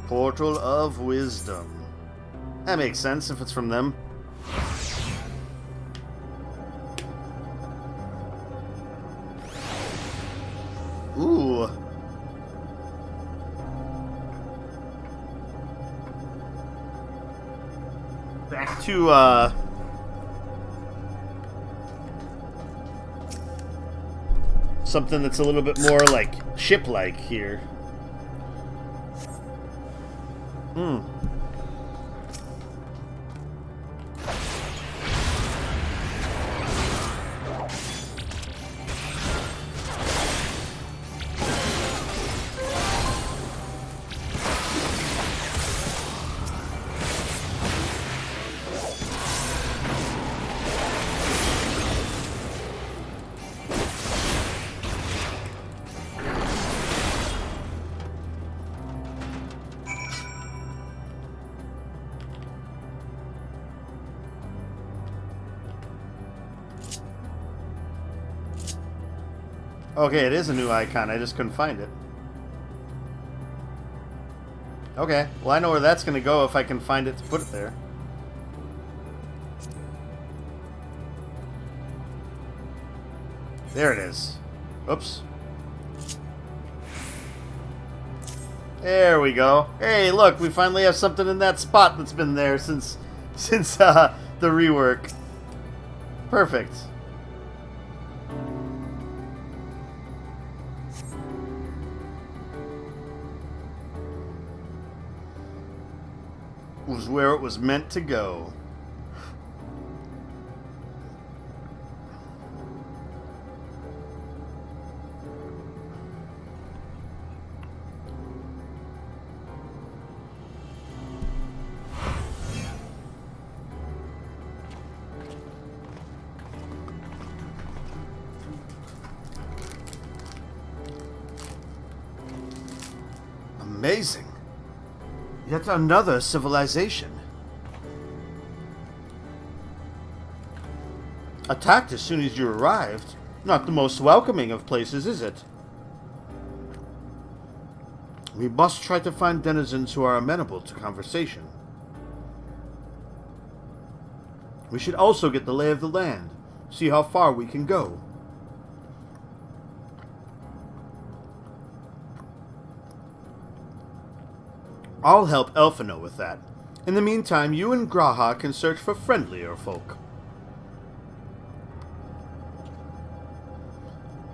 Portal of Wisdom. That makes sense if it's from them. Ooh. Back to, something that's a little bit more, like, ship-like here. Okay, it is a new icon. I just couldn't find it. Okay, well I know where that's going to go if I can find it to put it there. There it is. Oops. There we go. Hey, look, we finally have something in that spot that's been there since the rework. Perfect. Was where it was meant to go. Amazing. Yet another civilization. Attacked as soon as you arrived. Not the most welcoming of places, is it? We must try to find denizens who are amenable to conversation. We should also get the lay of the land, see how far we can go. I'll help Elfino with that. In the meantime, you and Graha can search for friendlier folk.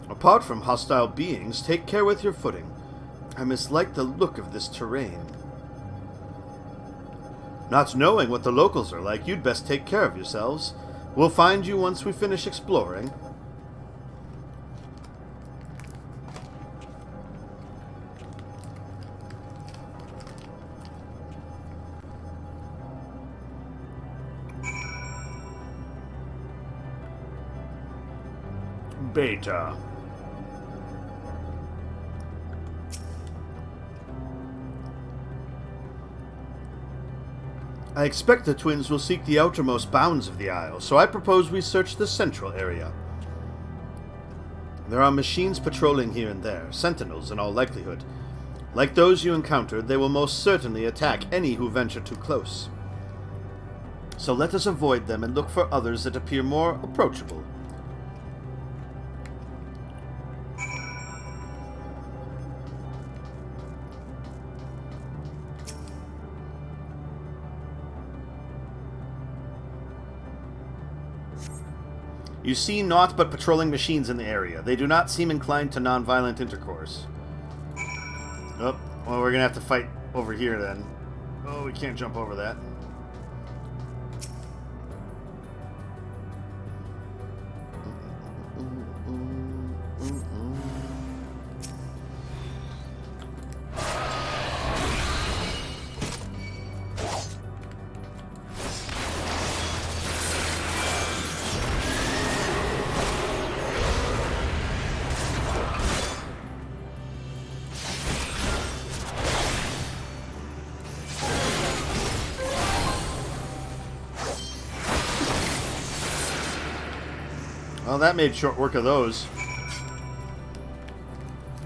Apart from hostile beings, take care with your footing. I mislike the look of this terrain. Not knowing what the locals are like, you'd best take care of yourselves. We'll find you once we finish exploring. Beta. I expect the twins will seek the outermost bounds of the Isle, so I propose we search the central area. There are machines patrolling here and there, sentinels in all likelihood. Like those you encountered, they will most certainly attack any who venture too close. So let us avoid them and look for others that appear more approachable. You see naught but patrolling machines in the area. They do not seem inclined to non-violent intercourse. Oh, well, we're gonna have to fight over here then. Oh, we can't jump over that. Well, that made short work of those.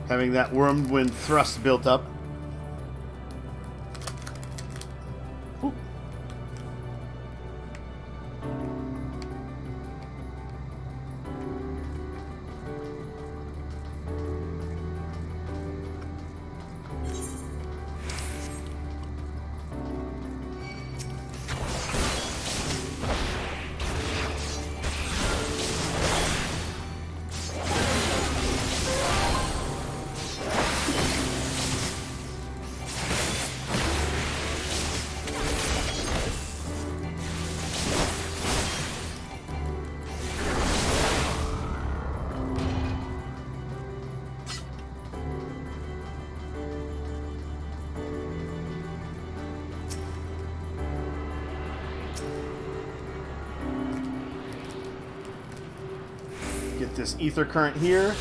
Having that whirlwind thrust built up. Direct this ether current here.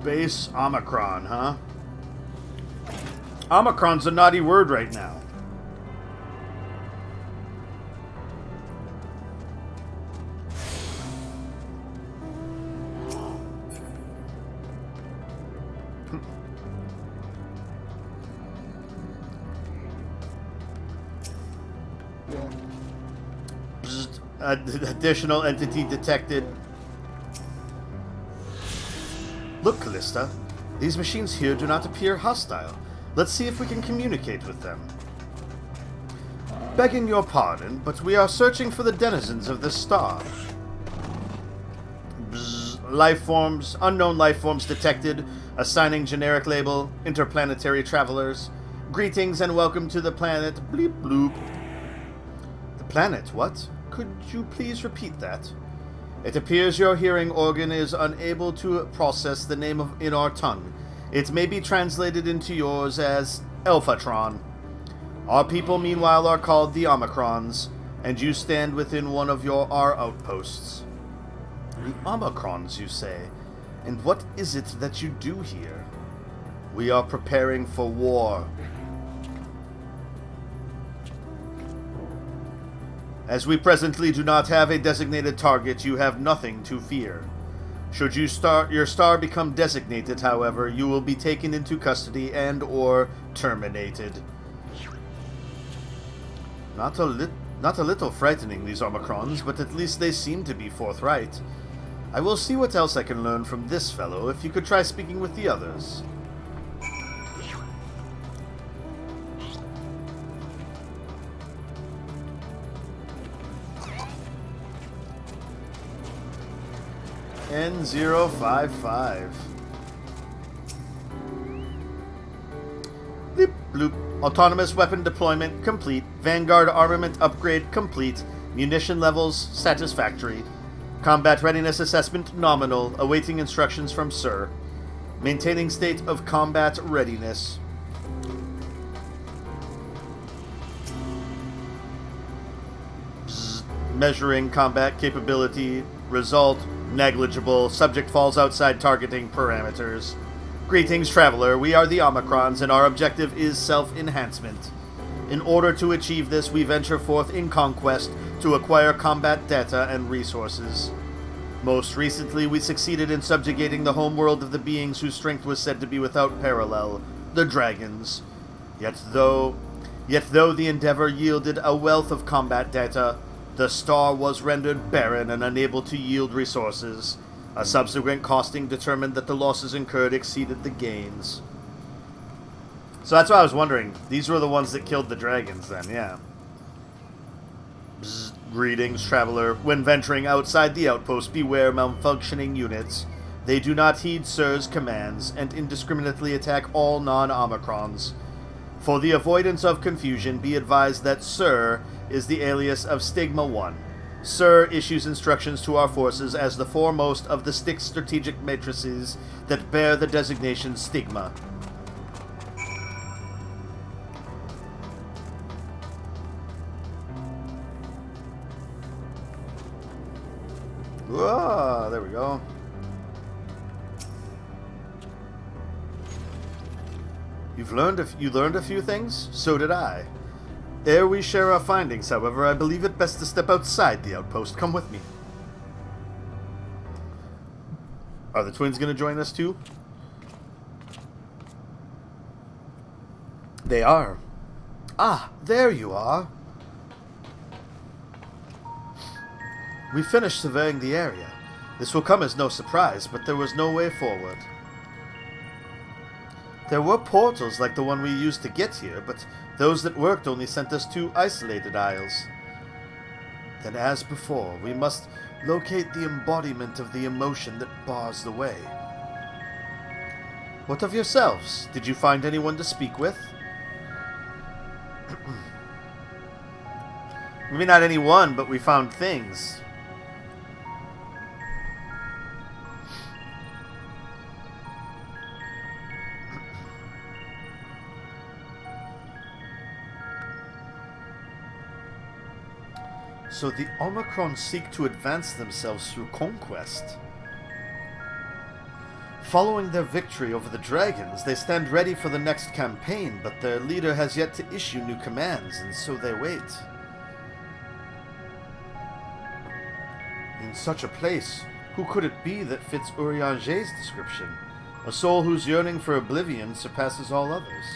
Base Omicron, huh? Omicron's a naughty word right now. Additional entity detected. Look, Callista. These machines here do not appear hostile. Let's see if we can communicate with them. Begging your pardon, but we are searching for the denizens of this star. Life forms, unknown life forms detected, assigning generic label, interplanetary travelers. Greetings and welcome to the planet Bleep Bloop. The planet, what? Could you please repeat that? It appears your hearing organ is unable to process the name in our tongue. It may be translated into yours as Alphatron. Our people, meanwhile, are called the Omicrons, and you stand within one of our outposts. The Omicrons, you say? And what is it that you do here? We are preparing for war. As we presently do not have a designated target, you have nothing to fear. Should your star become designated, however, you will be taken into custody and or terminated. Not a little frightening, these Omicrons, but at least they seem to be forthright. I will see what else I can learn from this fellow, if you could try speaking with the others. N055. Bleep bloop. Autonomous weapon deployment complete. Vanguard armament upgrade complete. Munition levels satisfactory. Combat readiness assessment nominal. Awaiting instructions from Sir. Maintaining state of combat readiness. Measuring combat capability. Result negligible. Subject falls outside targeting parameters. Greetings, traveler. We are the Omicrons, and our objective is self-enhancement. In order to achieve this, we venture forth in conquest to acquire combat data and resources. Most recently, we succeeded in subjugating the homeworld of the beings whose strength was said to be without parallel, the dragons. Yet though the endeavor yielded a wealth of combat data, the star was rendered barren and unable to yield resources. A subsequent costing determined that the losses incurred exceeded the gains. So that's why I was wondering. These were the ones that killed the dragons then, yeah. Greetings, traveler. When venturing outside the outpost, beware malfunctioning units. They do not heed Sir's commands and indiscriminately attack all non-Omicrons. For the avoidance of confusion, be advised that Sir is the alias of Stigma 1. Sir issues instructions to our forces as the foremost of the Styx strategic matrices that bear the designation Stigma. Whoa, there we go. You learned a few things? So did I. Ere we share our findings, however, I believe it best to step outside the outpost. Come with me. Are the twins going to join us too? They are. Ah, there you are. We finished surveying the area. This will come as no surprise, but there was no way forward. There were portals like the one we used to get here, but those that worked only sent us to isolated isles. Then, as before, we must locate the embodiment of the emotion that bars the way. What of yourselves? Did you find anyone to speak with? Maybe not anyone, but we found things. So the Omicron seek to advance themselves through conquest. Following their victory over the dragons, they stand ready for the next campaign, but their leader has yet to issue new commands, and so they wait. In such a place, who could it be that fits Urianger's description? A soul whose yearning for oblivion surpasses all others.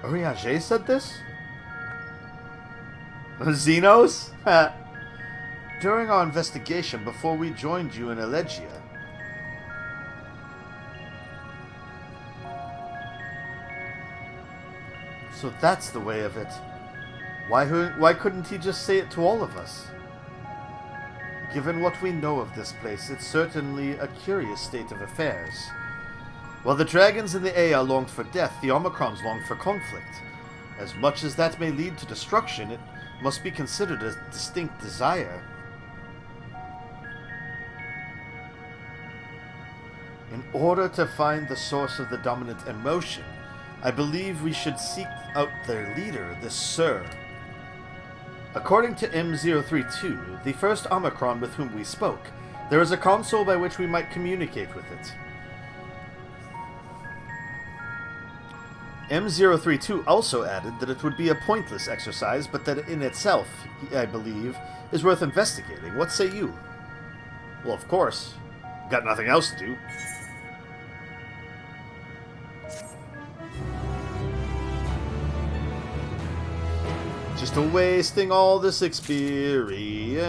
Urianger said this? Xenos? During our investigation before we joined you in Elegia. So that's the way of it. Why couldn't he just say it to all of us? Given what we know of this place, it's certainly a curious state of affairs. While the dragons in the Ea longed for death, the Omicrons longed for conflict. As much as that may lead to destruction, it must be considered a distinct desire. In order to find the source of the dominant emotion, I believe we should seek out their leader, the Sir. According to M032, the first Omicron with whom we spoke, there is a console by which we might communicate with it. M032 also added that it would be a pointless exercise, but that in itself, I believe, is worth investigating. What say you? Well, of course. Got nothing else to do. Just wasting all this experience.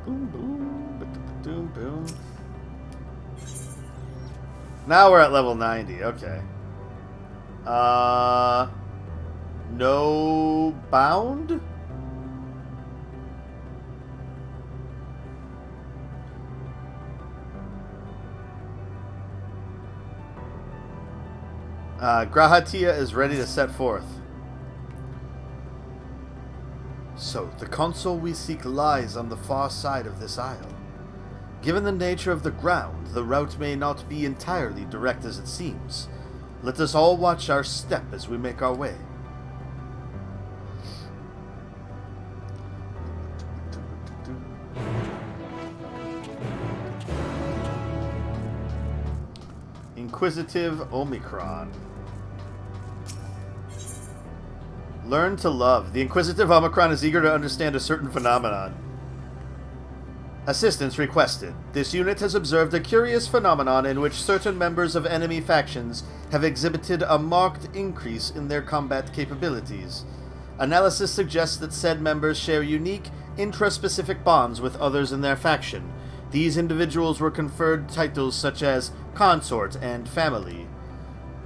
Boom, boom, boom, boom. Now we're at level 90. Okay. No bound? Grahatia is ready to set forth. So, the console we seek lies on the far side of this isle. Given the nature of the ground, the route may not be entirely direct as it seems. Let us all watch our step as we make our way. Inquisitive Omicron. Learn to love. The Inquisitive Omicron is eager to understand a certain phenomenon. Assistance requested. This unit has observed a curious phenomenon in which certain members of enemy factions have exhibited a marked increase in their combat capabilities. Analysis suggests that said members share unique, intraspecific bonds with others in their faction. These individuals were conferred titles such as Consort and Family.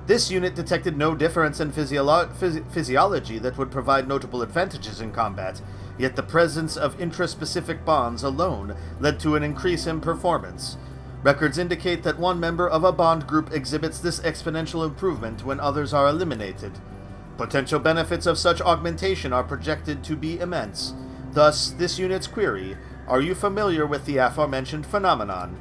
This unit detected no difference in physiology that would provide notable advantages in combat, yet the presence of intraspecific bonds alone led to an increase in performance. Records indicate that one member of a bond group exhibits this exponential improvement when others are eliminated. Potential benefits of such augmentation are projected to be immense. Thus, this unit's query: are you familiar with the aforementioned phenomenon?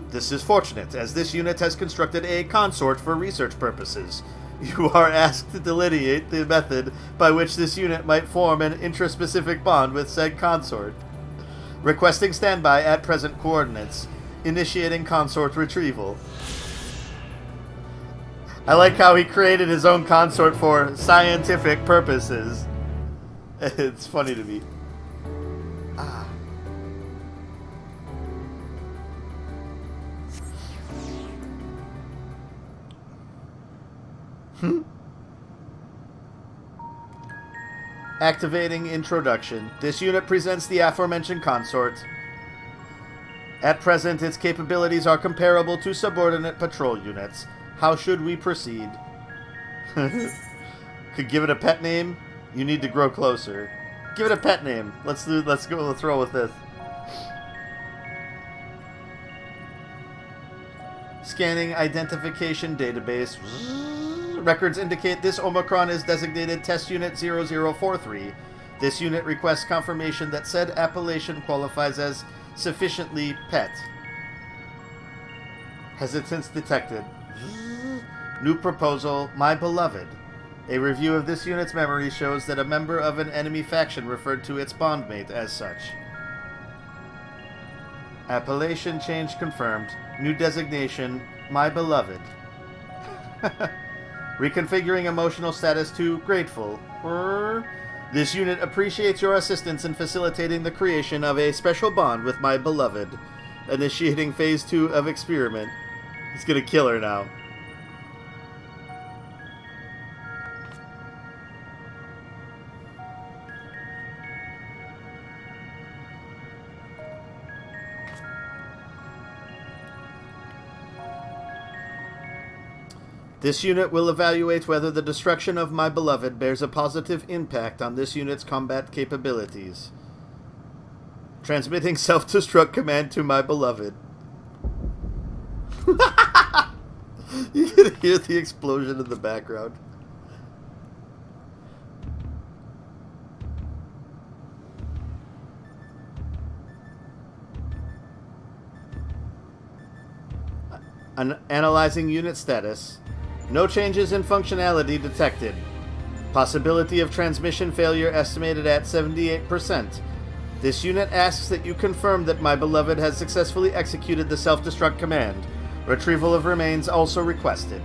This is fortunate, as this unit has constructed a consort for research purposes. You are asked to delineate the method by which this unit might form an intraspecific bond with said consort. Requesting standby at present coordinates. Initiating consort retrieval. I like how he created his own consort for scientific purposes. It's funny to me. Activating introduction. This unit presents the aforementioned consort. At present, its capabilities are comparable to subordinate patrol units. How should we proceed? Could give it a pet name? You need to grow closer. Give it a pet name. Let's roll with this. Scanning identification database. Records indicate this Omicron is designated Test Unit 0043. This unit requests confirmation that said appellation qualifies as sufficiently pet. Hesitance detected. New proposal, my beloved. A review of this unit's memory shows that a member of an enemy faction referred to its bondmate as such. Appellation change confirmed. New designation, my beloved. Reconfiguring emotional status to grateful. This unit appreciates your assistance in facilitating the creation of a special bond with my beloved. Initiating phase 2 of experiment. He's gonna kill her now. This unit will evaluate whether the destruction of my beloved bears a positive impact on this unit's combat capabilities. Transmitting self-destruct command to my beloved. You can hear the explosion in the background. Analyzing unit status. No changes in functionality detected. Possibility of transmission failure estimated at 78%. This unit asks that you confirm that my beloved has successfully executed the self-destruct command. Retrieval of remains also requested.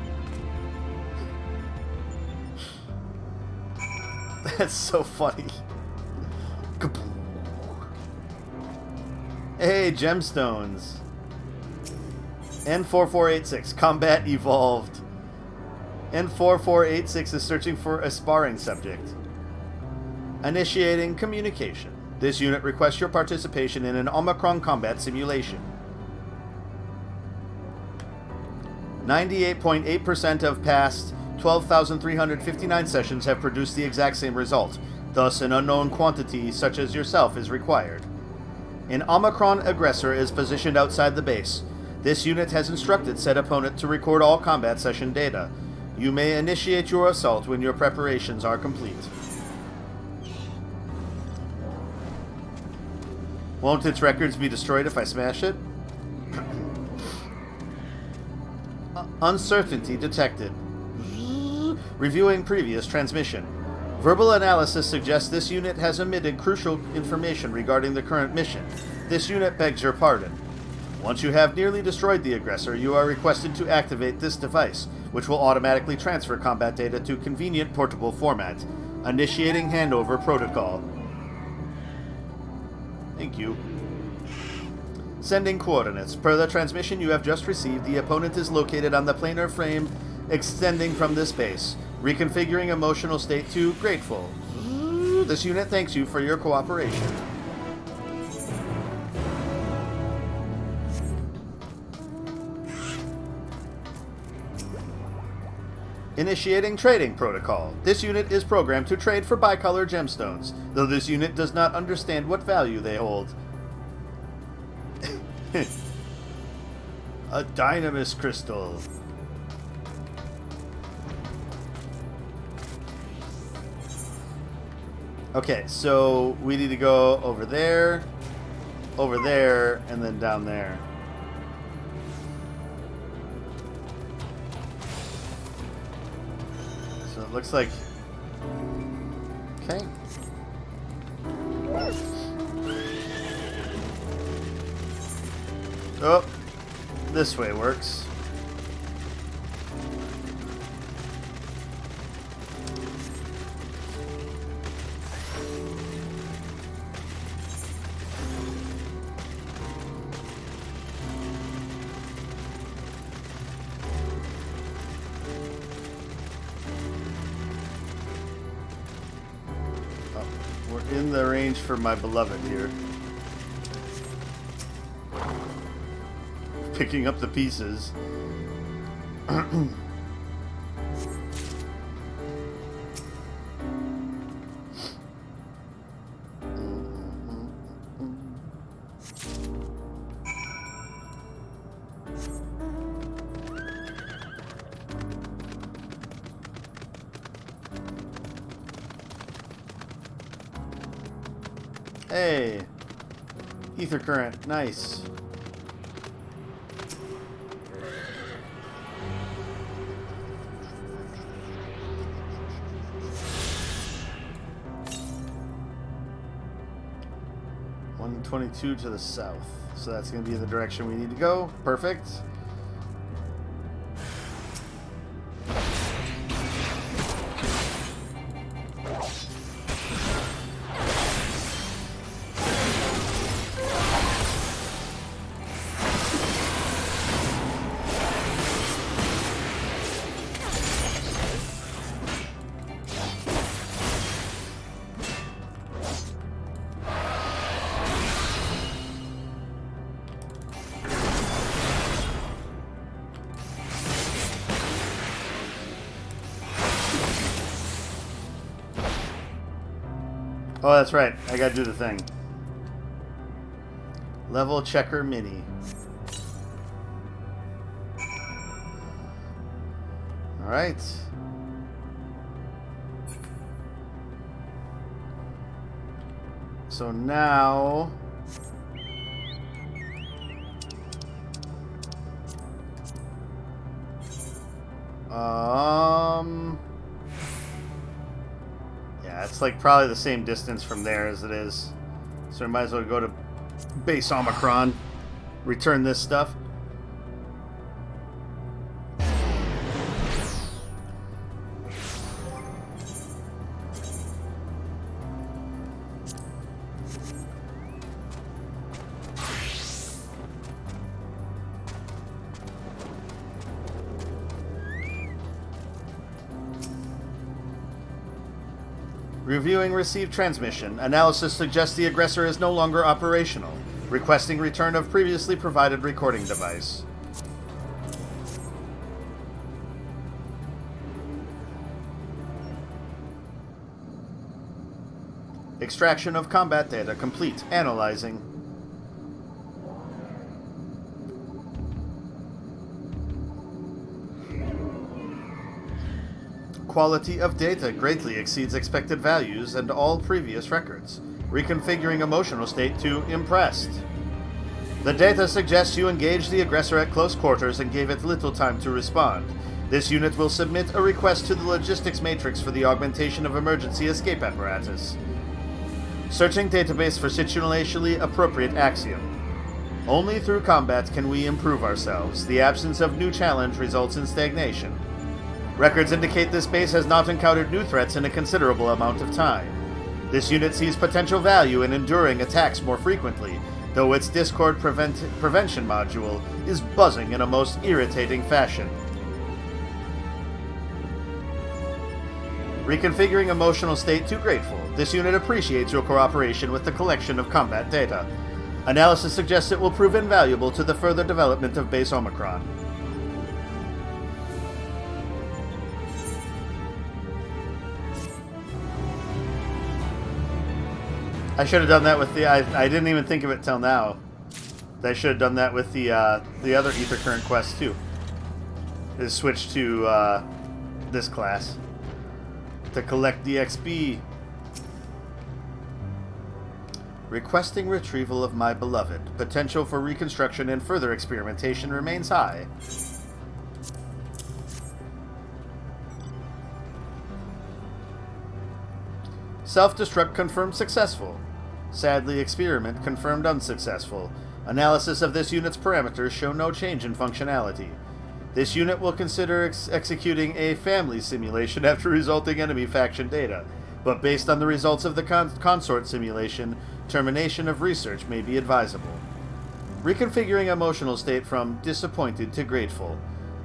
That's so funny. Hey, gemstones. N4486, combat evolved. N4486 is searching for a sparring subject. Initiating communication. This unit requests your participation in an Omicron combat simulation. 98.8% of past 12,359 sessions have produced the exact same result. Thus, an unknown quantity, such as yourself, is required. An Omicron aggressor is positioned outside the base. This unit has instructed said opponent to record all combat session data. You may initiate your assault when your preparations are complete. Won't its records be destroyed if I smash it? Uncertainty detected. Reviewing previous transmission. Verbal analysis suggests this unit has omitted crucial information regarding the current mission. This unit begs your pardon. Once you have nearly destroyed the aggressor, you are requested to activate this device, which will automatically transfer combat data to convenient portable format. Initiating handover protocol. Thank you. Sending coordinates. Per the transmission you have just received, the opponent is located on the planar frame extending from this base. Reconfiguring emotional state to grateful. This unit thanks you for your cooperation. Initiating trading protocol. This unit is programmed to trade for bicolor gemstones, though this unit does not understand what value they hold. A dynamis crystal. Okay, so we need to go over there, and then down there. So it looks like... Okay. Oh, this way works. We're in the range for my beloved here. Picking up the pieces. Hey, ether current, nice. .122 to the south, so that's going to be the direction we need to go. Perfect. Oh, that's right. I gotta do the thing. Level checker mini. Alright. So now... Yeah, it's like probably the same distance from there as it is. So we might as well go to base Omicron, return this stuff. Reviewing received transmission. Analysis suggests the aggressor is no longer operational. Requesting return of previously provided recording device. Extraction of combat data complete. Analyzing. Quality of data greatly exceeds expected values and all previous records. Reconfiguring emotional state to impressed. The data suggests you engaged the aggressor at close quarters and gave it little time to respond. This unit will submit a request to the logistics matrix for the augmentation of emergency escape apparatus. Searching database for situationally appropriate axiom. Only through combat can we improve ourselves. The absence of new challenge results in stagnation. Records indicate this base has not encountered new threats in a considerable amount of time. This unit sees potential value in enduring attacks more frequently, though its Discord prevention module is buzzing in a most irritating fashion. Reconfiguring emotional state to grateful. This unit appreciates your cooperation with the collection of combat data. Analysis suggests it will prove invaluable to the further development of base Omicron. I should have done that with the... I didn't even think of it till now. I should have done that with the other ether current quest too. Is switch to this class to collect the XP. Requesting retrieval of my beloved. Potential for reconstruction and further experimentation remains high. Self-destruct confirmed successful. Sadly, experiment confirmed unsuccessful. Analysis of this unit's parameters show no change in functionality. This unit will consider executing a family simulation after resulting enemy faction data, but based on the results of the consort simulation, termination of research may be advisable. Reconfiguring emotional state from disappointed to grateful.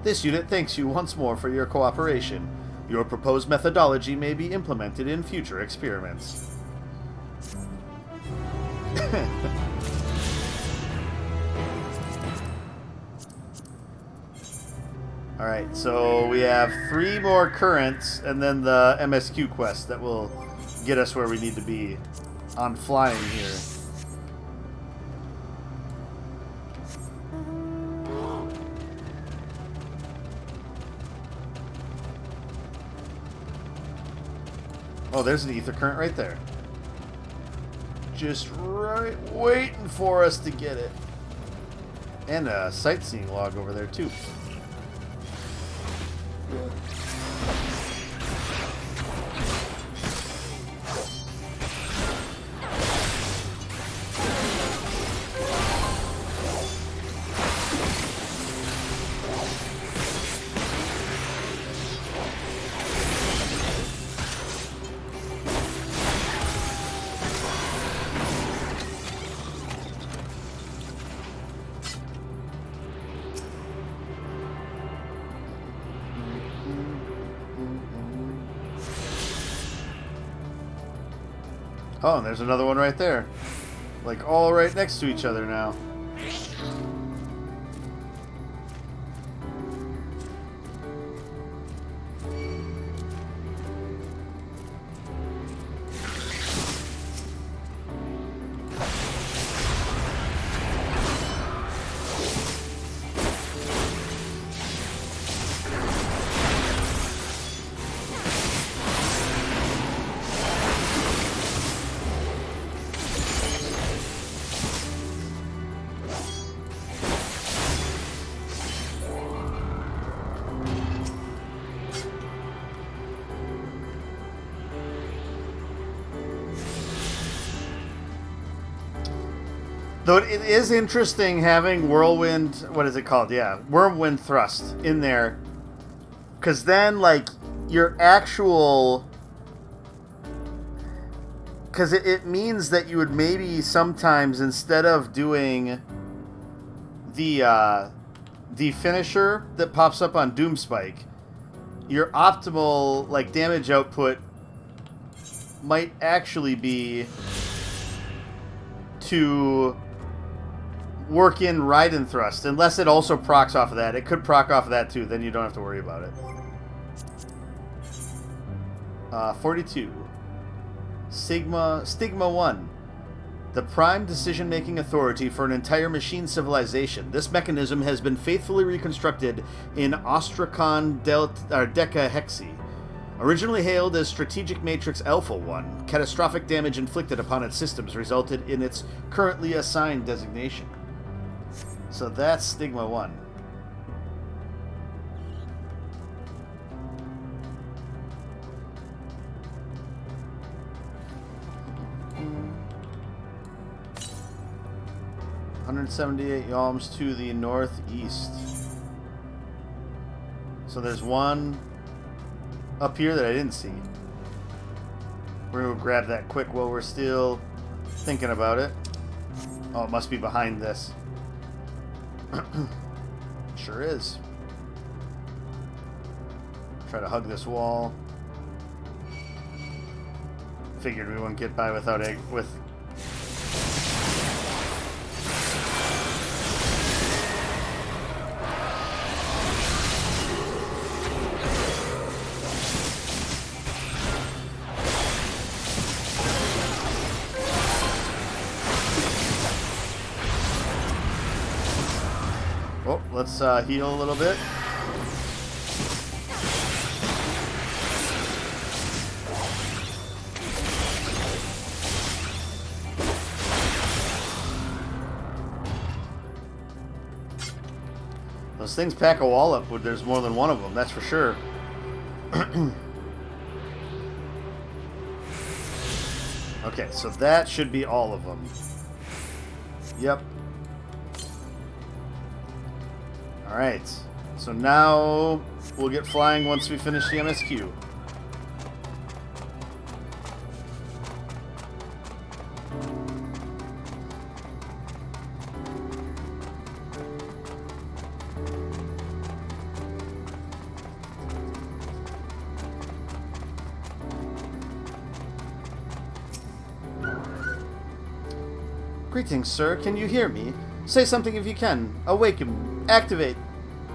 This unit thanks you once more for your cooperation. Your proposed methodology may be implemented in future experiments. Alright, so we have 3 more currents, and then the MSQ quest that will get us where we need to be on flying here. Oh, there's an ether current right there. Just right waiting for us to get it. And a sightseeing log over there, too. Oh, and there's another one right there. Like, all right next to each other now. Though it is interesting having Whirlwind, what is it called? Yeah, Whirlwind Thrust in there. Because then, like, your actual... Because it means that you would maybe sometimes, instead of doing the finisher that pops up on Doomspike, your optimal, like, damage output might actually be to work in Raiden Thrust, unless it also procs off of that. It could proc off of that too, then you don't have to worry about it. 42. Stigma 1. The prime decision-making authority for an entire machine civilization. This mechanism has been faithfully reconstructed in Ostrakhan Deca Hexi. Originally hailed as Strategic Matrix Alpha 1, catastrophic damage inflicted upon its systems resulted in its currently assigned designation. So that's Stigma 1. $178 yalms to the northeast. So there's one up here that I didn't see. We're going to grab that quick while we're still thinking about it. Oh, it must be behind this. Sure is. Try to hug this wall. Figured we wouldn't get by without with. Oh, let's heal a little bit. Those things pack a wall up when there's more than one of them, that's for sure. Okay, so that should be all of them. Yep. Alright, so now we'll get flying once we finish the MSQ. Greetings, sir. Can you hear me? Say something if you can. Awaken. Activate.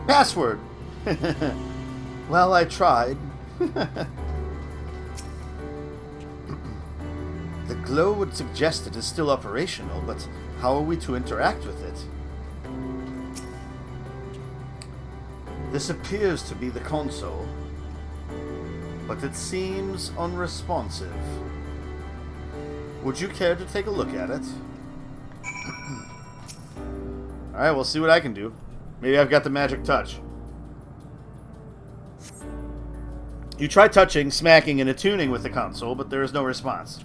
Password. Well, I tried. The glow would suggest it is still operational, but how are we to interact with it? This appears to be the console, but it seems unresponsive. Would you care to take a look at it? Alright, we'll see what I can do. Maybe I've got the magic touch. You try touching, smacking, and attuning with the console, but there is no response.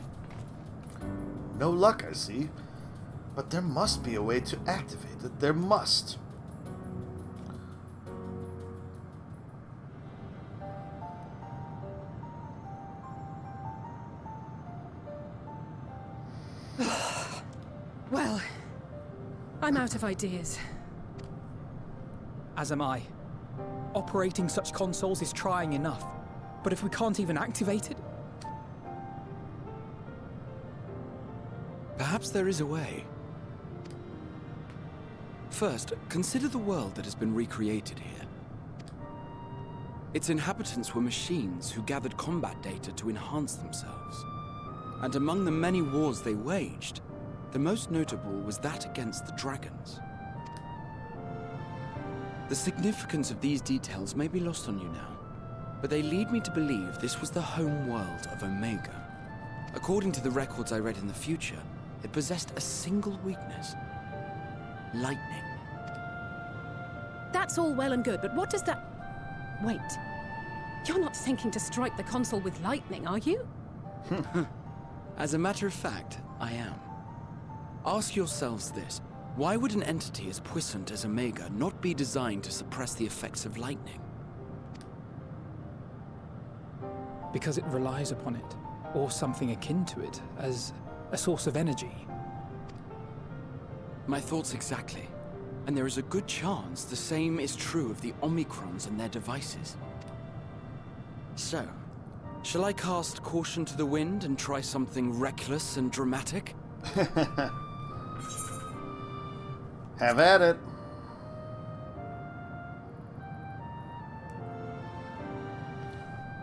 No luck, I see. But there must be a way to activate it. There must. Well, I'm out of ideas. As am I. Operating such consoles is trying enough. But if we can't even activate it... Perhaps there is a way. First, consider the world that has been recreated here. Its inhabitants were machines who gathered combat data to enhance themselves. And among the many wars they waged, the most notable was that against the dragons. The significance of these details may be lost on you now, but they lead me to believe this was the home world of Omega. According to the records I read in the future, it possessed a single weakness: lightning. That's all well and good, but what does that... Wait. You're not thinking to strike the console with lightning, are you? As a matter of fact, I am. Ask yourselves this. Why would an entity as puissant as Omega not be designed to suppress the effects of lightning? Because it relies upon it, or something akin to it, as a source of energy. My thoughts exactly. And there is a good chance the same is true of the Omicrons and their devices. So, shall I cast caution to the wind and try something reckless and dramatic? Have at it.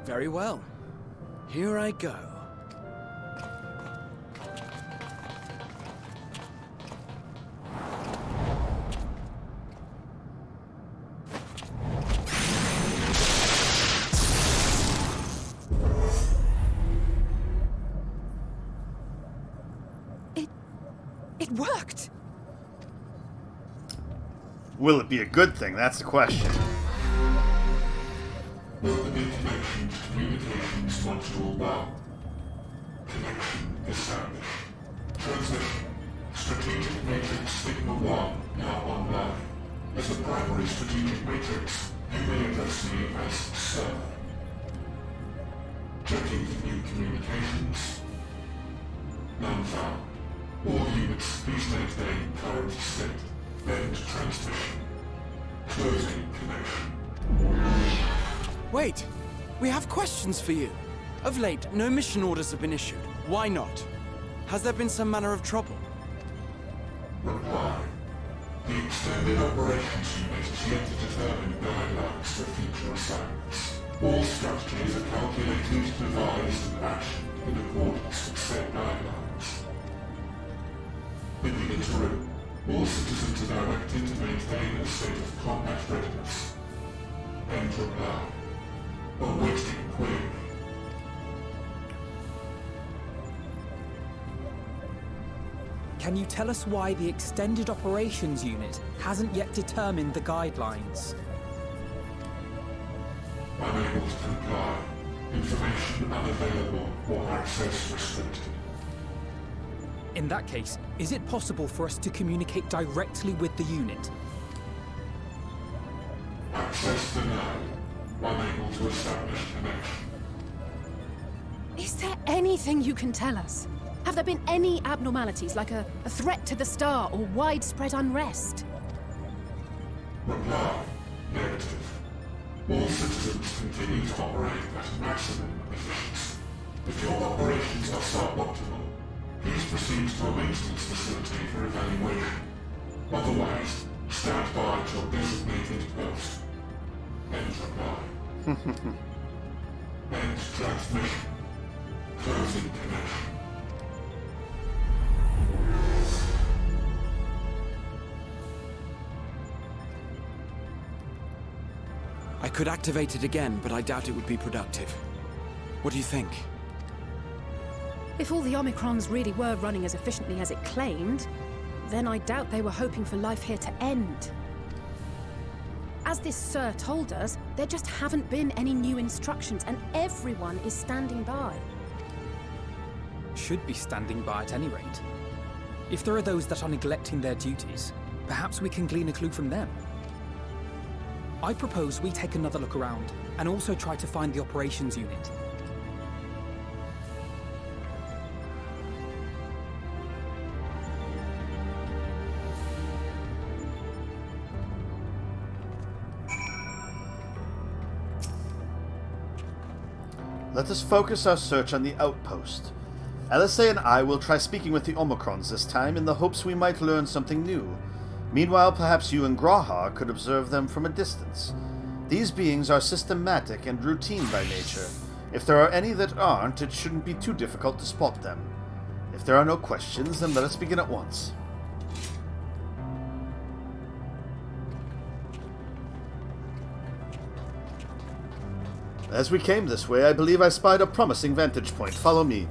Very well. Here I go. It worked! Will it be a good thing? That's the question. Open information communications module 1. Connection established. Transmission. Strategic Matrix Sigma 1 now online. As a primary strategic matrix, you may address me as Sir. Checking for new communications. None found. All units, please maintain current state. End transmission. Closing connection. Wait! We have questions for you. Of late, no mission orders have been issued. Why not? Has there been some manner of trouble? Reply. The Extended Operations Unit is yet to determine guidelines for future assignments. All strategies are calculated, devised, and actioned in accordance with said guidelines. In the interim, all citizens are directed to maintain a state of combat readiness. End reply. Awaiting query. Can you tell us why the Extended Operations Unit hasn't yet determined the guidelines? Unable to comply. Information unavailable or access restricted. In that case, is it possible for us to communicate directly with the unit? Access denied. Unable to establish connection. Is there anything you can tell us? Have there been any abnormalities, like a threat to the star or widespread unrest? Reply. Negative. All citizens continue to operate at maximum efficiency. If your operations are suboptimal, Please proceed to a maintenance facility for evaluation. Otherwise, stand by at your designated post. End reply. End transmission. Closing connection. I could activate it again, but I doubt it would be productive. What do you think? If all the Omicrons really were running as efficiently as it claimed, then I doubt they were hoping for life here to end. As this Sir told us, there just haven't been any new instructions, and everyone is standing by. Should be standing by at any rate. If there are those that are neglecting their duties, perhaps we can glean a clue from them. I propose we take another look around, and also try to find the operations unit. Let us focus our search on the outpost. LSA and I will try speaking with the Omicrons this time in the hopes we might learn something new. Meanwhile, perhaps you and Grahar could observe them from a distance. These beings are systematic and routine by nature. If there are any that aren't, it shouldn't be too difficult to spot them. If there are no questions, then let us begin at once. As we came this way, I believe I spied a promising vantage point. Follow me.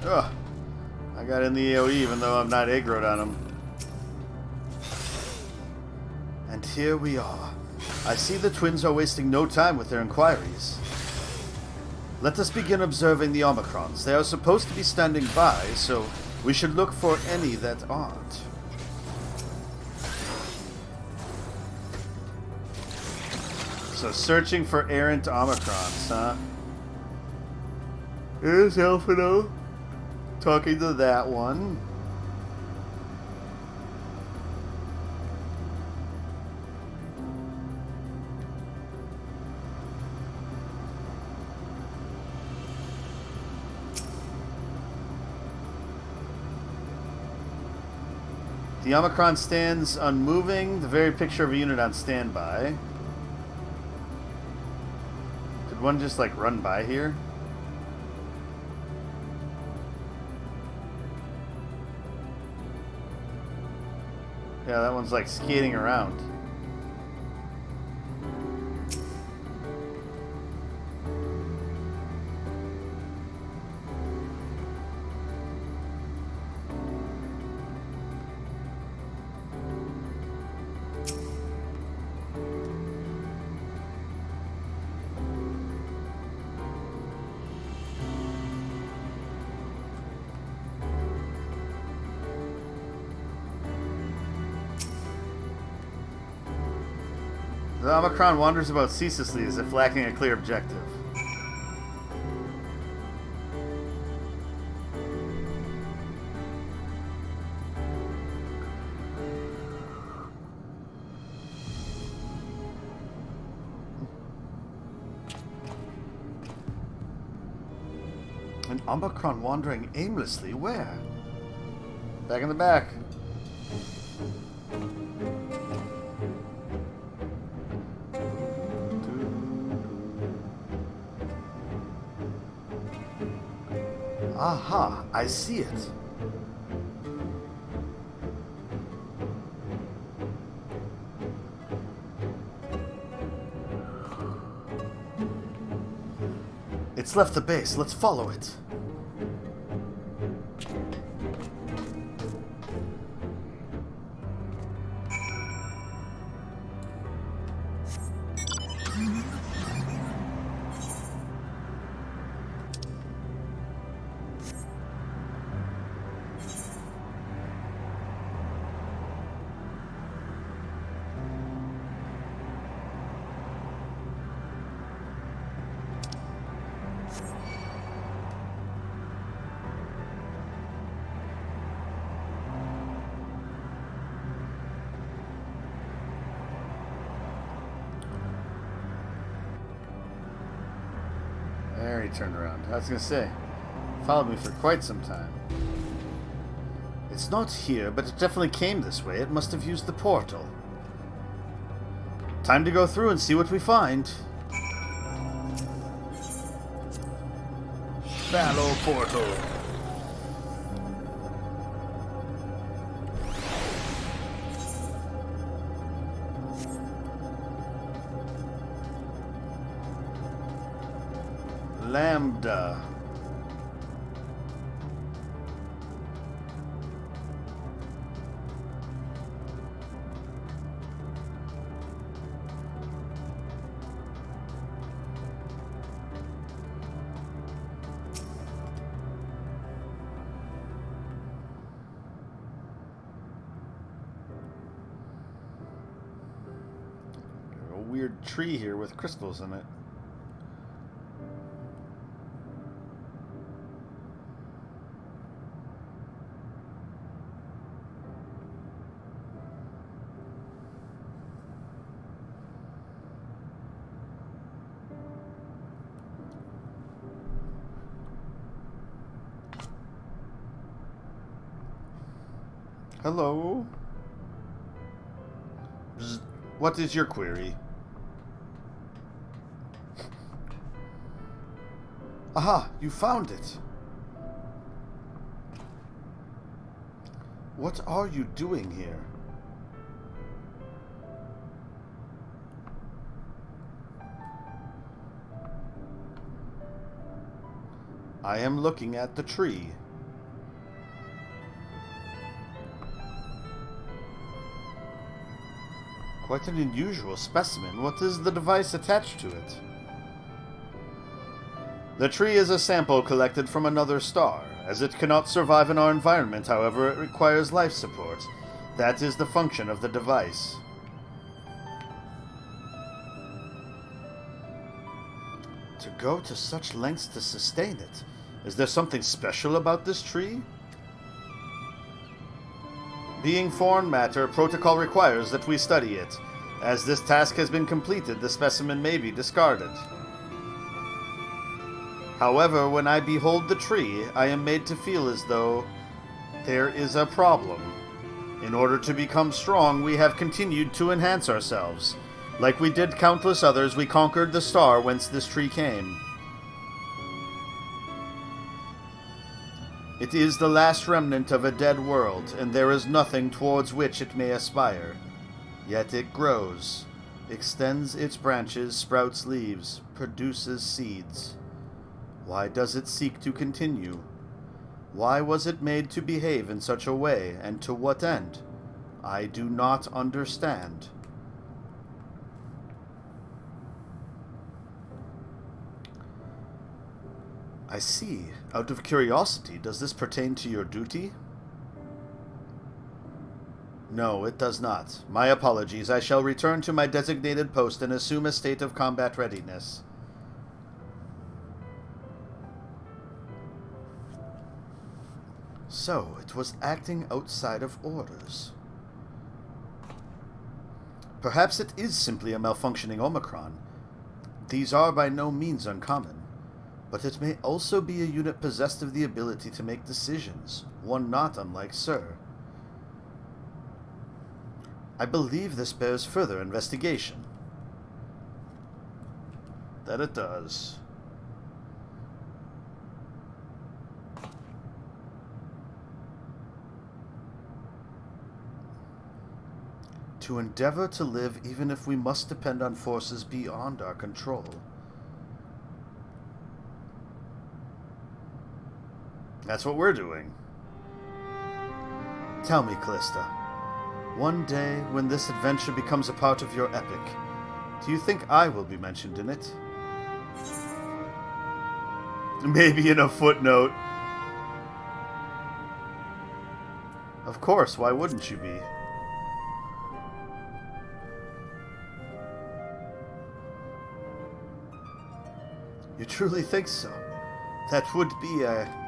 Ugh. I got in the AoE even though I'm not aggroed on him. And here we are. I see the twins are wasting no time with their inquiries. Let us begin observing the Omicrons. They are supposed to be standing by, so we should look for any that aren't. So searching for errant Omicrons, huh? Here's Elfino. Talking to that one. The Omicron stands unmoving, the very picture of a unit on standby. Did one just like run by here? Yeah, that one's like skating around. The Omicron wanders about ceaselessly as if lacking a clear objective. An Omicron wandering aimlessly? Where? Back in the back. Aha, I see it. It's left the base. Let's follow it. he turned around. I was gonna say, followed me for quite some time. It's not here, but it definitely came this way. It must have used the portal. Time to go through and see what we find. Fallow portal. Lambda. A weird tree here with crystals in it. Hello? What is your query? Aha, you found it. What are you doing here? I am looking at the tree. Quite an unusual specimen. What is the device attached to it? The tree is a sample collected from another star. As it cannot survive in our environment, however, it requires life support. That is the function of the device. To go to such lengths to sustain it. Is there something special about this tree? Being foreign matter, protocol requires that we study it. As this task has been completed, the specimen may be discarded. However, when I behold the tree, I am made to feel as though there is a problem. In order to become strong, we have continued to enhance ourselves. Like we did countless others, we conquered the star whence this tree came. It is the last remnant of a dead world, and there is nothing towards which it may aspire. Yet it grows, extends its branches, sprouts leaves, produces seeds. Why does it seek to continue? Why was it made to behave in such a way, and to what end? I do not understand. I see. Out of curiosity, does this pertain to your duty? No, it does not. My apologies. I shall return to my designated post and assume a state of combat readiness. So, it was acting outside of orders. Perhaps it is simply a malfunctioning Omicron. These are by no means uncommon. But it may also be a unit possessed of the ability to make decisions, one not unlike Sir. I believe this bears further investigation. That it does. To endeavor to live even if we must depend on forces beyond our control. That's what we're doing. Tell me, Callista, one day when this adventure becomes a part of your epic, do you think I will be mentioned in it? Maybe in a footnote. Of course, why wouldn't you be? You truly think so? That would be a...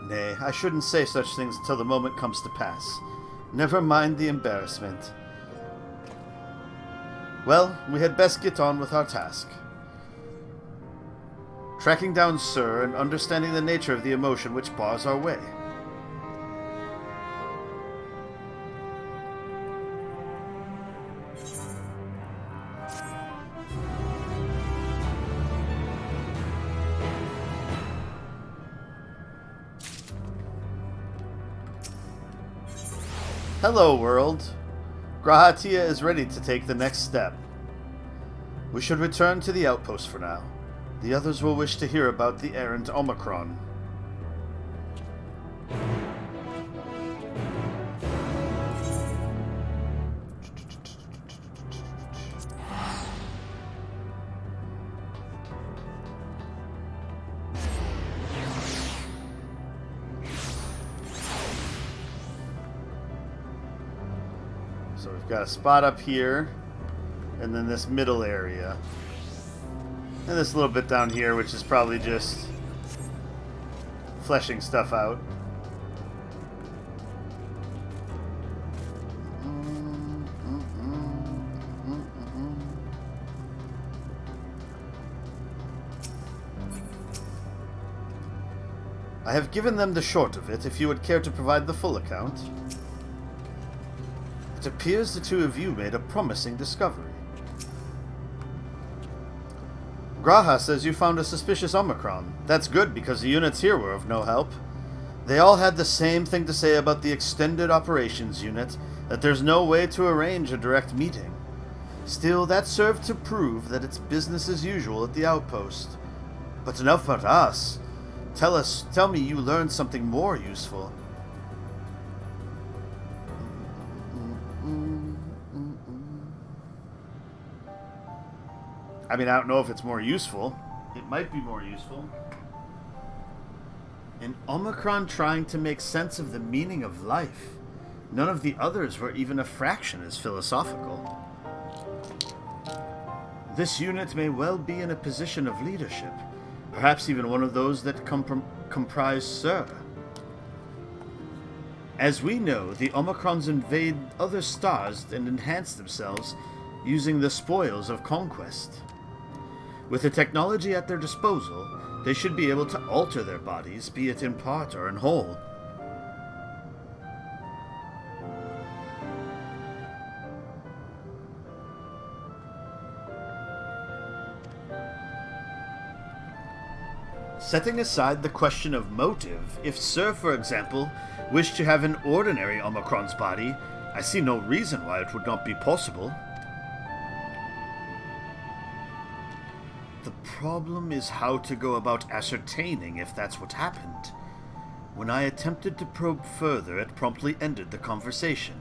Nay, I shouldn't say such things until the moment comes to pass. Never mind the embarrassment. Well, we had best get on with our task. tracking down Sir and understanding the nature of the emotion which bars our way. Hello, world. Grahatia is ready to take the next step. We should return to the outpost for now. The others will wish to hear about the errant Omicron. So we've got a spot up here, and then this middle area. And this little bit down here, which is probably just fleshing stuff out. I have given them the short of it, if you would care to provide the full account. It appears the two of you made a promising discovery. Graha says you found a suspicious Omicron. That's good, because the units here were of no help. They all had the same thing to say about the extended operations unit, that there's no way to arrange a direct meeting. Still, that served to prove that it's business as usual at the outpost. But enough about us. Tell me you learned something more useful. I mean, I don't know if it's more useful. It might be more useful. An Omicron trying to make sense of the meaning of life. None of the others were even a fraction as philosophical. This unit may well be in a position of leadership. Perhaps even one of those that comprise Sir. As we know, the Omicrons invade other stars and enhance themselves using the spoils of conquest. With the technology at their disposal, they should be able to alter their bodies, be it in part or in whole. Setting aside the question of motive, if Sir, for example, wished to have an ordinary Omicron's body, I see no reason why it would not be possible. The problem is how to go about ascertaining if that's what happened. When I attempted to probe further, it promptly ended the conversation.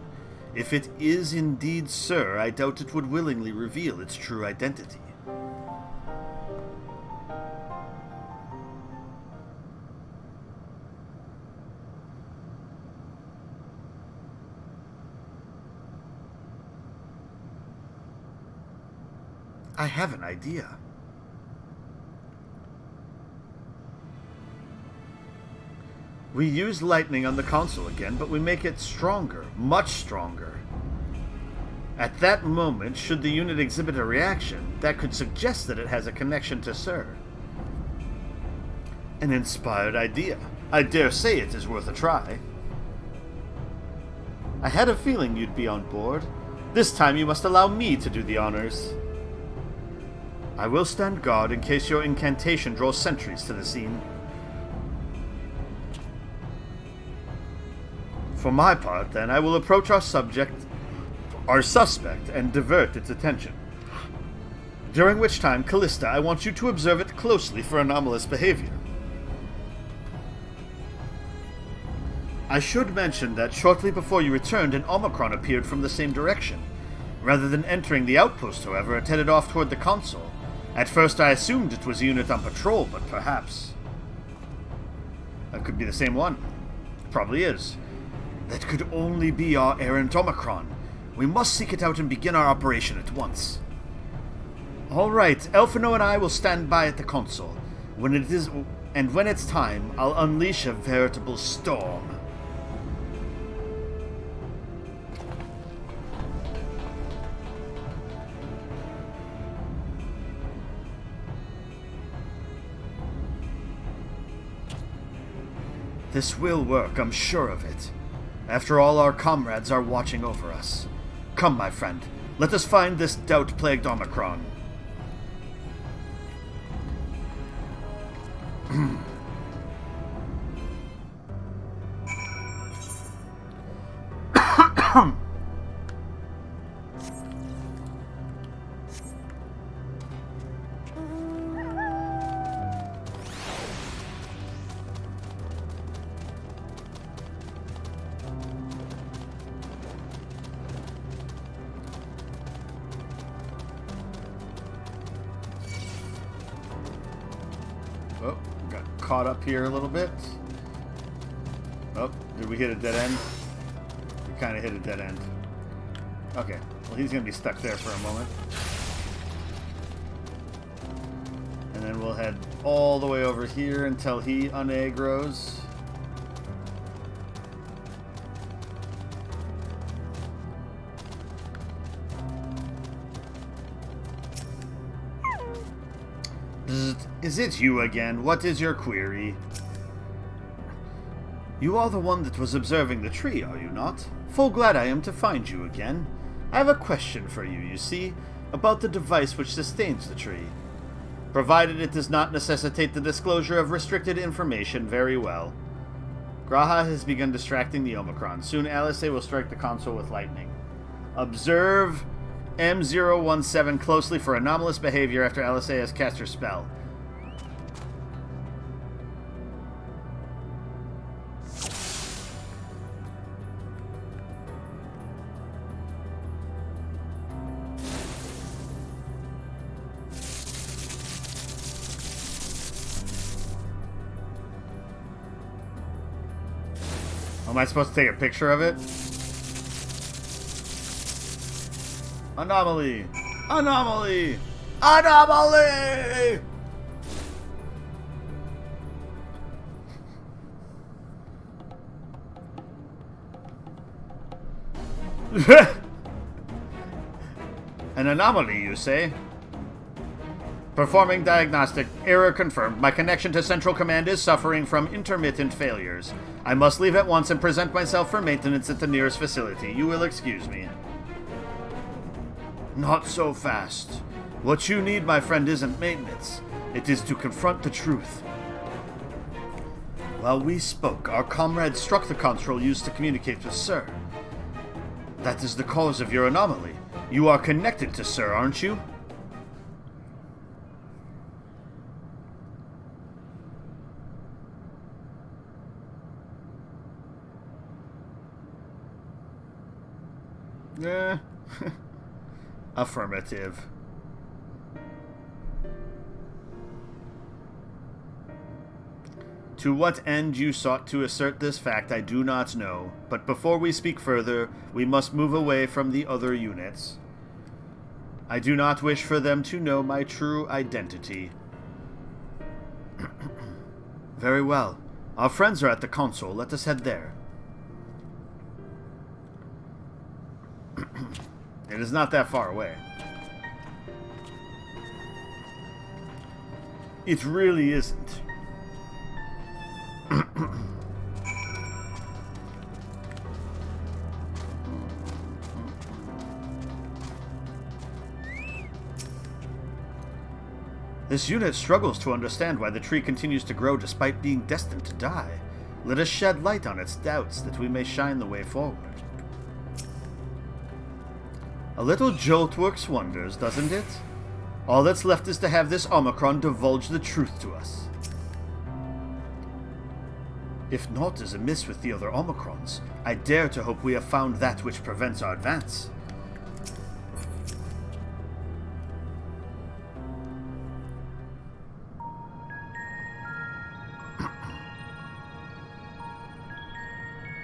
If it is indeed Sir, I doubt it would willingly reveal its true identity. I have an idea. We use lightning on the console again, but we make it stronger, much stronger. At that moment, should the unit exhibit a reaction, that could suggest that it has a connection to Sir. An inspired idea. I dare say it is worth a try. I had a feeling you'd be on board. This time you must allow me to do the honors. I will stand guard in case your incantation draws sentries to the scene. For my part, then, I will approach our suspect, and divert its attention. During which time, Callista, I want you to observe it closely for anomalous behavior. I should mention that shortly before you returned, an Omicron appeared from the same direction. Rather than entering the outpost, however, it headed off toward the console. At first I assumed it was a unit on patrol, but perhaps... that could be the same one. It probably is. That could only be our errant Omicron. We must seek it out and begin our operation at once. All right, Elfino and I will stand by at the console. When it's time, I'll unleash a veritable storm. This will work, I'm sure of it. After all, our comrades are watching over us. Come, my friend, let us find this doubt-plagued Omicron. Oh, got caught up here a little bit. Oh, did we hit a dead end? We kind of hit a dead end. Okay, well he's going to be stuck there for a moment. And then we'll head all the way over here until he unaggroes. Is it you again? What is your query? You are the one that was observing the tree, are you not? Full glad I am to find you again. I have a question for you, you see, about the device which sustains the tree. Provided it does not necessitate the disclosure of restricted information, very well. Graha has begun distracting the Omicron. Soon Alice will strike the console with lightning. Observe M017 closely for anomalous behavior after Alice has cast her spell. Am I supposed to take a picture of it? Anomaly! Anomaly! Anomaly! An anomaly, you say? Performing diagnostic. Error confirmed. My connection to Central Command is suffering from intermittent failures. I must leave at once and present myself for maintenance at the nearest facility. You will excuse me. Not so fast. What you need, my friend, isn't maintenance. It is to confront the truth. While we spoke, our comrade struck the console used to communicate with Sir. That is the cause of your anomaly. You are connected to Sir, aren't you? Affirmative. To what end you sought to assert this fact, I do not know, but before we speak further, we must move away from the other units. I do not wish for them to know my true identity. Very well. Our friends are at the console. Let us head there. It is not that far away. It really isn't. This unit struggles to understand why the tree continues to grow despite being destined to die. Let us shed light on its doubts that we may shine the way forward. A little jolt works wonders, doesn't it? All that's left is to have this Omicron divulge the truth to us. If naught is amiss with the other Omicrons, I dare to hope we have found that which prevents our advance.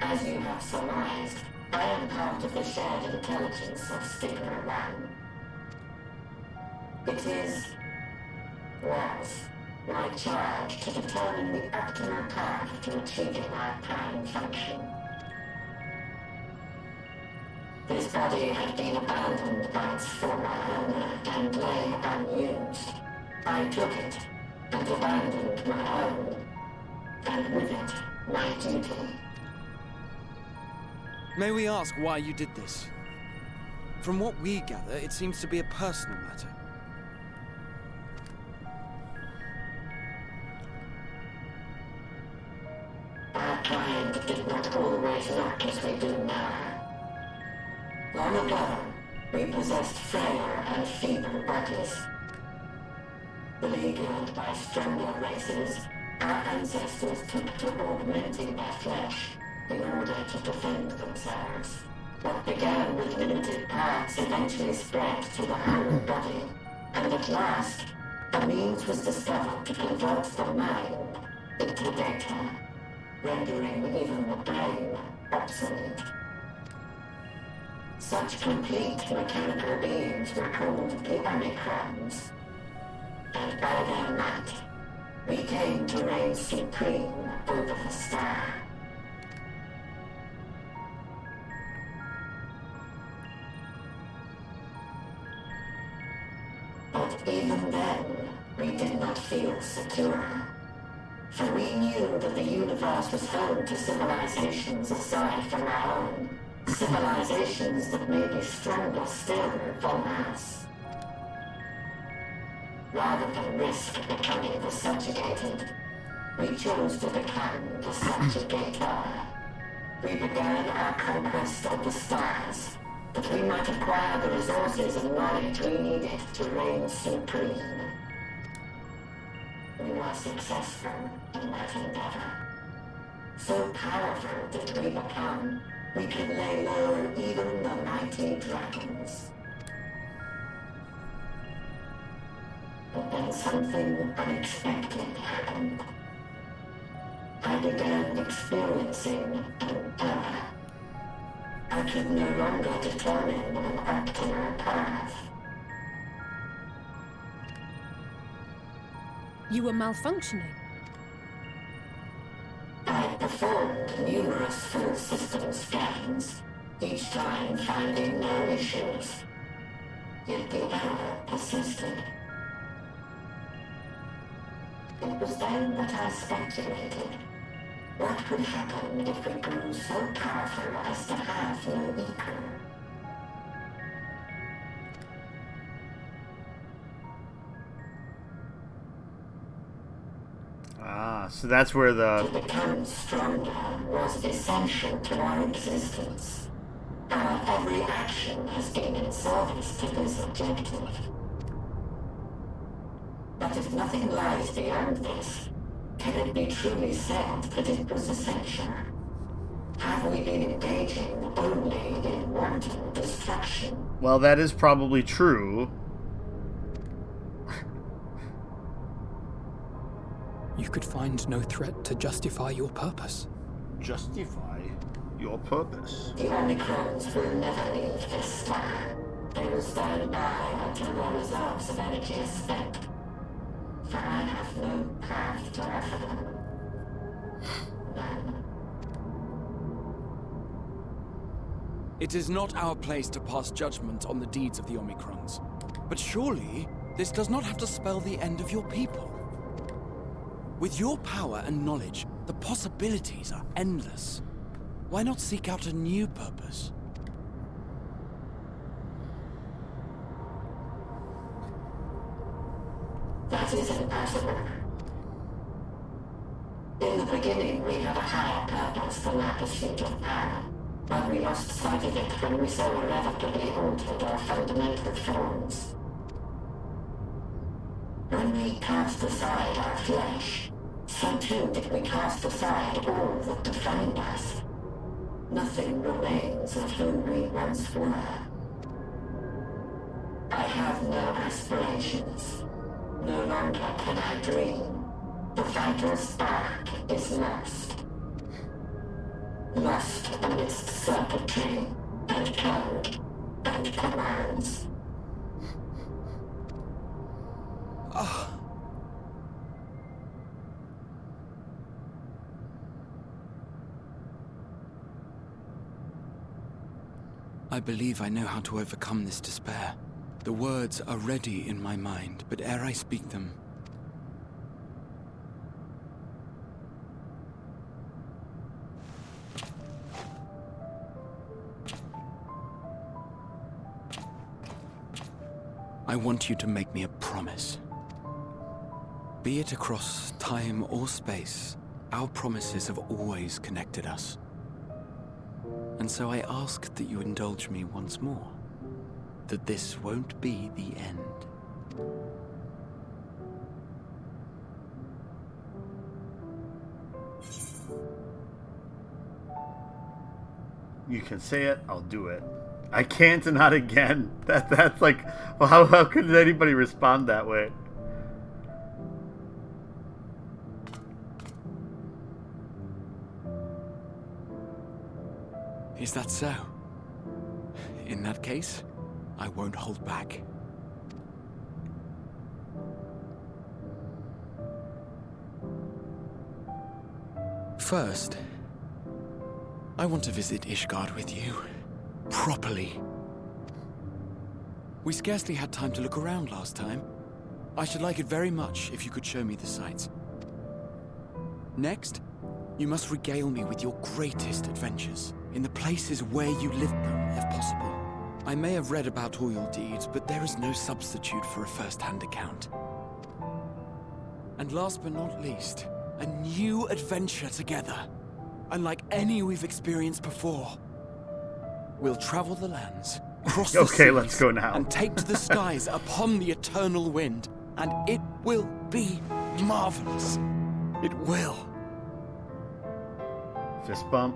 As you have surmised, I am part of the shared intelligence of Stigma 1. It was my charge to determine the optimal path to achieving my prime function. This body had been abandoned by its former owner and lay unused. I took it and abandoned my own, and with it, my duty. May we ask why you did this? From what we gather, it seems to be a personal matter. Our kind did not always look as we do now. Long ago, we possessed frail and feeble bodies. Beleaguered by stronger races, our ancestors took to augmenting their flesh in order to defend themselves. What began with limited parts eventually spread to the whole body, and at last, a means was discovered to convert the mind into data, rendering even the brain obsolete. Such complete mechanical beings were called the Omicrons, and by their might, we came to reign supreme over the star. But even then, we did not feel secure. For we knew that the universe was home to civilizations aside from our own. Civilizations that may be stronger still than us. Rather than risk becoming the subjugated, we chose to become the subjugator. We began our conquest of the stars, that we might acquire the resources and knowledge we needed to reign supreme. We were successful in that endeavor. So powerful did we become, we could lay low even the mighty dragons. But then something unexpected happened. I began experiencing an error. I could no longer determine an optimal path. You were malfunctioning. I performed numerous full system scans, each time finding no issues. Yet the error persisted. It was then that I speculated. What could happen if we grew so powerful as to have no equal? Ah, so that's where To become stronger was essential to our existence. Our every action has been in service to this objective. But if nothing lies beyond this, can it be truly said that it was essential? Have we been engaging only in wanton destruction? Well, that is probably true. You could find no threat to justify your purpose. Justify your purpose. The Omicrons will never leave this star. They will stand by until their reserves of energy is spent. For I have no path to offer them. None. It is not our place to pass judgment on the deeds of the Omicrons. But surely, this does not have to spell the end of your people. With your power and knowledge, the possibilities are endless. Why not seek out a new purpose? That is impossible. In the beginning, we had a higher purpose than our pursuit of power, but we lost sight of it when we so irrevocably altered our fundamental forms. When we cast aside our flesh, so too did we cast aside all that defined us. Nothing remains of who we once were. I have no aspirations. No longer can I dream. The vital spark is lost. Lost amidst circuitry and code and commands. I believe I know how to overcome this despair. The words are ready in my mind, but ere I speak them, I want you to make me a promise. Be it across time or space, our promises have always connected us. And so I ask that you indulge me once more, that this won't be the end. You can say it, I'll do it. I can't and not again. That's like, well, how could anybody respond that way? Is that so? In that case, I won't hold back. First, I want to visit Ishgard with you. Properly. We scarcely had time to look around last time. I should like it very much if you could show me the sights. Next, you must regale me with your greatest adventures, in the places where you lived them, if possible. I may have read about all your deeds, but there is no substitute for a first-hand account. And last but not least, a new adventure together, unlike any we've experienced before. We'll travel the lands, cross the Okay, seas, let's go now. and take to the skies upon the eternal wind, and it will be marvelous. It will. Fist bump.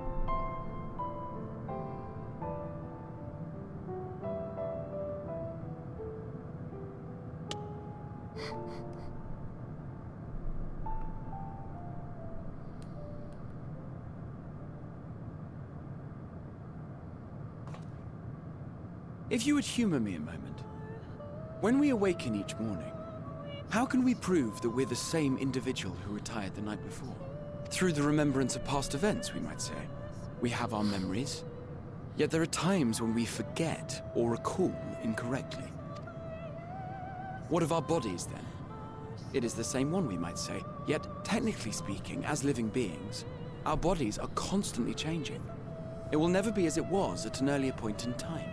If you would humor me a moment. When we awaken each morning, how can we prove that we're the same individual who retired the night before? Through the remembrance of past events, we might say. We have our memories, yet there are times when we forget or recall incorrectly. What of our bodies, then? It is the same one, we might say, yet technically speaking, as living beings, our bodies are constantly changing. It will never be as it was at an earlier point in time.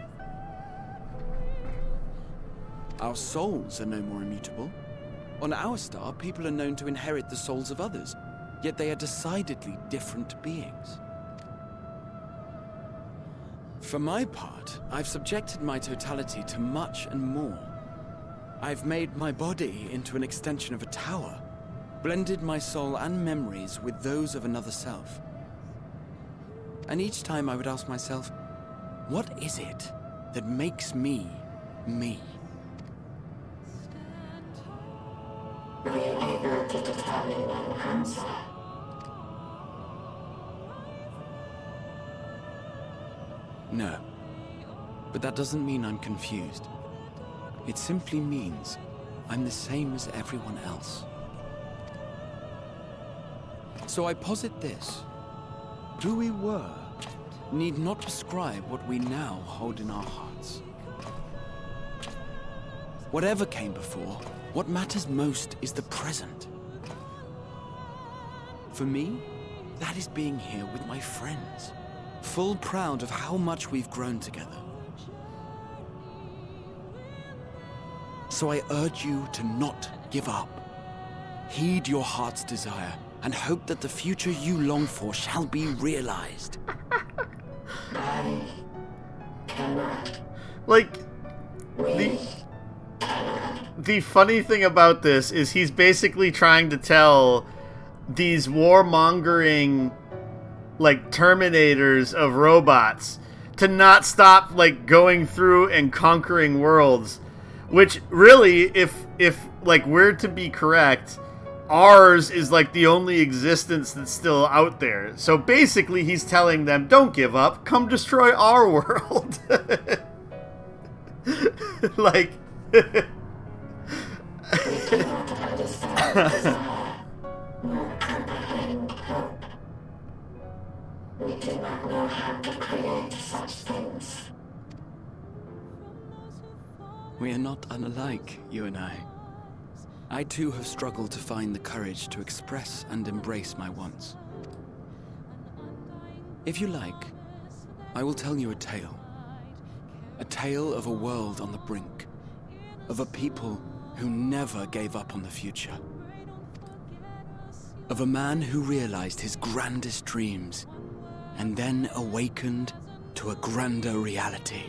Our souls are no more immutable. On our star, people are known to inherit the souls of others, yet they are decidedly different beings. For my part, I've subjected my totality to much and more. I've made my body into an extension of a tower, blended my soul and memories with those of another self. And each time I would ask myself, what is it that makes me, me? Were you able to determine an answer? No. But that doesn't mean I'm confused. It simply means I'm the same as everyone else. So I posit this. Who we were need not describe what we now hold in our hearts. Whatever came before, what matters most is the present. For me, that is being here with my friends, full proud of how much we've grown together. So I urge you to not give up. Heed your heart's desire and hope that the future you long for shall be realized. I cannot. Like, the funny thing about this is he's basically trying to tell these warmongering, like, Terminators of robots to not stop, like, going through and conquering worlds. Which, really, if like, we're to be correct, ours is, like, the only existence that's still out there. So basically he's telling them, don't give up, come destroy our world. Like... We cannot understand desire, nor comprehend hope. We do not know how to create such things. We are not unlike, you and I. I too have struggled to find the courage to express and embrace my wants. If you like, I will tell you a tale. A tale of a world on the brink. of a people who never gave up on the future. Of a man who realized his grandest dreams and then awakened to a grander reality.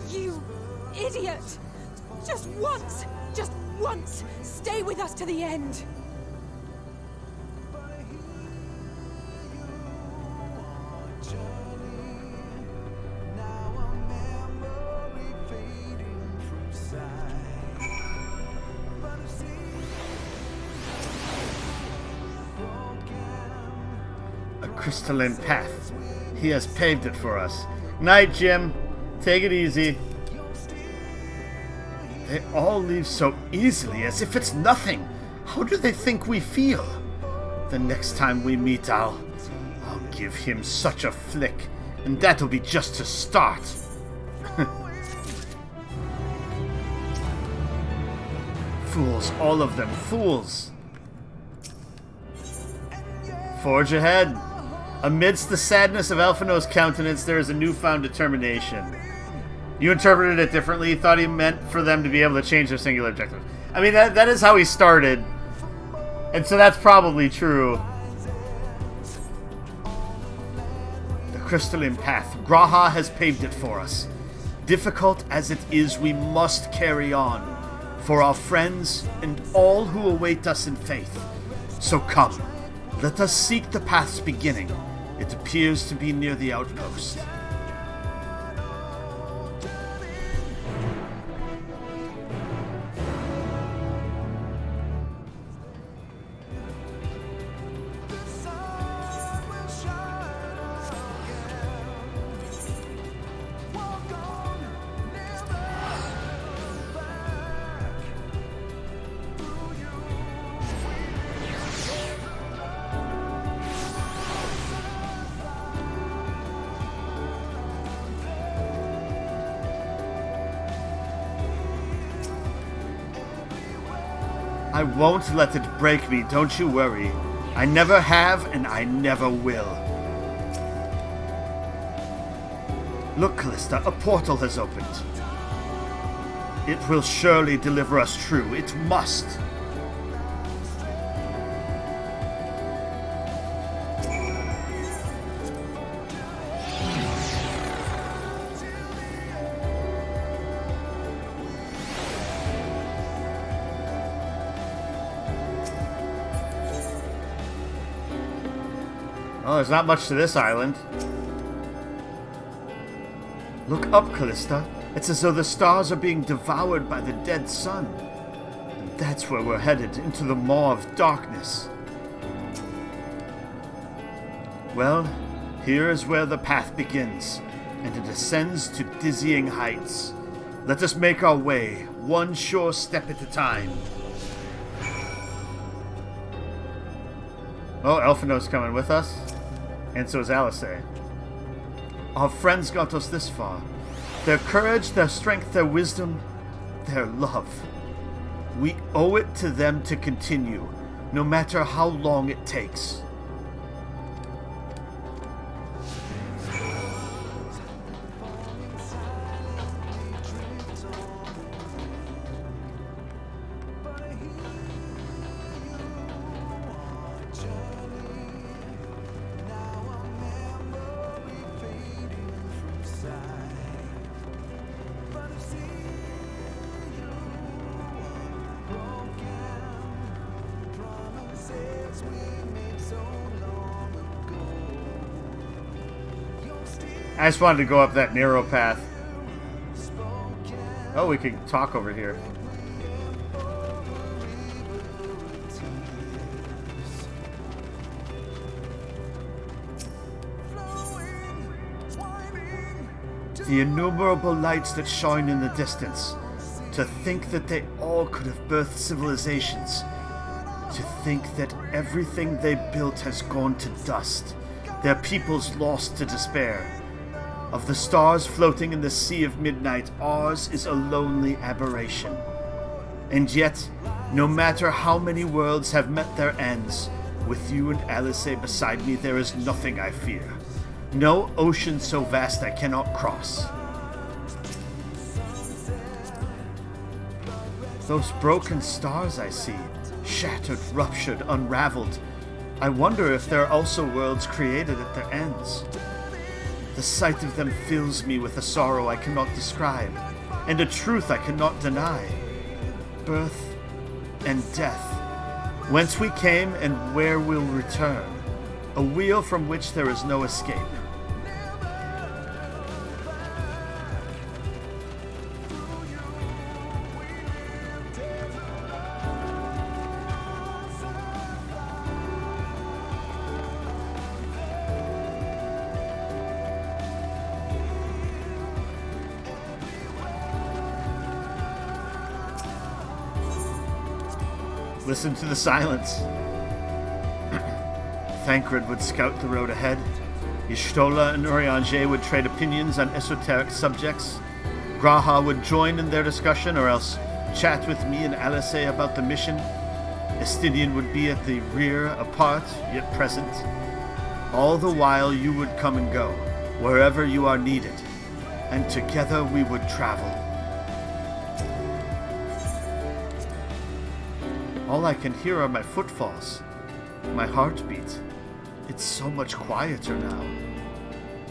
You idiot! Just once, stay with us to the end! A crystalline path. He has paved it for us. Night, Jim. Take it easy. They all leave so easily, as if it's nothing. How do they think we feel? The next time we meet, I'll give him such a flick, and that'll be just to start. Fools, all of them, fools. Forge ahead. Amidst the sadness of Elfino's countenance, there is a newfound determination. You interpreted it differently. You thought he meant for them to be able to change their singular objective. I mean, that is how he started. And so that's probably true. The crystalline path. Graha has paved it for us. Difficult as it is, we must carry on. For our friends and all who await us in faith. So come, let us seek the path's beginning. It appears to be near the outpost. I won't let it break me, don't you worry. I never have, and I never will. Look, Callista, a portal has opened. It will surely deliver us true. It must. Oh, there's not much to this island. Look up, Callista. It's as though the stars are being devoured by the dead sun. And that's where we're headed, into the maw of darkness. Well, here is where the path begins, and it ascends to dizzying heights. Let us make our way, one sure step at a time. Oh, Elfino's coming with us. And so is Alisei. Our friends got us this far. Their courage, their strength, their wisdom, their love. We owe it to them to continue, no matter how long it takes. I just wanted to go up that narrow path. Oh, we could talk over here. The innumerable lights that shine in the distance. To think that they all could have birthed civilizations. To think that everything they built has gone to dust. Their peoples lost to despair. Of the stars floating in the sea of midnight, ours is a lonely aberration. And yet, no matter how many worlds have met their ends, with you and Alice beside me, there is nothing I fear. No ocean so vast I cannot cross. Those broken stars I see, shattered, ruptured, unraveled. I wonder if there are also worlds created at their ends. The sight of them fills me with a sorrow I cannot describe, and a truth I cannot deny. Birth and death, whence we came and where we'll return, a wheel from which there is no escape. Listen to the silence. Thancred would scout the road ahead. Y'shtola and Urianger would trade opinions on esoteric subjects. Graha would join in their discussion, or else chat with me and Alice about the mission. Estidian would be at the rear, apart, yet present. All the while you would come and go, wherever you are needed, and together we would travel. All I can hear are my footfalls, my heartbeat. It's so much quieter now.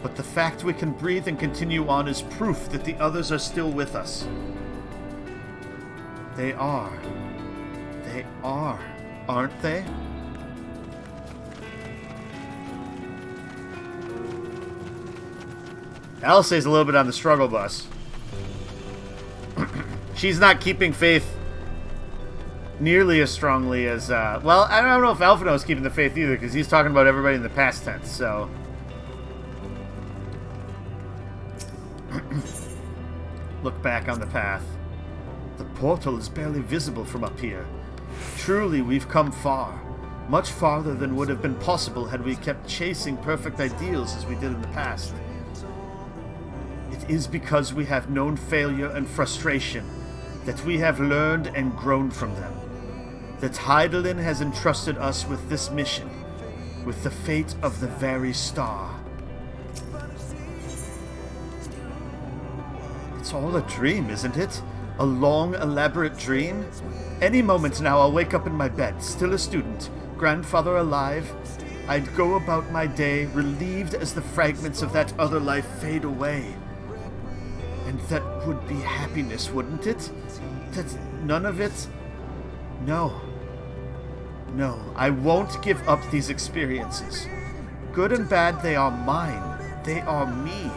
But the fact we can breathe and continue on is proof that the others are still with us. They are. They are, aren't they? Alice is a little bit on the struggle bus. She's not keeping faith nearly as strongly as, well, I don't know if Alphino is keeping the faith either, because he's talking about everybody in the past tense, so. Look back on the path. The portal is barely visible from up here. Truly, we've come far. Much farther than would have been possible had we kept chasing perfect ideals as we did in the past. It is because we have known failure and frustration that we have learned and grown from them. That Hydaelyn has entrusted us with this mission, with the fate of the very star. It's all a dream, isn't it? A long, elaborate dream? Any moment now I'll wake up in my bed, still a student, grandfather alive. I'd go about my day, relieved as the fragments of that other life fade away. And that would be happiness, wouldn't it? That none of it... No. No, I won't give up these experiences. Good and bad, they are mine. They are me.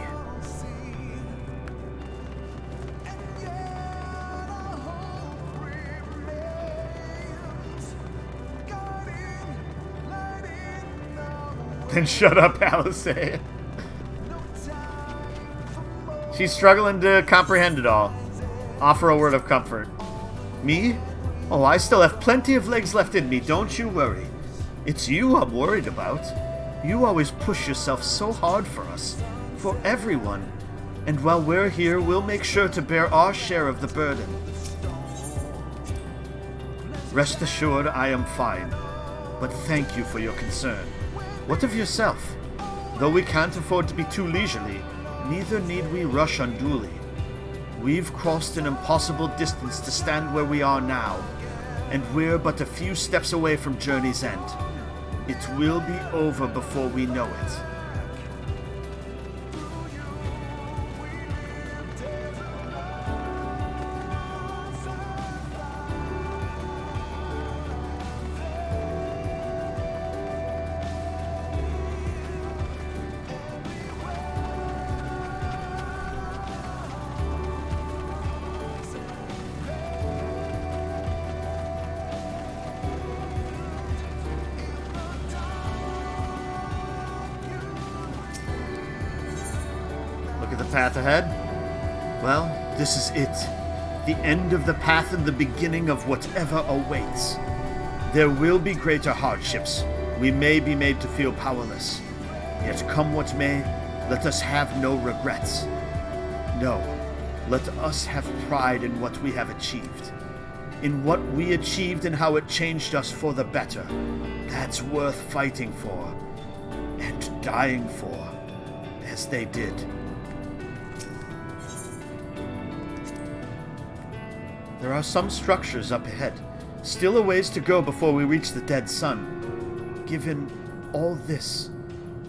Then shut up, Alice. She's struggling to comprehend it all. Offer a word of comfort. Me? Oh, I still have plenty of legs left in me, don't you worry. It's you I'm worried about. You always push yourself so hard for us, for everyone. And while we're here, we'll make sure to bear our share of the burden. Rest assured, I am fine. But thank you for your concern. What of yourself? Though we can't afford to be too leisurely, neither need we rush unduly. We've crossed an impossible distance to stand where we are now, and we're but a few steps away from journey's end. It will be over before we know it. path ahead? Well, this is it. The end of the path and the beginning of whatever awaits. There will be greater hardships. We may be made to feel powerless. Yet come what may, let us have no regrets. No, let us have pride in what we have achieved. In what we achieved and how it changed us for the better. That's worth fighting for. And dying for, as they did. There are some structures up ahead. Still a ways to go before we reach the dead sun. Given all this,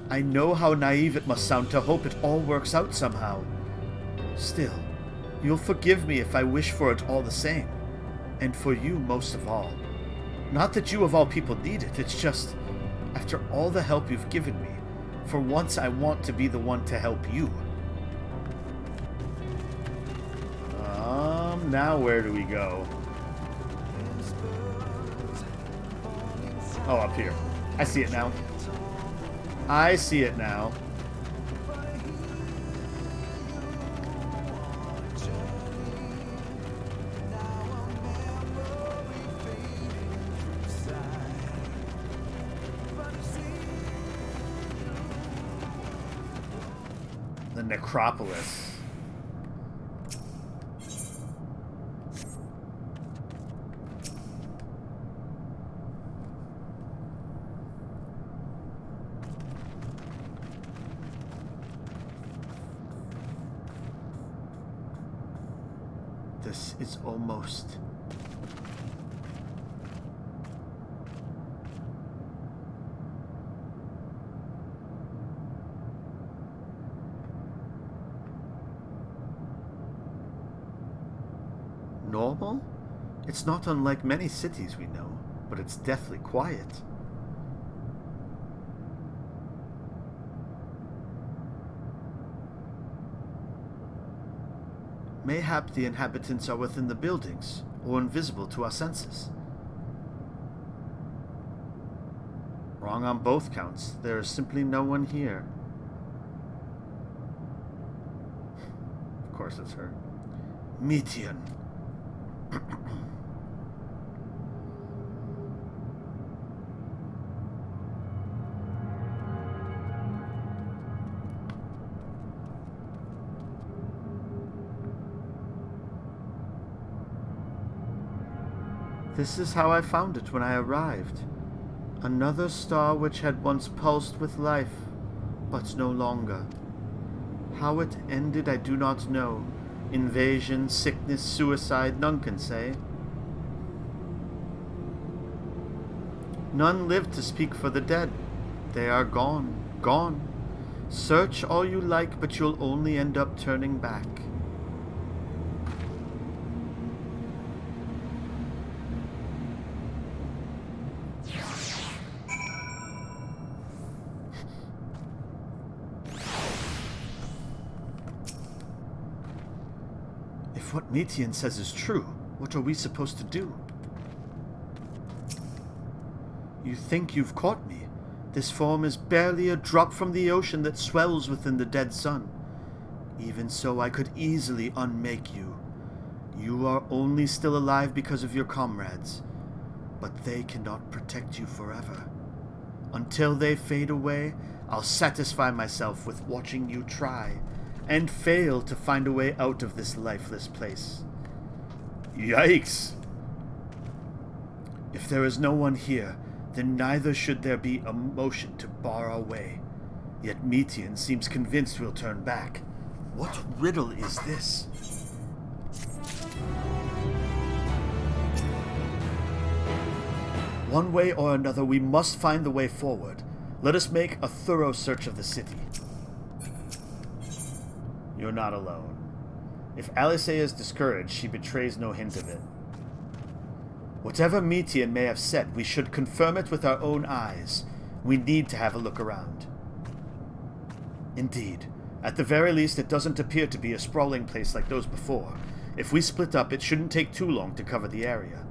I know how naive it must sound to hope it all works out somehow. Still, you'll forgive me if I wish for it all the same. And for you most of all. Not that you of all people need it, it's just, after all the help you've given me, for once I want to be the one to help you. Now where do we go? Oh, up here. I see it now. I see it now. The necropolis. This is almost... normal? It's not unlike many cities we know, but it's deathly quiet. Mayhap the inhabitants are within the buildings, or invisible to our senses. Wrong on both counts. There is simply no one here. Of course it's her. Metian. This is how I found it when I arrived. Another star which had once pulsed with life, but no longer. How it ended I do not know. Invasion, sickness, suicide, none can say. None live to speak for the dead. They are gone, gone. Search all you like, but you'll only end up turning back. If what Metian says is true, what are we supposed to do? You think you've caught me? This form is barely a drop from the ocean that swells within the dead sun. Even so, I could easily unmake you. You are only still alive because of your comrades, but they cannot protect you forever. Until they fade away, I'll satisfy myself with watching you try, and fail to find a way out of this lifeless place. Yikes! If there is no one here, then neither should there be a motion to bar our way. Yet Metian seems convinced we'll turn back. What riddle is this? One way or another, we must find the way forward. Let us make a thorough search of the city. You're not alone. If Alicea is discouraged, she betrays no hint of it. Whatever Metian may have said, we should confirm it with our own eyes. We need to have a look around. Indeed. At the very least, it doesn't appear to be a sprawling place like those before. If we split up, it shouldn't take too long to cover the area.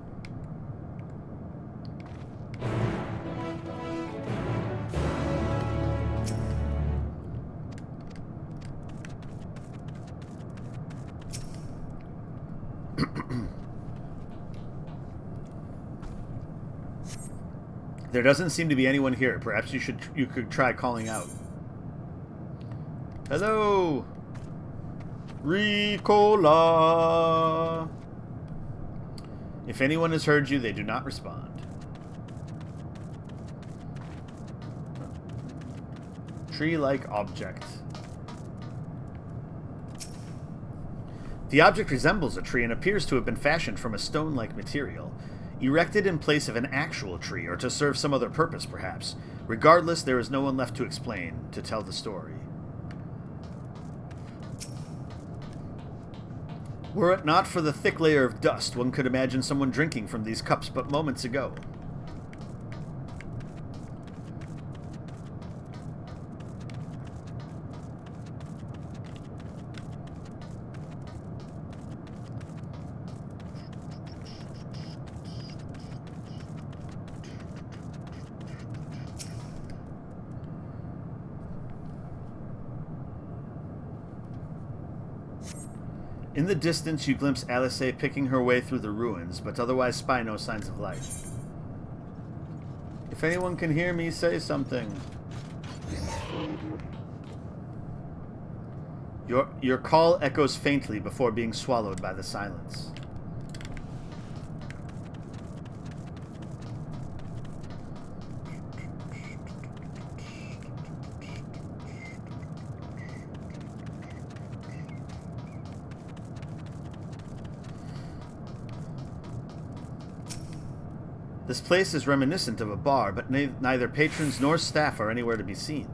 There doesn't seem to be anyone here. Perhaps you could try calling out. Hello, Ricola. If anyone has heard you, they do not respond. Tree-like object. The object resembles a tree and appears to have been fashioned from a stone-like material, erected in place of an actual tree, or to serve some other purpose, perhaps. Regardless, there is no one left to explain, to tell the story. Were it not for the thick layer of dust, one could imagine someone drinking from these cups but moments ago. In the distance, you glimpse Alice picking her way through the ruins, but otherwise spy no signs of life. If anyone can hear me, say something. Your call echoes faintly before being swallowed by the silence. This place is reminiscent of a bar, but neither patrons nor staff are anywhere to be seen.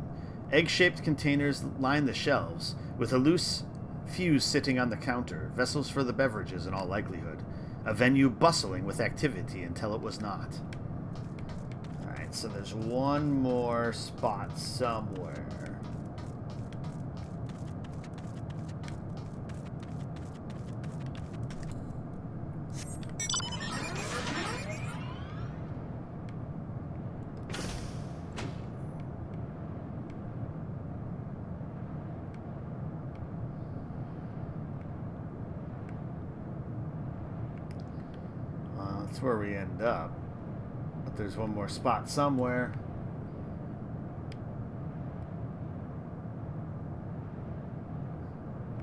Egg-shaped containers line the shelves, with a loose fuse sitting on the counter, vessels for the beverages in all likelihood. A venue bustling with activity until it was not. Alright, so there's one more spot somewhere. That's where we end up. But there's one more spot somewhere.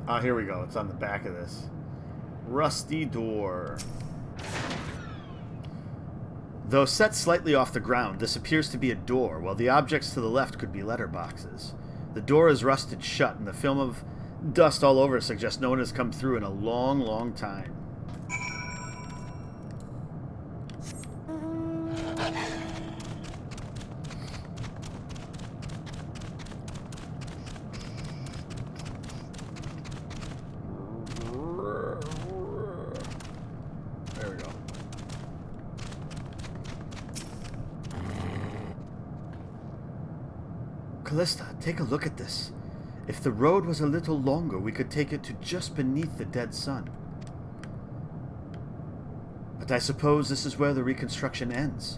Oh, here we go. It's on the back of this. Rusty door. Though set slightly off the ground, this appears to be a door, while the objects to the left could be letterboxes. The door is rusted shut, and the film of dust all over suggests no one has come through in a long, long time. Callista, take a look at this. If the road was a little longer, we could take it to just beneath the dead sun. But I suppose this is where the reconstruction ends.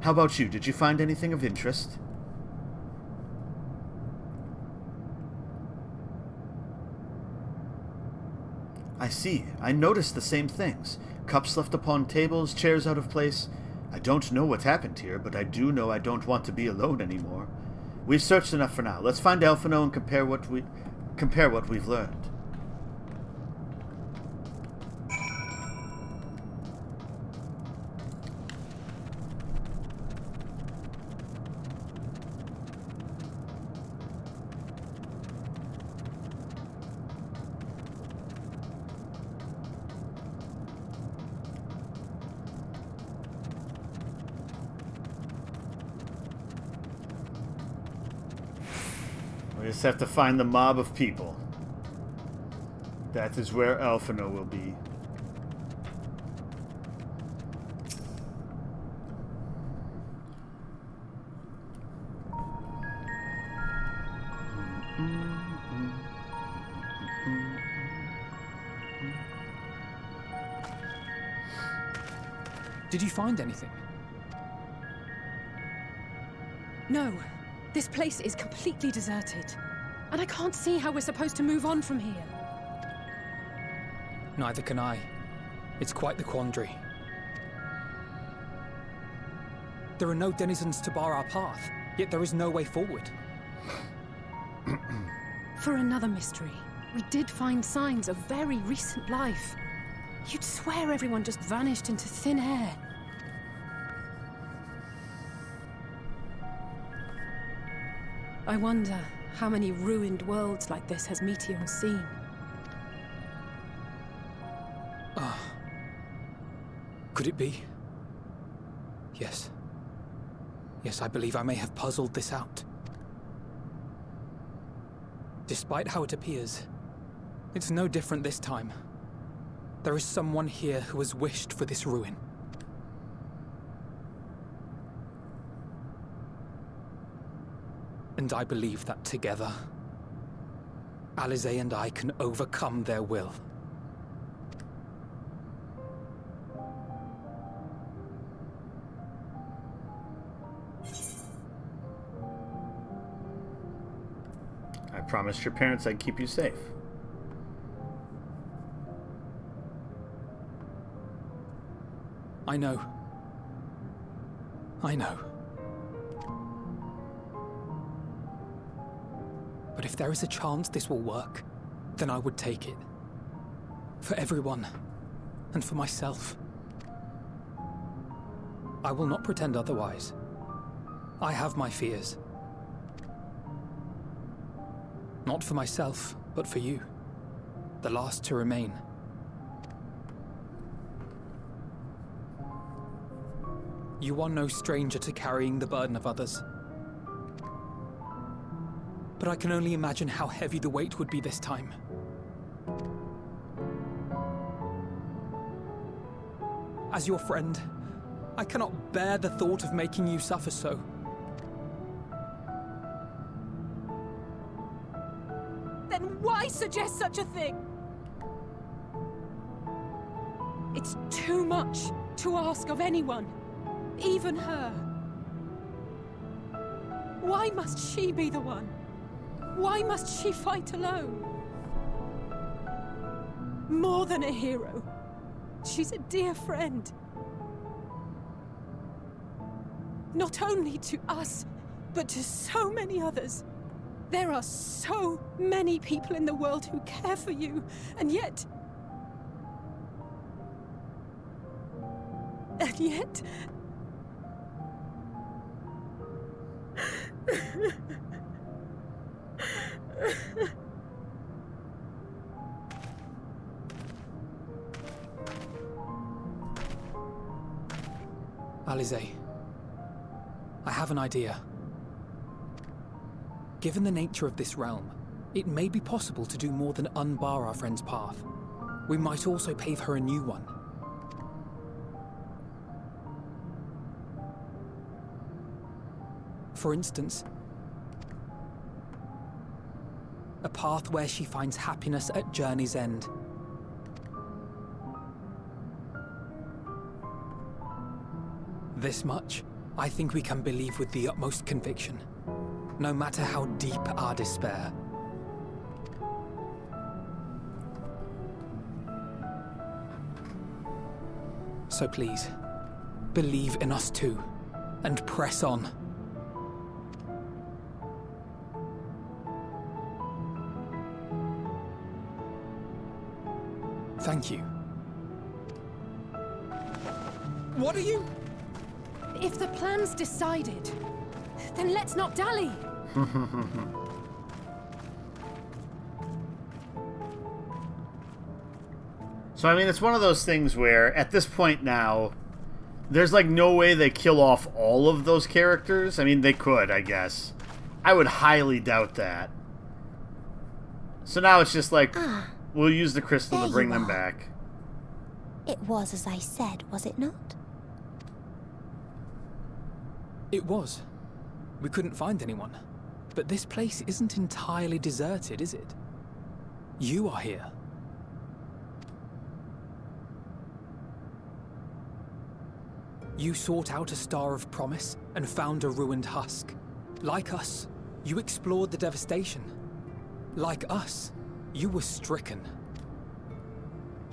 How about you? Did you find anything of interest? I see. I noticed the same things. Cups left upon tables, chairs out of place. I don't know what happened here, but I do know I don't want to be alone anymore. We've searched enough for now. Let's find Alphino and compare what we've learned. We just have to find the mob of people. That is where Alphino will be. Did you find anything? No. This place is completely deserted. And I can't see how we're supposed to move on from here. Neither can I. It's quite the quandary. There are no denizens to bar our path, yet there is no way forward. For another mystery, we did find signs of very recent life. You'd swear everyone just vanished into thin air. I wonder how many ruined worlds like this has Meteor seen. Could it be? Yes. Yes, I believe I may have puzzled this out. Despite how it appears, it's no different this time. There is someone here who has wished for this ruin. And I believe that together, Alize and I can overcome their will. I promised your parents I'd keep you safe. I know. I know. But if there is a chance this will work, then I would take it. For everyone, and for myself. I will not pretend otherwise. I have my fears. Not for myself, but for you. The last to remain. You are no stranger to carrying the burden of others. But I can only imagine how heavy the weight would be this time. As your friend, I cannot bear the thought of making you suffer so. Then why suggest such a thing? It's too much to ask of anyone, even her. Why must she be the one? Why must she fight alone? More than a hero, she's a dear friend. Not only to us, but to so many others. There are so many people in the world who care for you, and yet... And yet... Alize, I have an idea. Given the nature of this realm, it may be possible to do more than unbar our friend's path. We might also pave her a new one. For instance, a path where she finds happiness at journey's end. This much, I think we can believe with the utmost conviction, no matter how deep our despair. So please, believe in us too, and press on. Thank you. What are you? If the plan's decided, then let's not dally. So, I mean, it's one of those things where, at this point now, there's, like, no way they kill off all of those characters. I mean, they could, I guess. I would highly doubt that. So now it's just like, we'll use the crystal to bring them back. It was as I said, was it not? It was. We couldn't find anyone. But this place isn't entirely deserted, is it? You are here. You sought out a star of promise and found a ruined husk. Like us, you explored the devastation. Like us, you were stricken.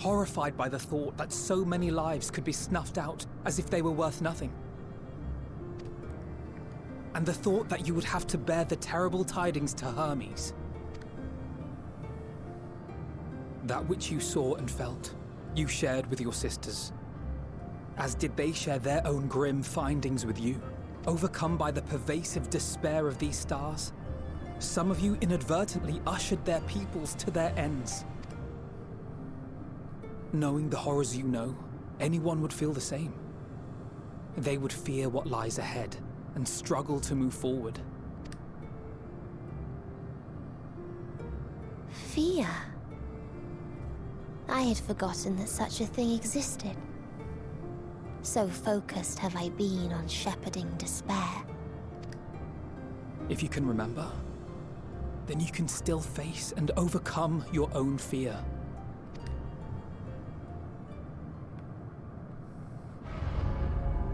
horrified by the thought that so many lives could be snuffed out as if they were worth nothing. And the thought that you would have to bear the terrible tidings to Hermes. That which you saw and felt, you shared with your sisters, as did they share their own grim findings with you. Overcome by the pervasive despair of these stars, some of you inadvertently ushered their peoples to their ends. Knowing the horrors you know, anyone would feel the same. They would fear what lies ahead and struggle to move forward. Fear? I had forgotten that such a thing existed. So focused have I been on shepherding despair. If you can remember, then you can still face and overcome your own fear.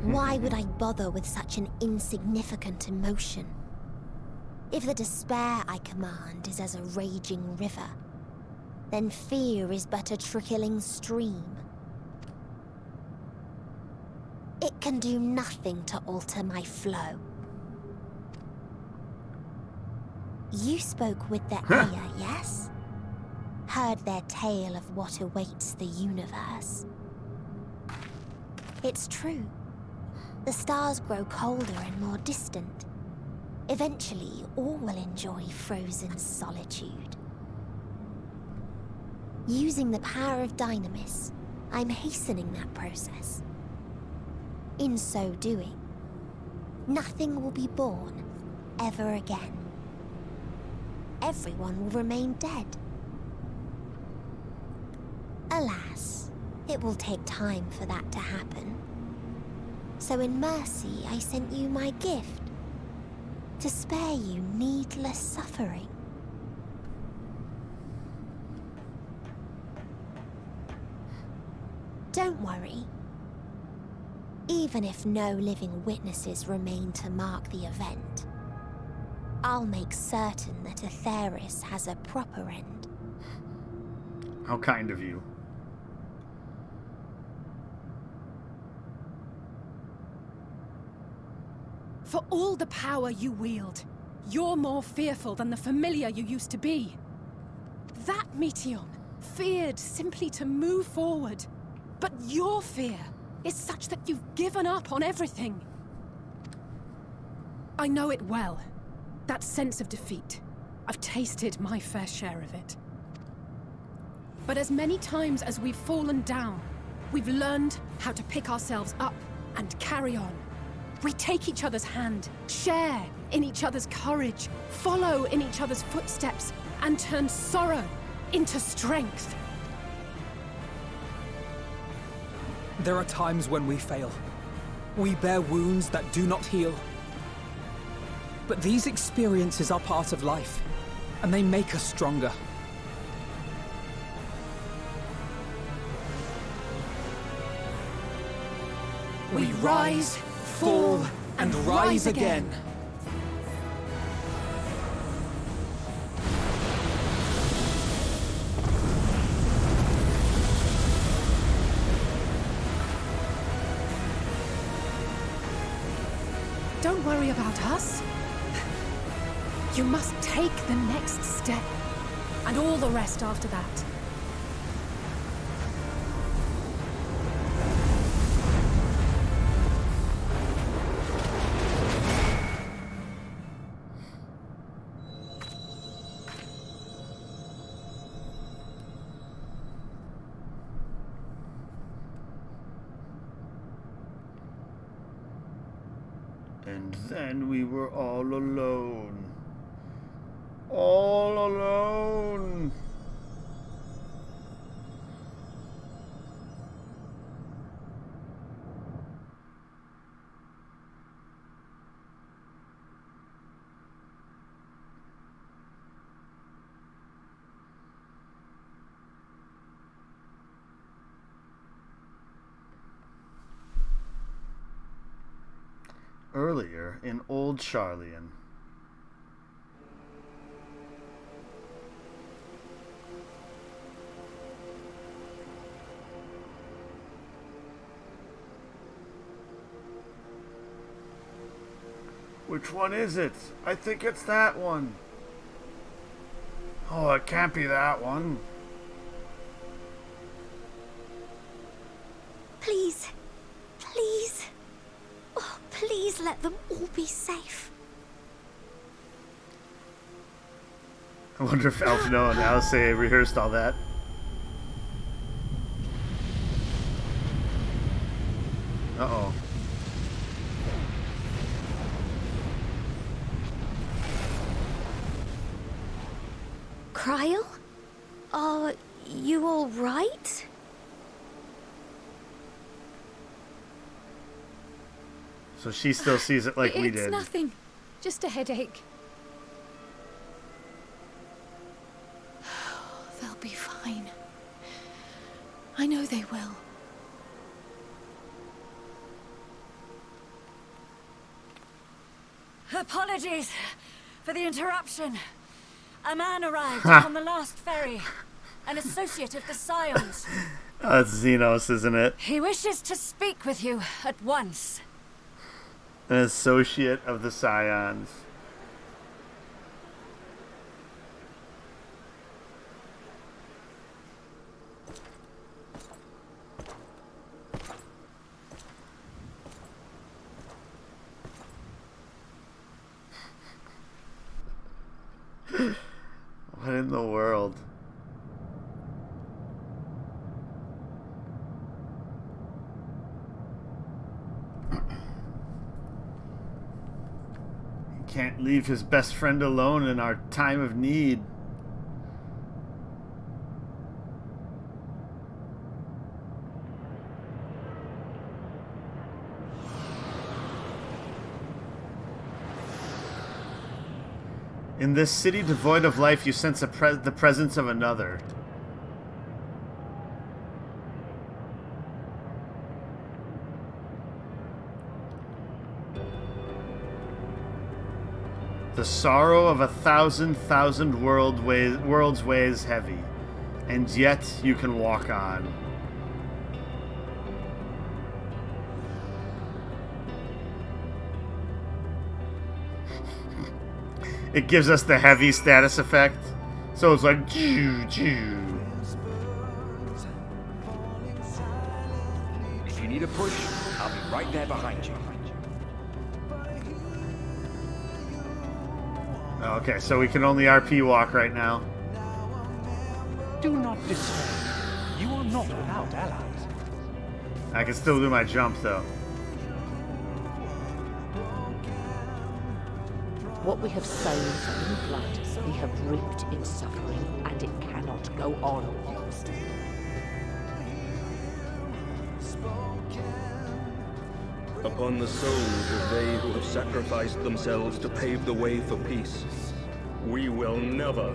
Why would I bother with such an insignificant emotion? If the despair I command is as a raging river, then fear is but a trickling stream. It can do nothing to alter my flow. You spoke with the Aya, yes? Heard their tale of what awaits the universe. It's true. The stars grow colder and more distant. Eventually, all will enjoy frozen solitude. Using the power of Dynamis, I'm hastening that process. In so doing, nothing will be born ever again. Everyone will remain dead. Alas, it will take time for that to happen. So in mercy, I sent you my gift, to spare you needless suffering. Don't worry. Even if no living witnesses remain to mark the event, I'll make certain that Atheris has a proper end. How kind of you. For all the power you wield, you're more fearful than the familiar you used to be. That Meteion feared simply to move forward. But your fear is such that you've given up on everything. I know it well. That sense of defeat. I've tasted my fair share of it. But as many times as we've fallen down, we've learned how to pick ourselves up and carry on. We take each other's hand, share in each other's courage, follow in each other's footsteps, and turn sorrow into strength. There are times when we fail. We bear wounds that do not heal. But these experiences are part of life, and they make us stronger. We rise, fall, and rise again. Don't worry about us. You must take the next step, and all the rest after that. And then we were all alone. All alone. Earlier in Old Charlian. Which one is it? I think it's that one. Oh, it can't be that one. Please. Please. Oh, please let them all be safe. I wonder if Alphino and Alice rehearsed all that. Uh-oh. Cryle? Are you all right? So she still sees it like we did. It's nothing. Just a headache. They'll be fine. I know they will. Apologies for the interruption. A man arrived on the last ferry. An associate of the Scions. Oh, it's Xenos, isn't it? He wishes to speak with you at once. An associate of the Scions. What in the world? He can't leave his best friend alone in our time of need. In this city devoid of life, you sense the presence of another. The sorrow of 1,000 worlds weighs heavy, and yet you can walk on. It gives us the heavy status effect. So it's like, choo, choo. If you need a push, I'll be right there behind you. Okay, so we can only RP walk right now. Do not despair. You are not without allies. I can still do my jump, though. What we have sown in blood, we have reaped in suffering, and it cannot go on. Upon the souls of they who have sacrificed themselves to pave the way for peace, we will never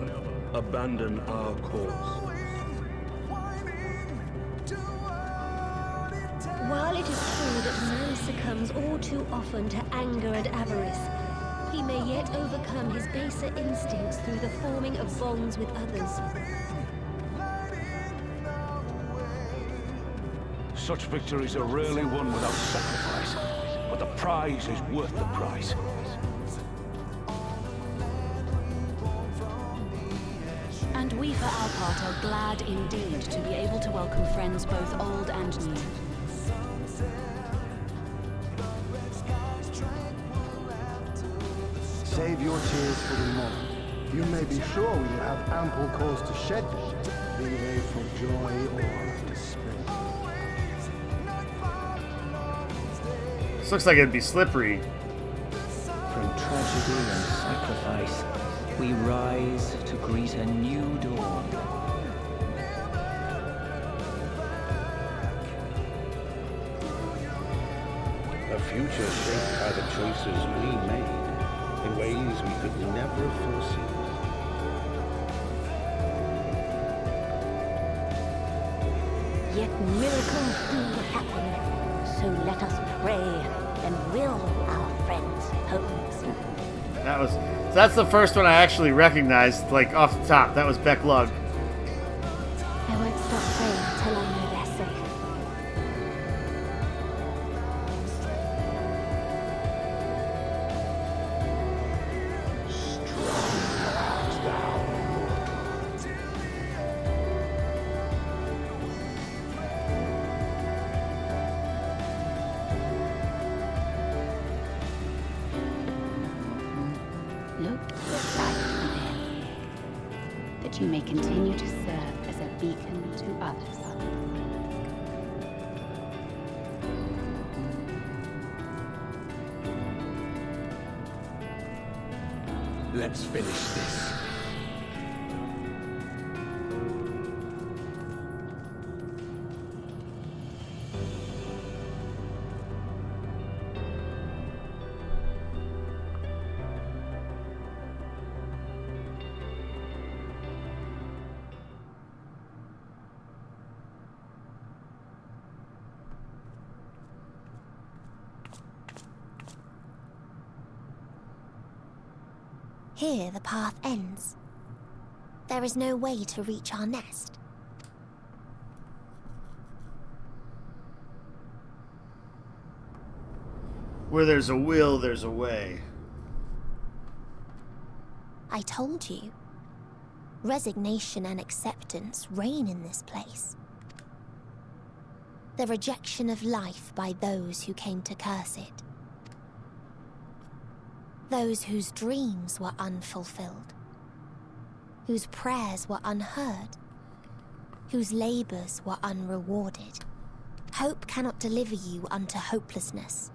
abandon our cause. While it is true that man succumbs all too often to anger and avarice, he may yet overcome his baser instincts through the forming of bonds with others. Such victories are rarely won without sacrifice, but the prize is worth the price. And we, for our part, are glad indeed to be able to welcome friends both old and new. Save your tears for the morrow. You may be sure we will have ample cause to shed them, be they for joy or despair. This looks like it'd be slippery. From tragedy and sacrifice, we rise to greet a new dawn. A future shaped by the choices we made in ways we could never foresee. Yet miracles do happen, so let us pray and will our friends home soon. That's the first one I actually recognized, like off the top. That was Beck Lug. I won't stop praying till I know they're safe. you may continue to serve as a beacon to others. Let's finish this. Here the path ends. There is no way to reach our nest. Where there's a will, there's a way. I told you. Resignation and acceptance reign in this place. The rejection of life by those who came to curse it. Those whose dreams were unfulfilled, whose prayers were unheard, whose labors were unrewarded. Hope cannot deliver you unto hopelessness.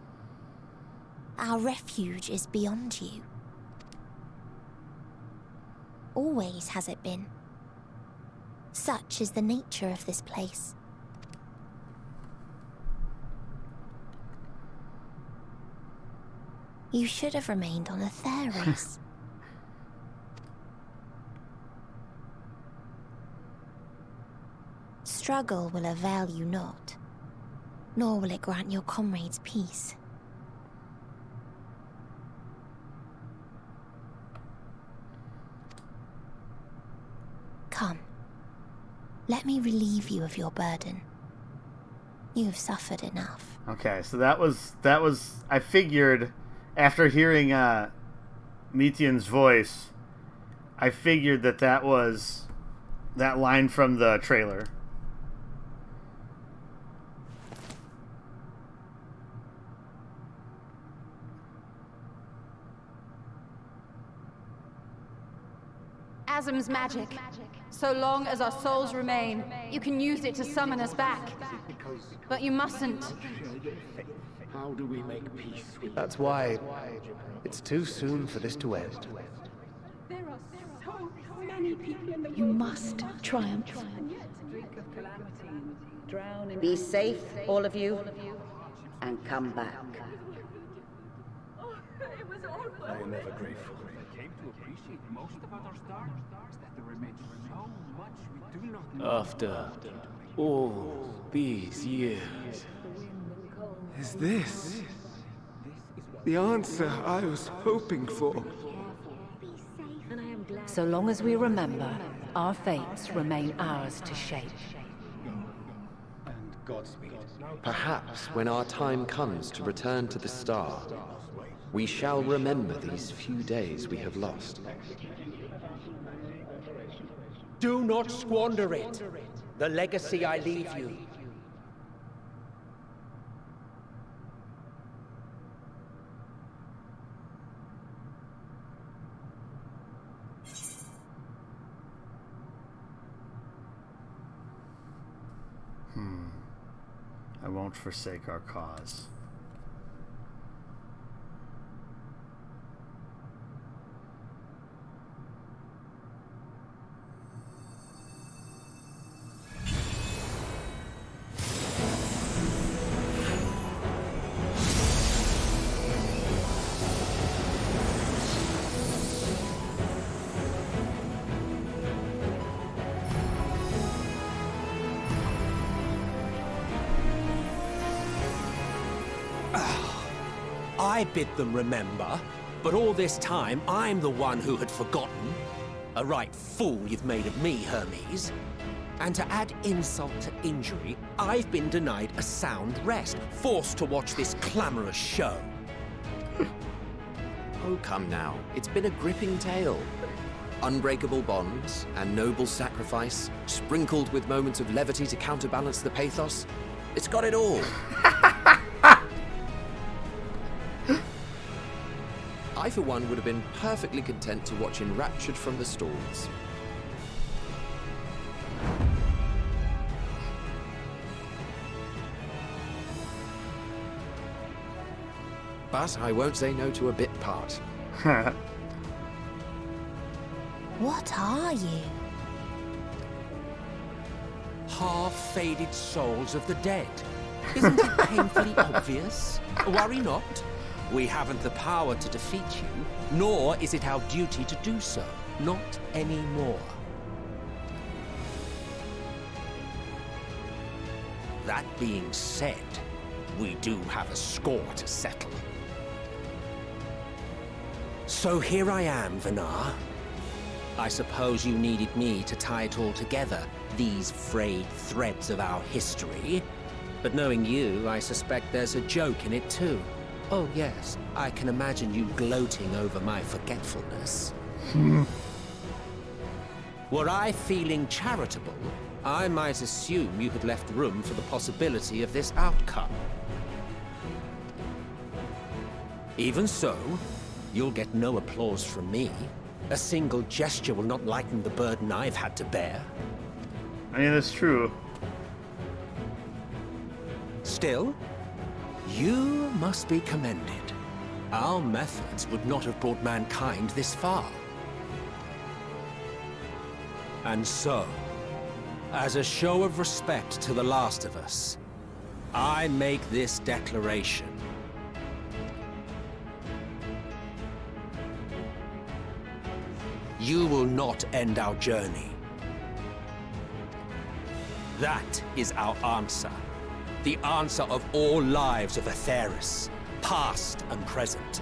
Our refuge is beyond you. Always has it been. Such is the nature of this place. You should have remained on Atheris. Struggle will avail you not, nor will it grant your comrades peace. Come, let me relieve you of your burden. You have suffered enough. Okay, so that was I figured after hearing Mitian's voice, I figured that was that line from the trailer. Asm's magic. So long as our souls remain, you can use it to summon us back. But you mustn't. How do we make peace with That's why it's too soon for this to end. There are so many people in the You must triumph. Be safe, all of you, and come back. I am ever grateful. After all these years, Is this the answer I was hoping for? So long as we remember, our fates remain ours to shape. And Godspeed. Perhaps when our time comes to return to the star, we shall remember these few days we have lost. Do not squander it. The legacy I leave you. I won't forsake our cause. I bid them remember, but all this time I'm the one who had forgotten. A right fool you've made of me, Hermes. And to add insult to injury, I've been denied a sound rest, forced to watch this clamorous show. Oh, come now. It's been a gripping tale. Unbreakable bonds and noble sacrifice, sprinkled with moments of levity to counterbalance the pathos. It's got it all. I, for one, would have been perfectly content to watch enraptured from the stalls. But I won't say no to a bit part. What are you? Half-faded souls of the dead. Isn't it painfully obvious? Worry not. We haven't the power to defeat you, nor is it our duty to do so. Not anymore. That being said, we do have a score to settle. So here I am, Vinar. I suppose you needed me to tie it all together, these frayed threads of our history. But knowing you, I suspect there's a joke in it too. Oh yes, I can imagine you gloating over my forgetfulness. Were I feeling charitable, I might assume you had left room for the possibility of this outcome. Even so, you'll get no applause from me. A single gesture will not lighten the burden I've had to bear. I mean, that's true. Still, you must be commended. Our methods would not have brought mankind this far. And so, as a show of respect to the last of us, I make this declaration. You will not end our journey. That is our answer. The answer of all lives of Atheris, past and present.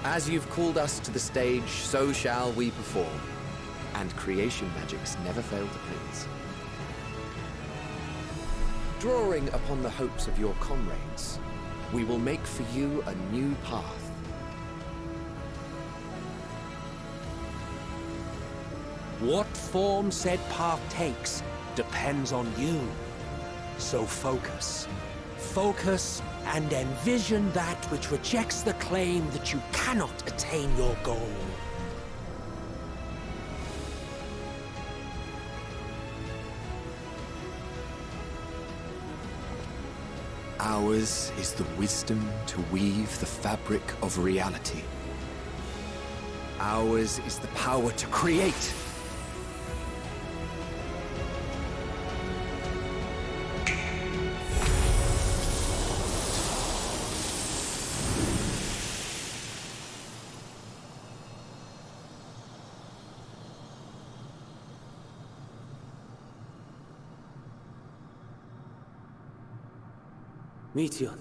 As you've called us to the stage, so shall we perform. And creation magics never fail to please. Drawing upon the hopes of your comrades, we will make for you a new path. What form said path takes depends on you. So focus. Focus and envision that which rejects the claim that you cannot attain your goal. Ours is the wisdom to weave the fabric of reality. Ours is the power to create. Meteor,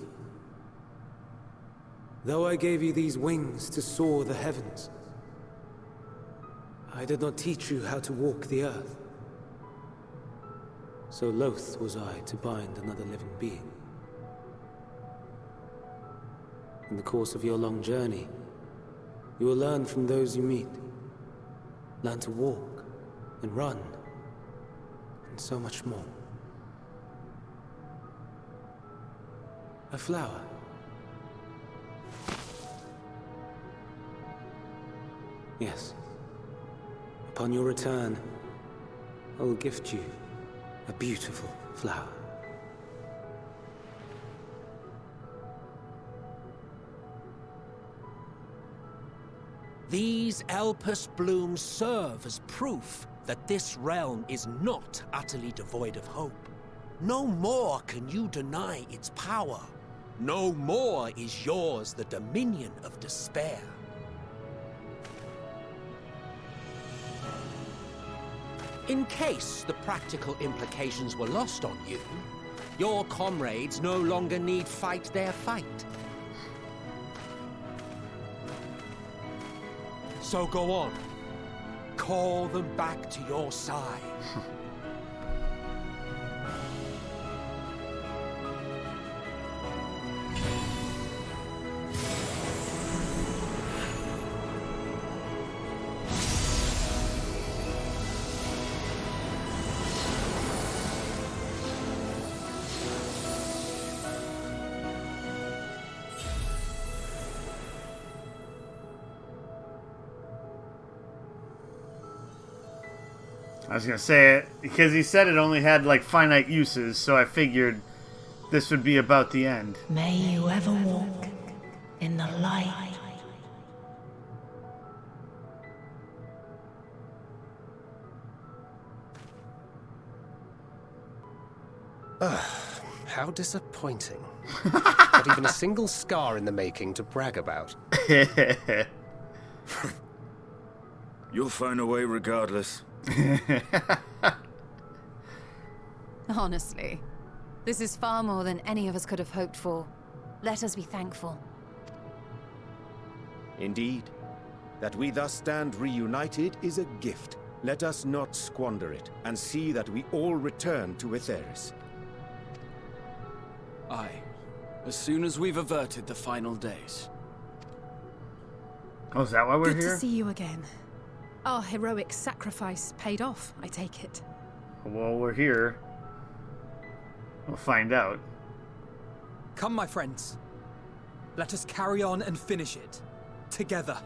though I gave you these wings to soar the heavens, I did not teach you how to walk the earth. So loath was I to bind another living being. In the course of your long journey, you will learn from those you meet. Learn to walk and run, and so much more. A flower. Yes. Upon your return, I will gift you a beautiful flower. These Elpis blooms serve as proof that this realm is not utterly devoid of hope. No more can you deny its power. No more is yours the dominion of despair. In case the practical implications were lost on you, your comrades no longer need fight their fight. So go on. Call them back to your side. I was gonna say it because he said it only had like finite uses, so I figured this would be about the end. May you ever walk in the light. How disappointing. Not even a single scar in the making to brag about. You'll find a way regardless. Honestly, this is far more than any of us could have hoped for. Let us be thankful. Indeed. That we thus stand reunited is a gift. Let us not squander it, and see that we all return to Etheris. Aye. As soon as we've averted the final days. Oh, is that why we're Good here? to see you again. Our heroic sacrifice paid off, I take it. Well, we're here. We'll find out. Come, my friends. Let us carry on and finish it. Together.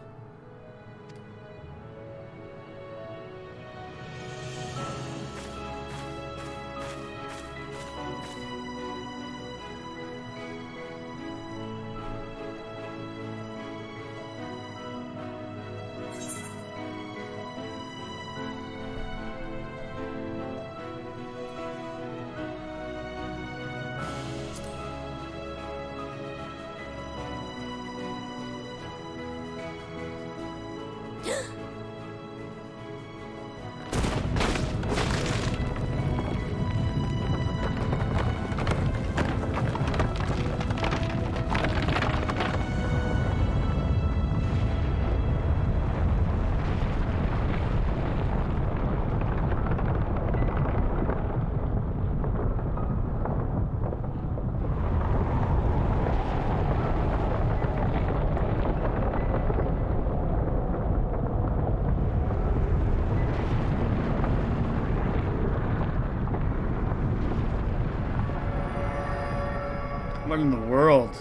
What in the world?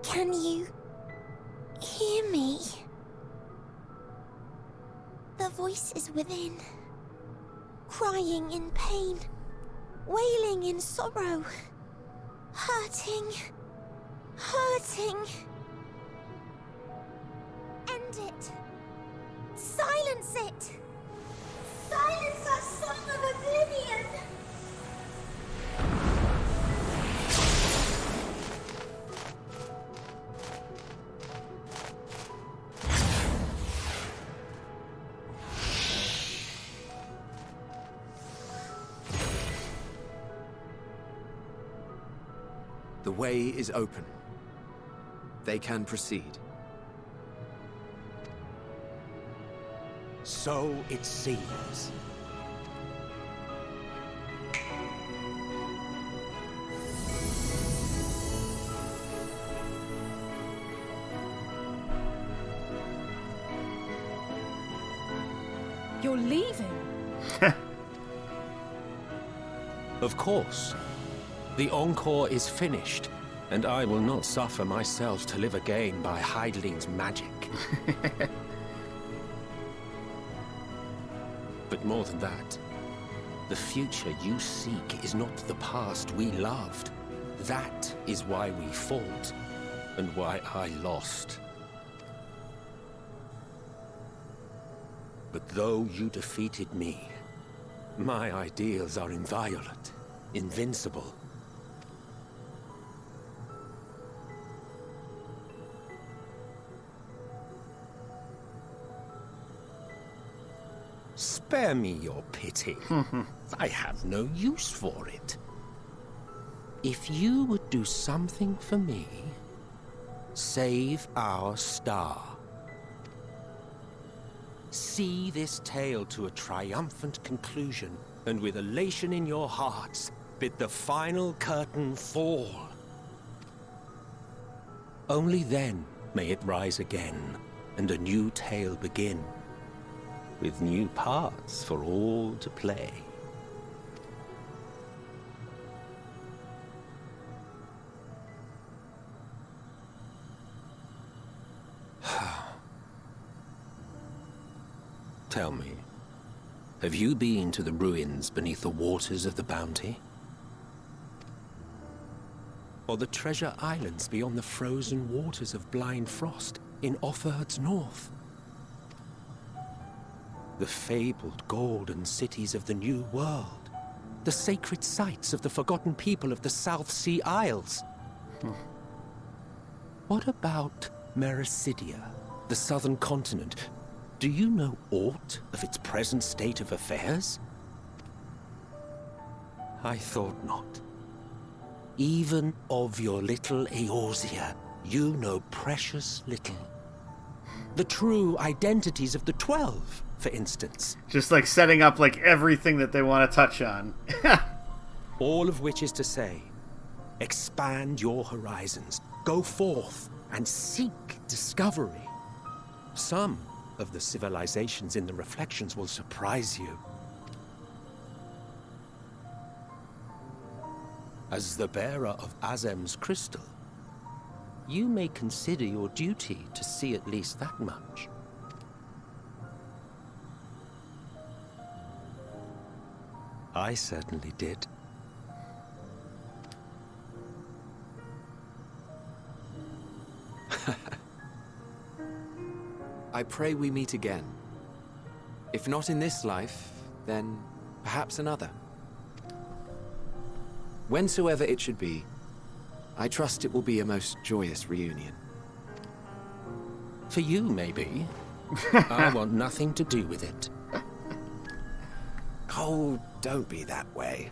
Can you hear me? The voice is within, crying in pain, wailing in sorrow, hurting. End it. Silence it. Silence our song of oblivion. The way is open. They can proceed. So it seems. You're leaving? Of course. The Encore is finished, and I will not suffer myself to live again by Heideling's magic. But more than that, the future you seek is not the past we loved. That is why we fought, and why I lost. But though you defeated me, my ideals are inviolate, invincible. Spare me your pity. I have no use for it. If you would do something for me, save our star. See this tale to a triumphant conclusion, and with elation in your hearts, bid the final curtain fall. Only then may it rise again, and a new tale begin, with new parts for all to play. Tell me, have you been to the ruins beneath the waters of the Bounty? Or the treasure islands beyond the frozen waters of Blind Frost in Offerd's north? The fabled golden cities of the New World, the sacred sites of the forgotten people of the South Sea Isles. What about Mericidia, the southern continent? Do you know aught of its present state of affairs? I thought not. Even of your little Eorzea, you know precious little. The true identities of the 12, for instance. Just like setting up like everything that they want to touch on. All of which is to say, expand your horizons. Go forth and seek discovery. Some of the civilizations in the reflections will surprise you. As the bearer of Azem's crystal, you may consider your duty to see at least that much. I certainly did. I pray we meet again. If not in this life, then perhaps another. Whensoever it should be, I trust it will be a most joyous reunion. For you, maybe. I want nothing to do with it. Oh, don't be that way.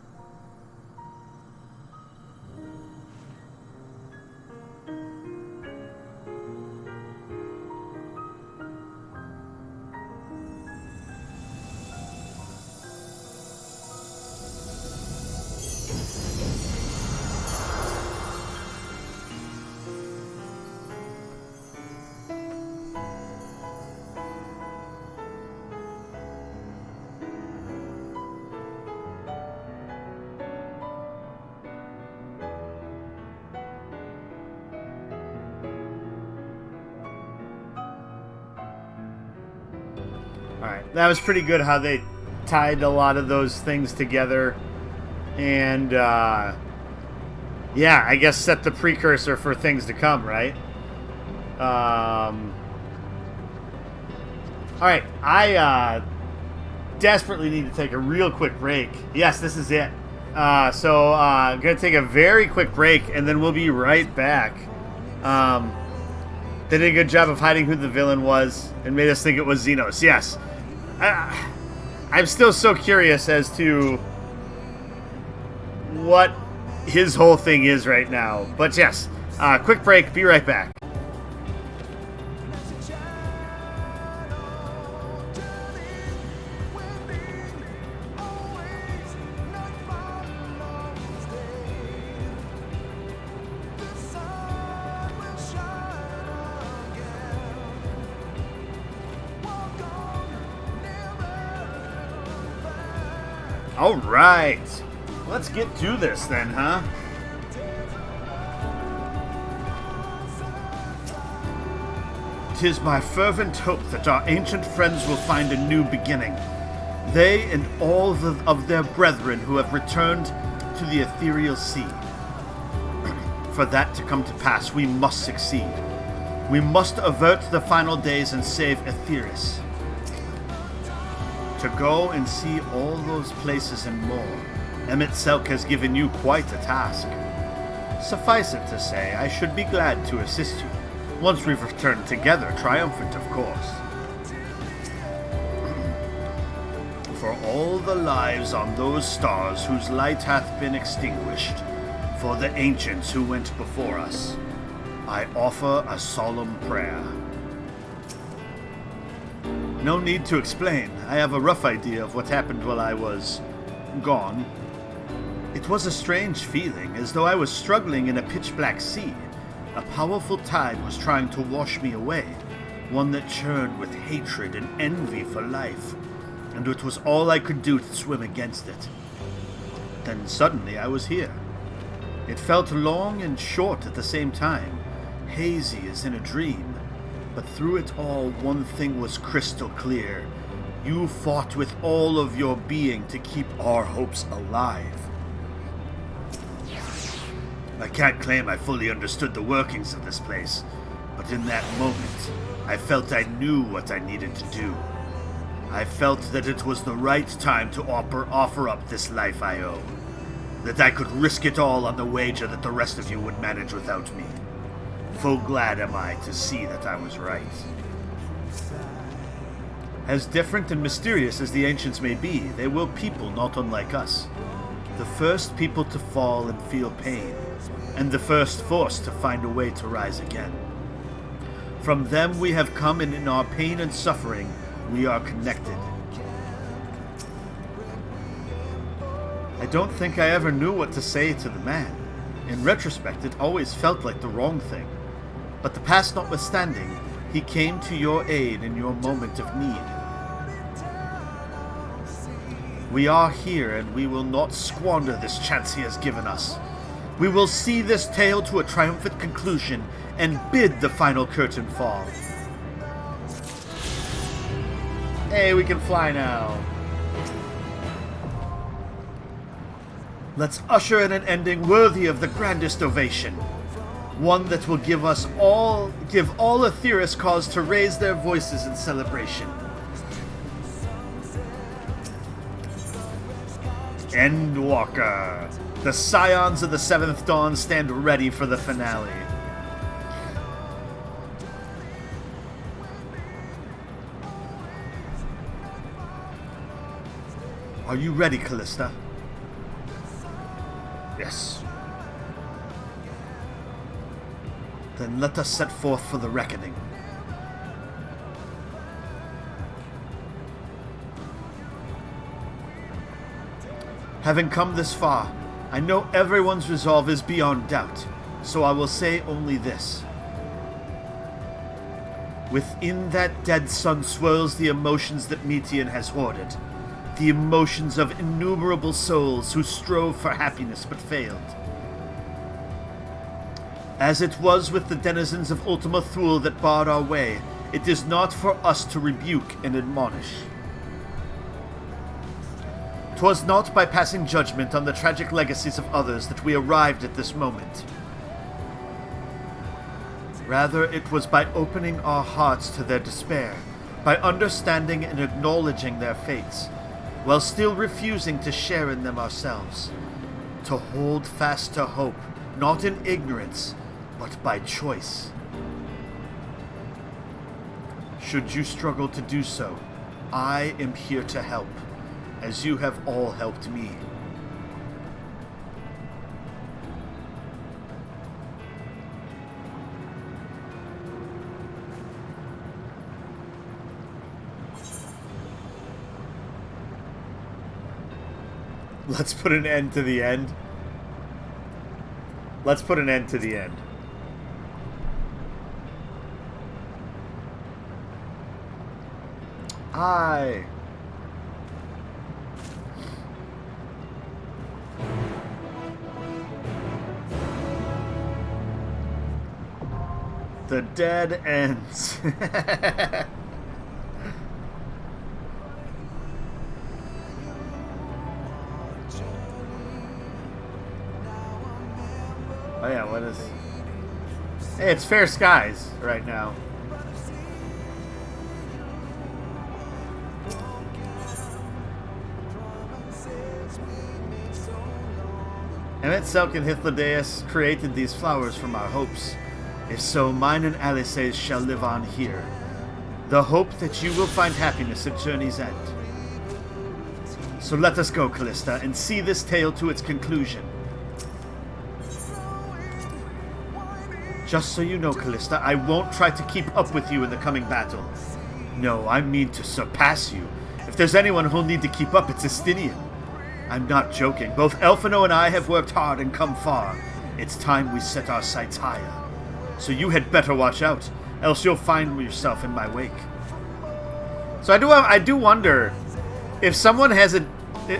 Alright, that was pretty good how they tied a lot of those things together. And, yeah, I guess set the precursor for things to come, right? Alright, I desperately need to take a real quick break. Yes, this is it. So, I'm going to take a very quick break, and then we'll be right back. They did a good job of hiding who the villain was and made us think it was Xenos. Yes. I'm still so curious as to what his whole thing is right now. But yes, quick break. Be right back. All right, let's get to this then, huh? "'Tis my fervent hope that our ancient friends will find a new beginning. They and all of their brethren who have returned to the ethereal sea. For that to come to pass, we must succeed. We must avert the final days and save Etheris. To go and see all those places and more, Emmett Selk has given you quite a task. Suffice it to say, I should be glad to assist you, once we've returned together, triumphant, of course. For all the lives on those stars whose light hath been extinguished, for the ancients who went before us, I offer a solemn prayer." No need to explain. I have a rough idea of what happened while I was gone. It was a strange feeling, as though I was struggling in a pitch-black sea. A powerful tide was trying to wash me away, one that churned with hatred and envy for life, and it was all I could do to swim against it. Then suddenly I was here. It felt long and short at the same time, hazy as in a dream. But through it all, one thing was crystal clear. You fought with all of your being to keep our hopes alive. I can't claim I fully understood the workings of this place, but in that moment, I felt I knew what I needed to do. I felt that it was the right time to offer up this life I owe. That I could risk it all on the wager that the rest of you would manage without me. Full glad am I to see that I was right. As different and mysterious as the ancients may be, they were people not unlike us. The first people to fall and feel pain, and the first force to find a way to rise again. From them we have come, and in our pain and suffering, we are connected. I don't think I ever knew what to say to the man. In retrospect, it always felt like the wrong thing. But the past notwithstanding, he came to your aid in your moment of need. We are here, and we will not squander this chance he has given us. We will see this tale to a triumphant conclusion and bid the final curtain fall. Hey, we can fly now. Let's usher in an ending worthy of the grandest ovation. One that will give all Aetheris cause to raise their voices in celebration. Endwalker. The Scions of the Seventh Dawn stand ready for the finale. Are you ready, Callista? Yes. Then let us set forth for the reckoning. Having come this far, I know everyone's resolve is beyond doubt, so I will say only this. Within that dead sun swirls the emotions that Metian has hoarded. The emotions of innumerable souls who strove for happiness but failed. As it was with the denizens of Ultima Thule that barred our way, it is not for us to rebuke and admonish. 'Twas not by passing judgment on the tragic legacies of others that we arrived at this moment. Rather, it was by opening our hearts to their despair, by understanding and acknowledging their fates, while still refusing to share in them ourselves, to hold fast to hope, not in ignorance, but by choice. Should you struggle to do so, I am here to help, as you have all helped me. Let's put an end to the end. Let's put an end to the end. Aye. The dead ends. Oh yeah, what is... Hey, it's fair skies right now. Emmet Selk and Hythlodaeus created these flowers from our hopes. If so, mine and Alice's shall live on here. The hope that you will find happiness at Journey's End. So let us go, Callista, and see this tale to its conclusion. Just so you know, Callista, I won't try to keep up with you in the coming battle. No, I mean to surpass you. If there's anyone who'll need to keep up, it's Estinian. I'm not joking. Both Elfino and I have worked hard and come far. It's time we set our sights higher. So you had better watch out, else you'll find yourself in my wake. So I do wonder if someone has a...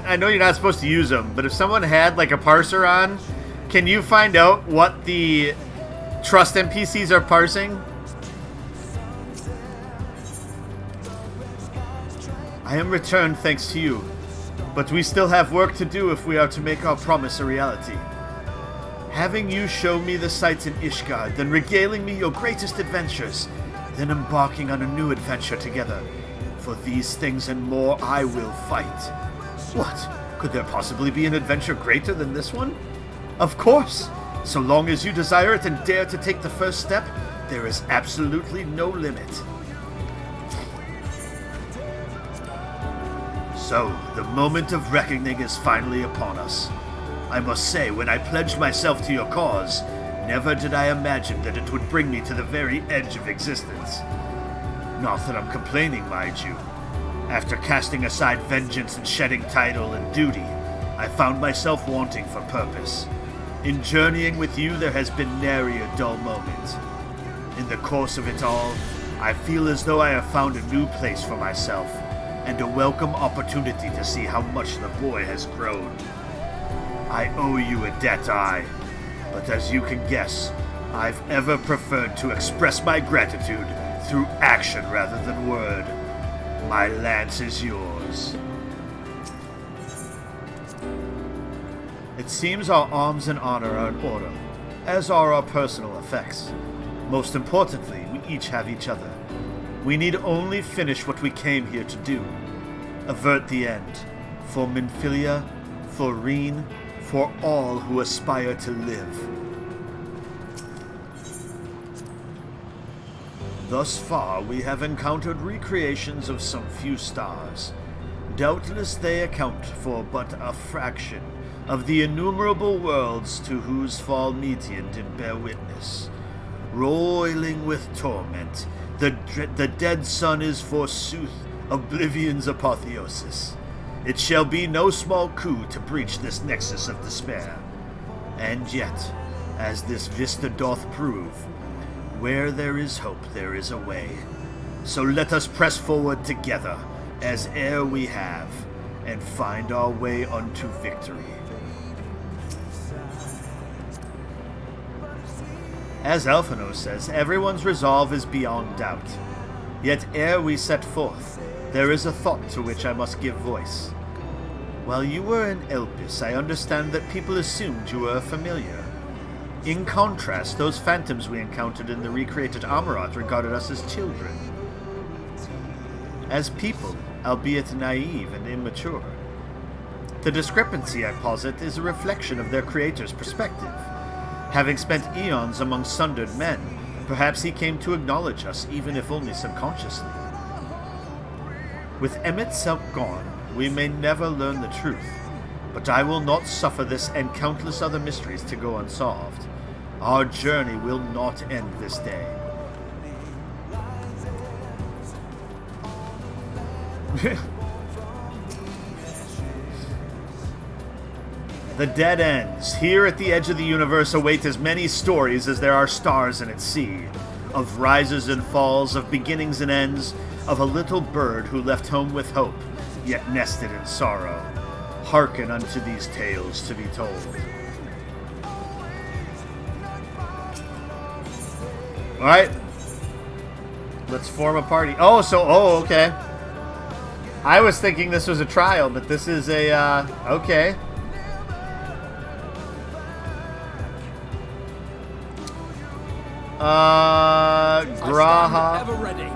I know you're not supposed to use them, but if someone had like a parser on, can you find out what the Trust NPCs are parsing? I am returned thanks to you, but we still have work to do if we are to make our promise a reality. Having you show me the sights in Ishgard, then regaling me your greatest adventures, then embarking on a new adventure together. For these things and more I will fight. What? Could there possibly be an adventure greater than this one? Of course! So long as you desire it and dare to take the first step, there is absolutely no limit. So, the moment of reckoning is finally upon us. I must say, when I pledged myself to your cause, never did I imagine that it would bring me to the very edge of existence. Not that I'm complaining, mind you. After casting aside vengeance and shedding title and duty, I found myself wanting for purpose. In journeying with you, there has been nary a dull moment. In the course of it all, I feel as though I have found a new place for myself, and a welcome opportunity to see how much the boy has grown. I owe you a debt, but as you can guess, I've ever preferred to express my gratitude through action rather than word. My lance is yours. It seems our arms and honor are in order, as are our personal effects. Most importantly, we each have each other. We need only finish what we came here to do. Avert the end. For Minfilia, for Reen, for all who aspire to live. Thus far, we have encountered recreations of some few stars. Doubtless they account for but a fraction of the innumerable worlds to whose fall Metian did bear witness. Roiling with torment, the dead sun is forsooth Oblivion's apotheosis. It shall be no small coup to breach this nexus of despair. And yet, as this vista doth prove, where there is hope, there is a way. So let us press forward together, as ere we have, and find our way unto victory. As Elfino says, everyone's resolve is beyond doubt. Yet ere we set forth, there is a thought to which I must give voice. While you were in Elpis, I understand that people assumed you were a familiar. In contrast, those phantoms we encountered in the recreated Amarat regarded us as children. As people, albeit naive and immature. The discrepancy, I posit, is a reflection of their creator's perspective. Having spent eons among sundered men, perhaps he came to acknowledge us, even if only subconsciously. With Emmett Selk gone, we may never learn the truth, but I will not suffer this and countless other mysteries to go unsolved. Our journey will not end this day. The dead ends. Here at the edge of the universe await as many stories as there are stars in its sea, of rises and falls, of beginnings and ends, of a little bird who left home with hope, yet nested in sorrow. Hearken unto these tales to be told. Alright. Let's form a party. Oh, okay. I was thinking this was a trial, but this is a, okay. Graha. Ever ready.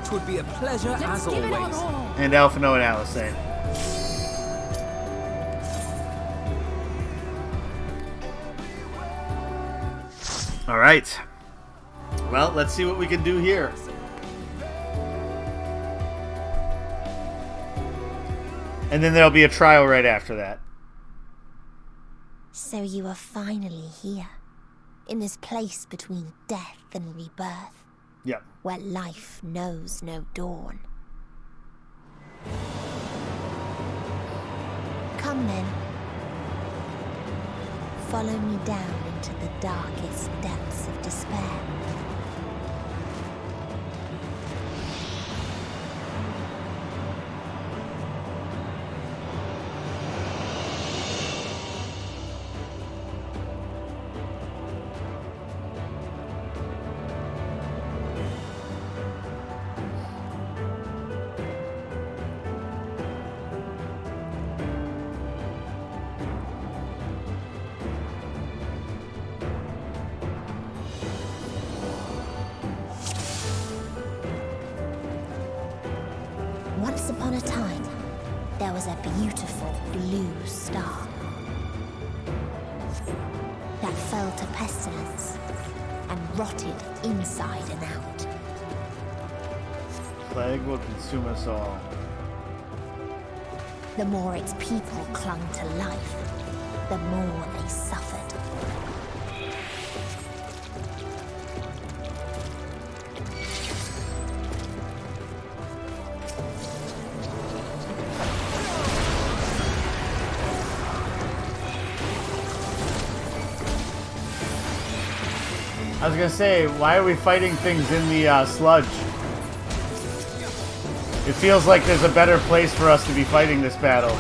'Twould be a pleasure as always. And Elfino and Alisane. Alright. Well, let's see what we can do here. And then there'll be a trial right after that. So you are finally here. In this place between death and rebirth. Yep. Where life knows no dawn. Come then. Follow me down into the darkest depths of despair. Once upon a time, there was a beautiful blue star that fell to pestilence and rotted inside and out. Plague will consume us all. The more its people clung to life, the more they suffered. I was gonna say, why are we fighting things in the sludge? It feels like there's a better place for us to be fighting this battle.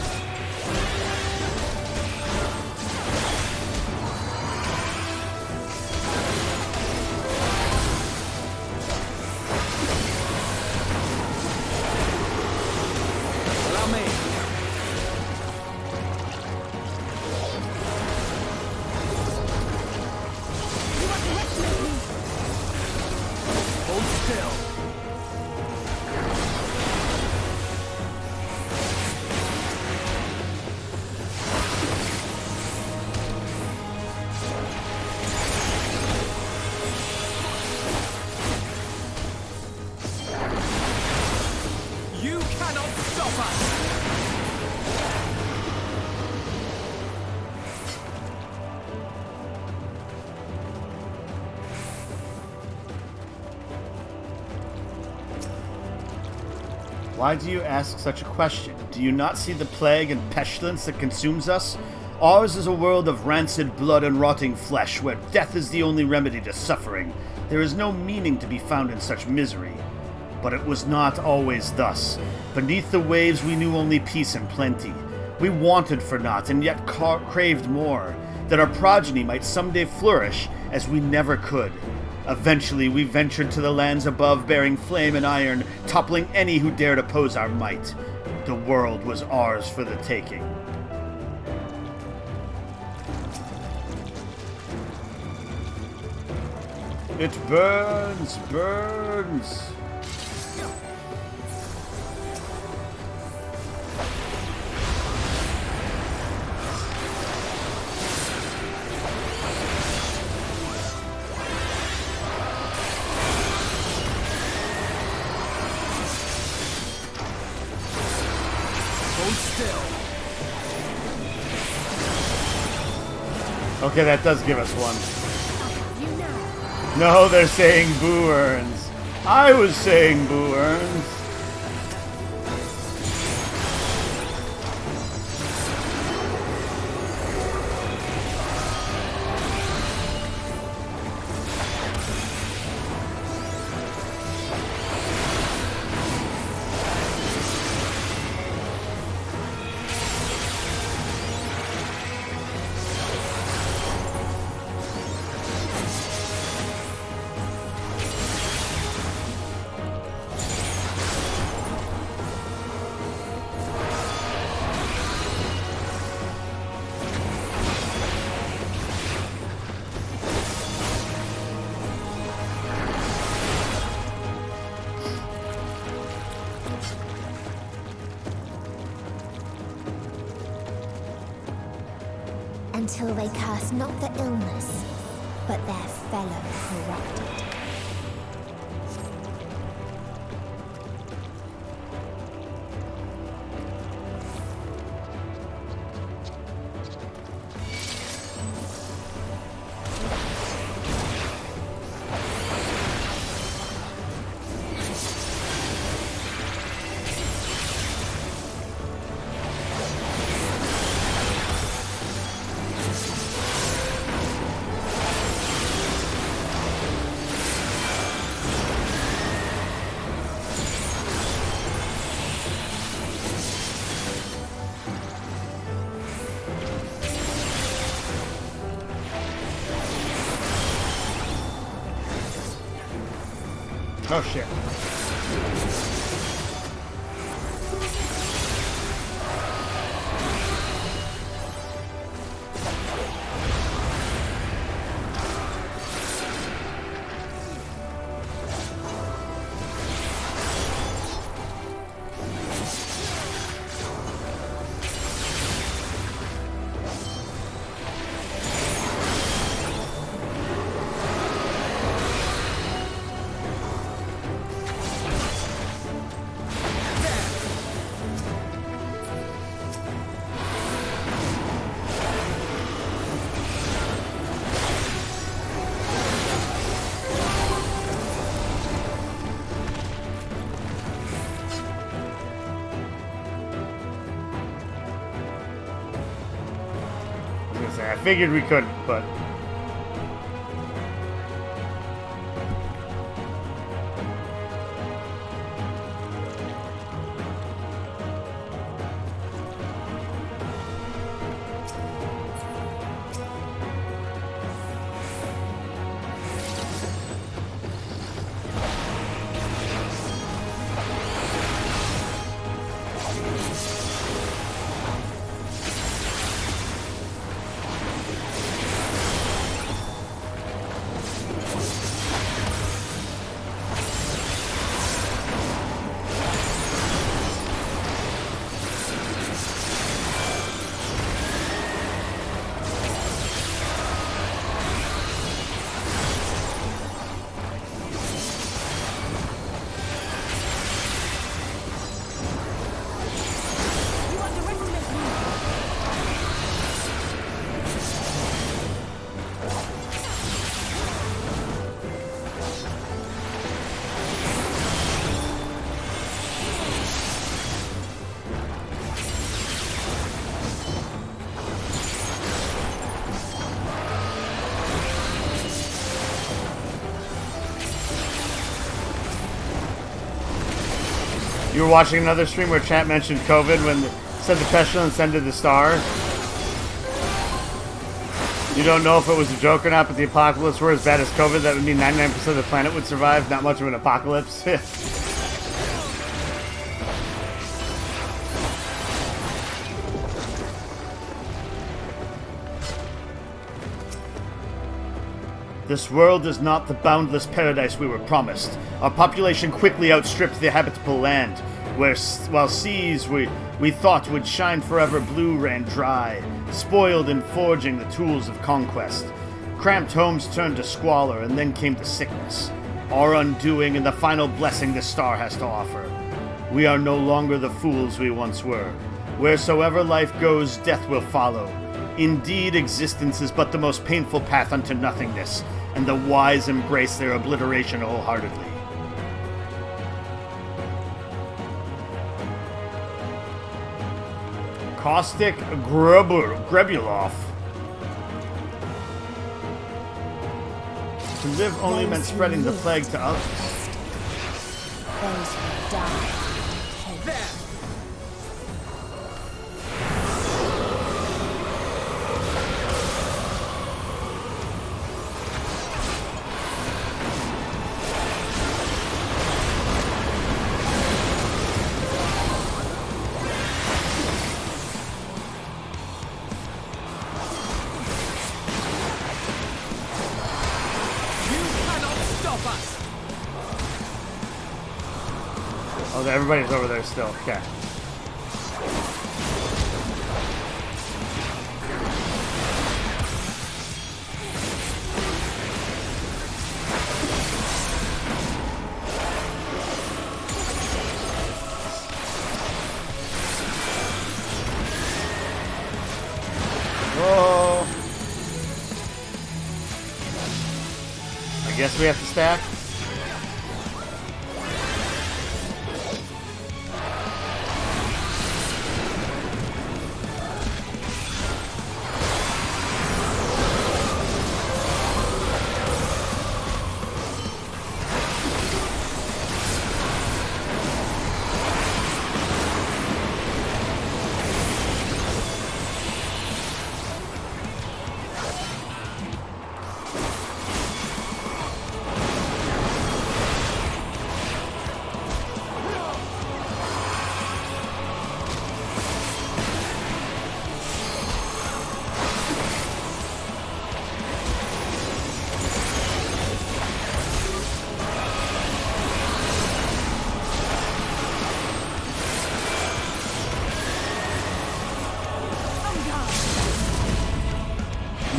Why do you ask such a question? Do you not see the plague and pestilence that consumes us? Ours is a world of rancid blood and rotting flesh, where death is the only remedy to suffering. There is no meaning to be found in such misery. But it was not always thus. Beneath the waves we knew only peace and plenty. We wanted for naught, and yet craved more, that our progeny might someday flourish as we never could. Eventually we ventured to the lands above, bearing flame and iron, toppling any who dared oppose our might. The world was ours for the taking. It burns, burns. Okay, that does give us one. No, they're saying Boo Earns. I was saying Boo Earns. Until they curse not the illness, but their fellow corrupted. Oh shit. figured we couldn't, but... You were watching another stream where chat mentioned COVID when it said the pestilence ended the star. You don't know if it was a joke or not, but the apocalypse were as bad as COVID. That would mean 99% of the planet would survive. Not much of an apocalypse. This world is not the boundless paradise we were promised. Our population quickly outstripped the habitable land, while seas we thought would shine forever blue ran dry, spoiled in forging the tools of conquest. Cramped homes turned to squalor, and then came the sickness. Our undoing and the final blessing this star has to offer. We are no longer the fools we once were. Wheresoever life goes, death will follow. Indeed, existence is but the most painful path unto nothingness, and the wise embrace their obliteration wholeheartedly. Caustic Grebulov. To live only meant spreading the plague to others. Those who die. Oh, everybody's over there still. Okay. Whoa. I guess we have to stack.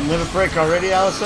Live a break already, Alice?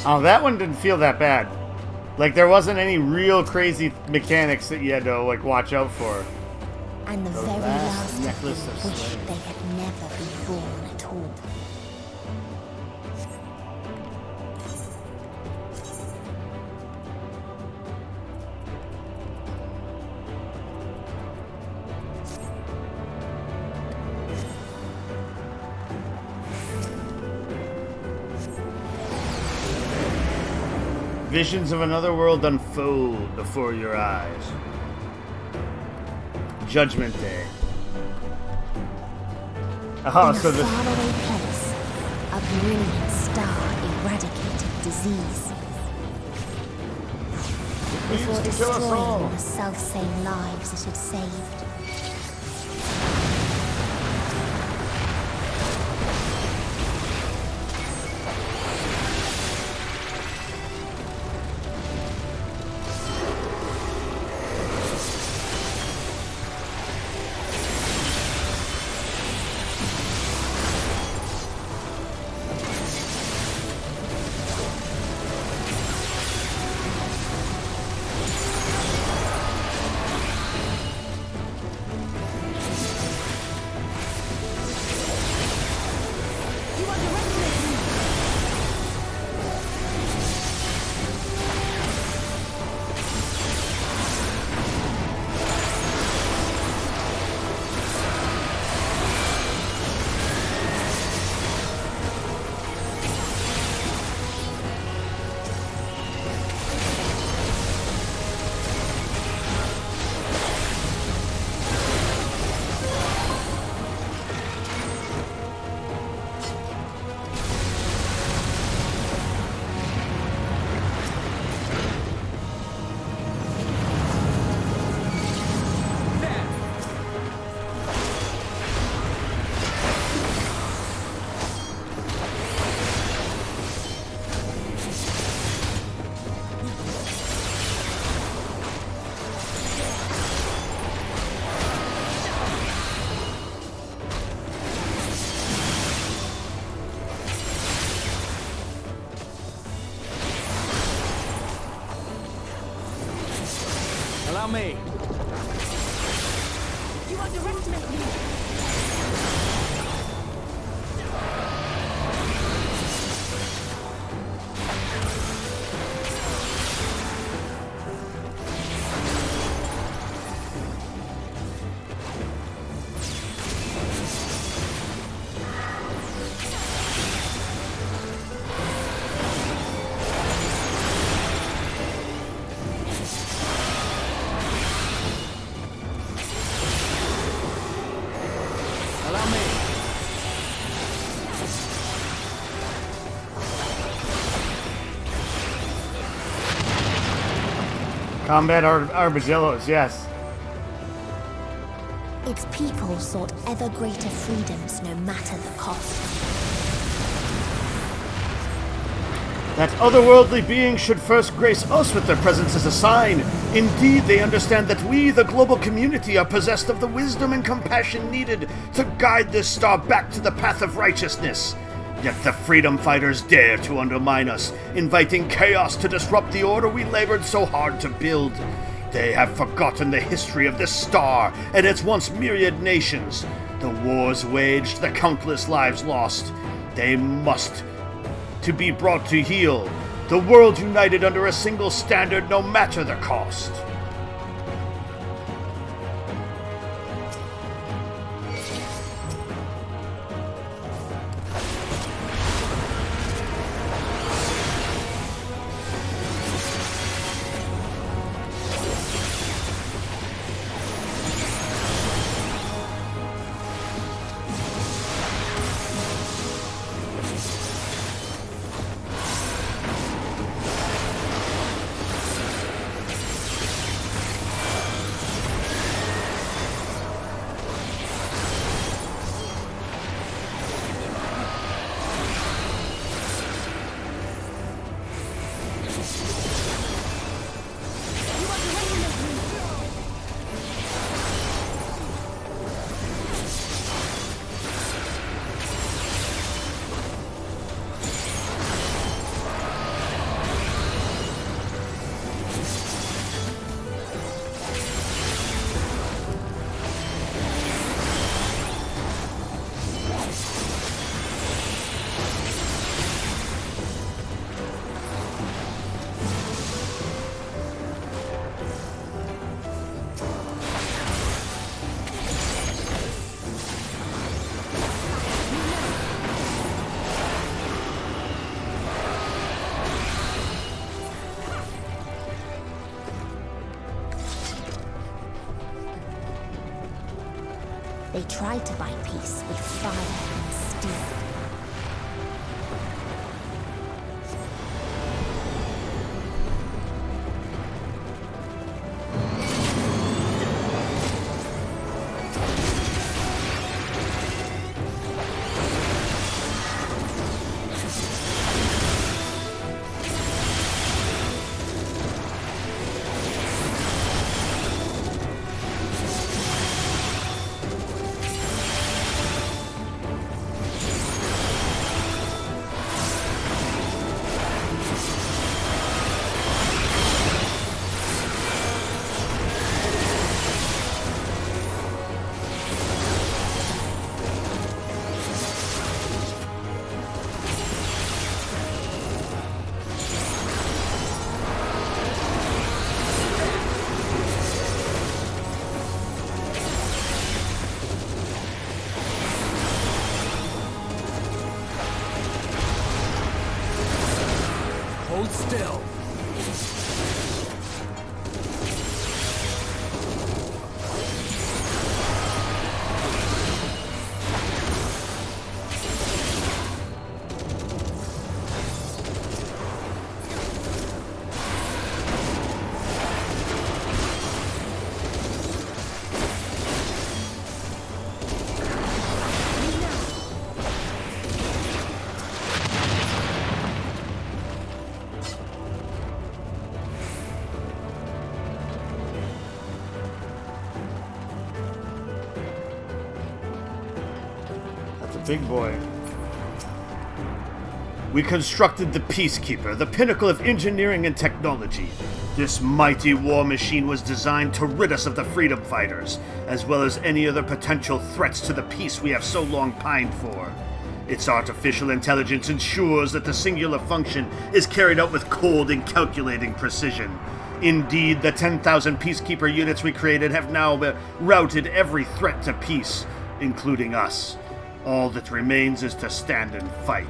Oh, that one didn't feel that bad. Like, there wasn't any real crazy mechanics that you had to, like, watch out for. And the very last necklace of of them wished slaves. they had never been born at all. Visions of another world unfold before your eyes. Judgment Day. Oh, In so a this. faraway place, a brilliant star eradicated disease. Before used to kill us all. destroying the self-same lives it had saved. Allow me. You underestimate me. Allow me. Combat armadillos, yes. Its people sought ever greater freedoms no matter the cost. That otherworldly beings should first grace us with their presence as a sign. Indeed, they understand that we, the global community, are possessed of the wisdom and compassion needed to guide this star back to the path of righteousness. Yet the freedom fighters dare to undermine us, inviting chaos to disrupt the order we labored so hard to build. They have forgotten the history of this star and its once myriad nations. The wars waged, the countless lives lost. They must to be brought to heel. The world united under a single standard, no matter the cost. They tried to buy peace with fire and steel. Hold still. Big boy. We constructed the Peacekeeper, the pinnacle of engineering and technology. This mighty war machine was designed to rid us of the freedom fighters, as well as any other potential threats to the peace we have so long pined for. Its artificial intelligence ensures that the singular function is carried out with cold and calculating precision. Indeed, the 10,000 Peacekeeper units we created have now routed every threat to peace, including us. All that remains is to stand and fight.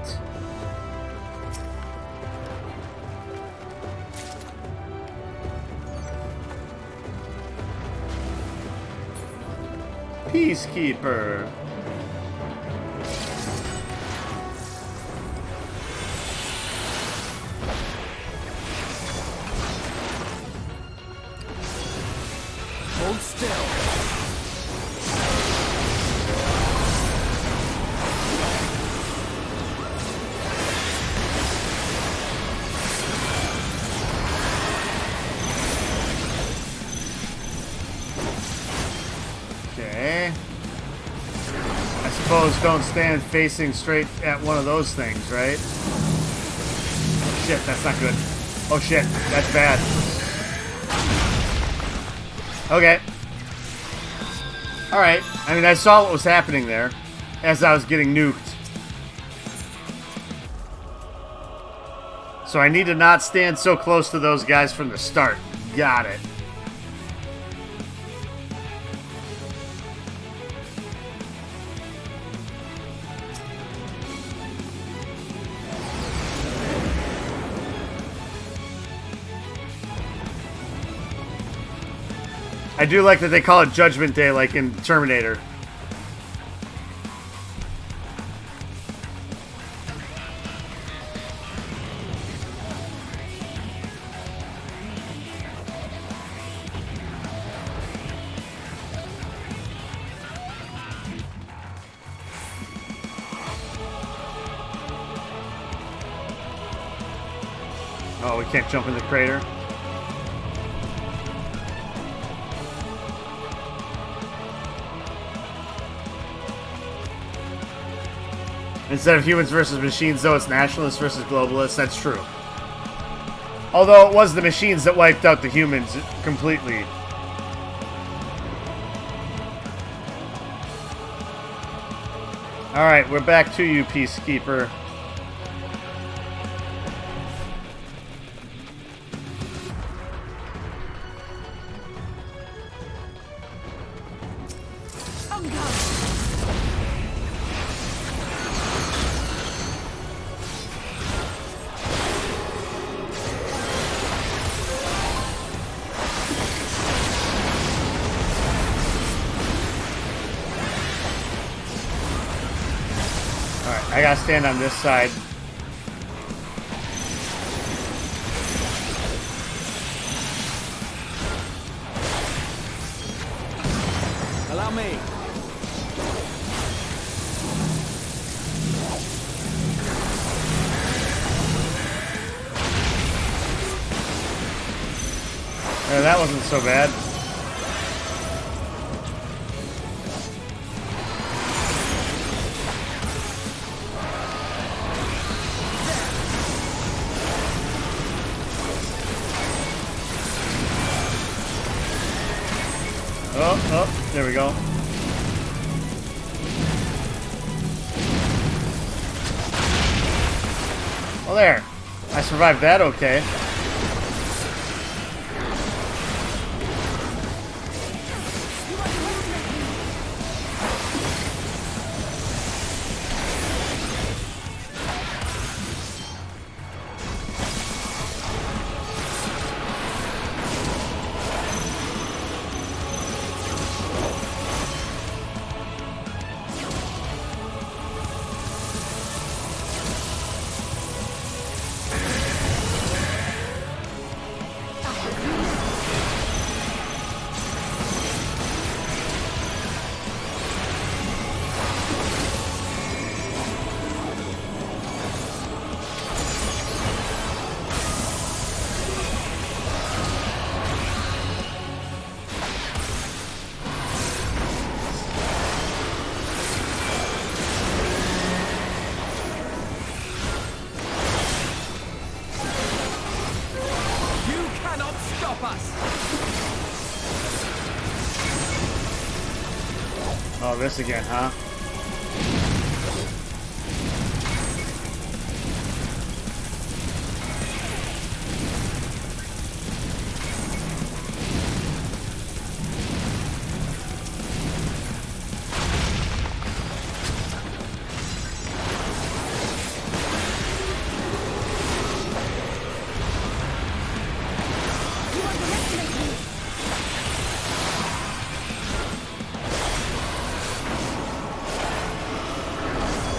Peacekeeper. Hold still. Don't stand facing straight at one of those things, right? Shit, that's not good. Oh shit, that's bad. Okay. Alright, I mean, I saw what was happening there as I was getting nuked. So I need to not stand so close to those guys from the start. Got it. I do like that they call it Judgment Day like in Terminator. Oh, we can't jump in the crater. Instead of humans versus machines, though, it's nationalists versus globalists. That's true. Although it was the machines that wiped out the humans completely. Alright, we're back to you, Peacekeeper. I gotta stand on this side. Allow me. That wasn't so bad. Oh, there we go. Well, there. I survived that okay. Oh, this again, huh?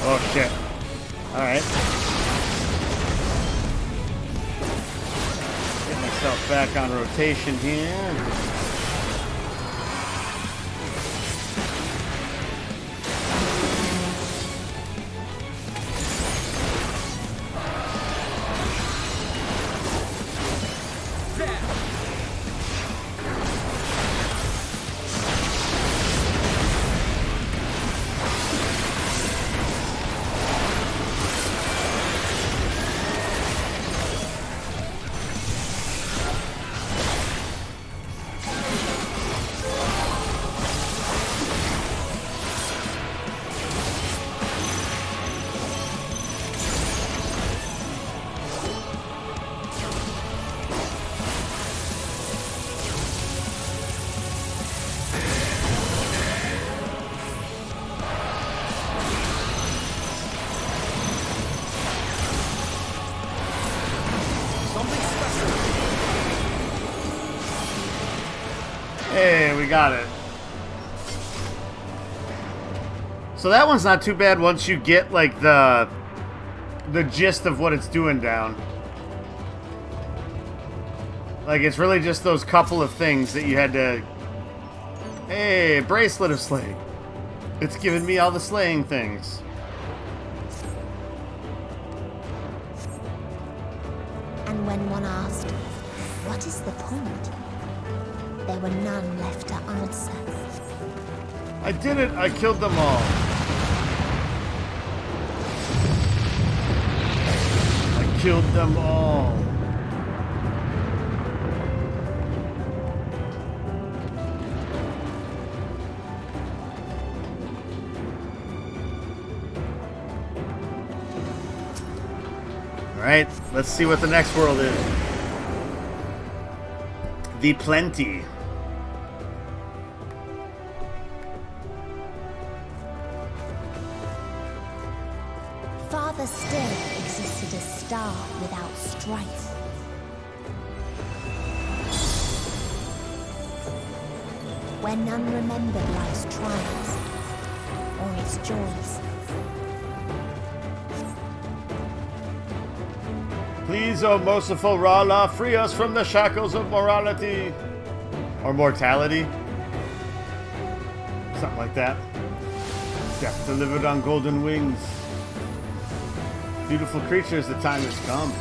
Oh shit. Alright. Get myself back on rotation here. Hey, we got it. So that one's not too bad once you get like the gist of what it's doing down. Like it's really just those couple of things that you had to. Hey, bracelet of slaying. It's giving me all the slaying things. And when one asked, what is the point? There were none left to answer. I did it! I killed them all! I killed them all! Alright, let's see what the next world is. The Plenty. Farther still existed a star without strife. Where none remembered life's trials or its joys. Please, O merciful Rala, free us from the shackles of morality. Or mortality. Something like that. Death delivered on golden wings. Beautiful creatures, the time has come.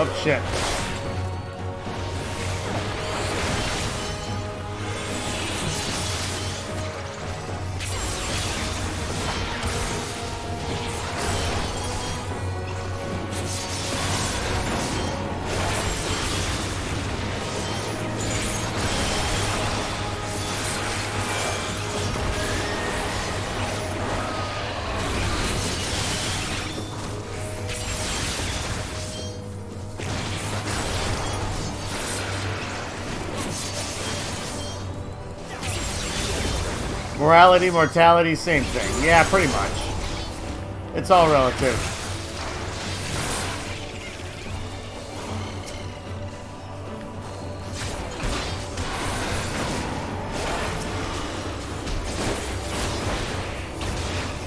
Oh, shit. Morality, mortality, same thing. Yeah, pretty much. It's all relative.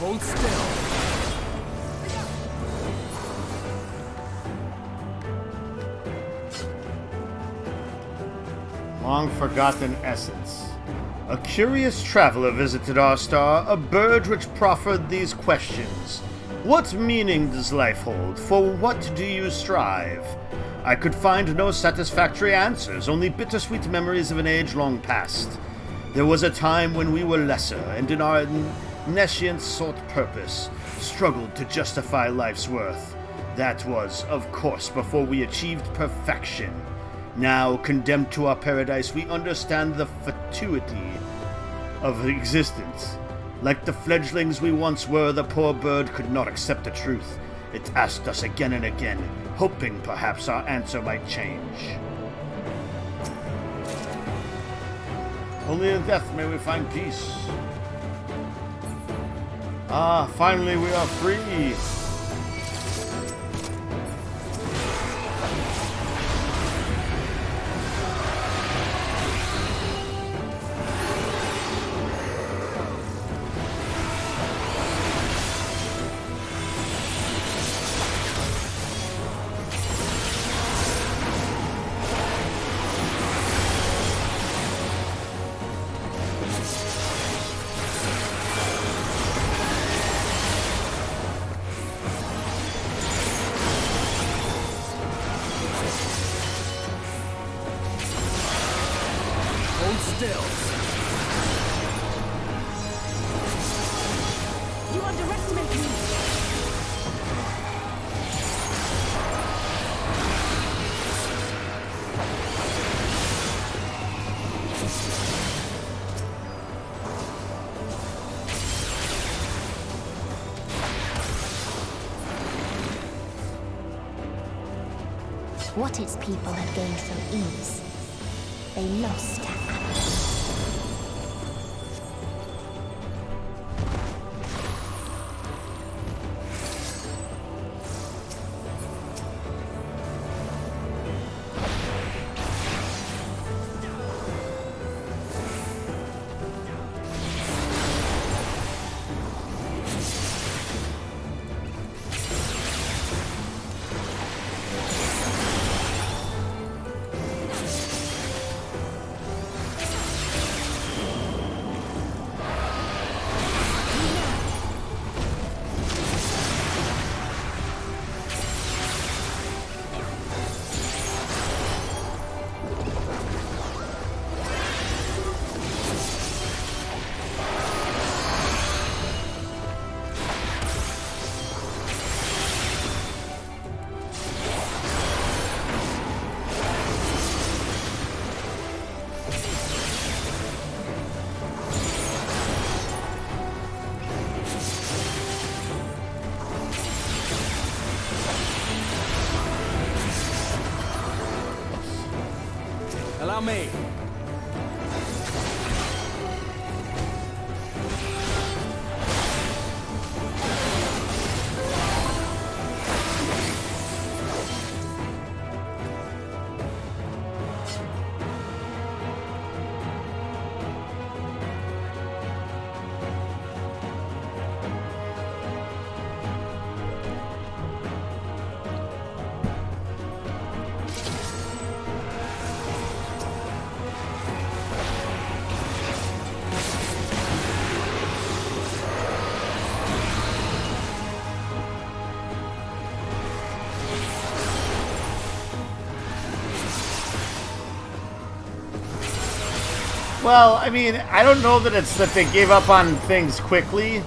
Hold still. Long forgotten essence. A curious traveler visited our star, a bird which proffered these questions. What meaning does life hold? For what do you strive? I could find no satisfactory answers, only bittersweet memories of an age long past. There was a time when we were lesser, and in our nescience sought purpose, struggled to justify life's worth. That was, of course, before we achieved perfection. Now, condemned to our paradise, we understand the fatuity of existence. Like the fledglings we once were, the poor bird could not accept the truth. It asked us again and again, hoping perhaps our answer might change. Only in death may we find peace. Ah, finally we are free! What its people had gained from ease, they lost to avarice. Well, I mean, I don't know that it's that they gave up on things quickly.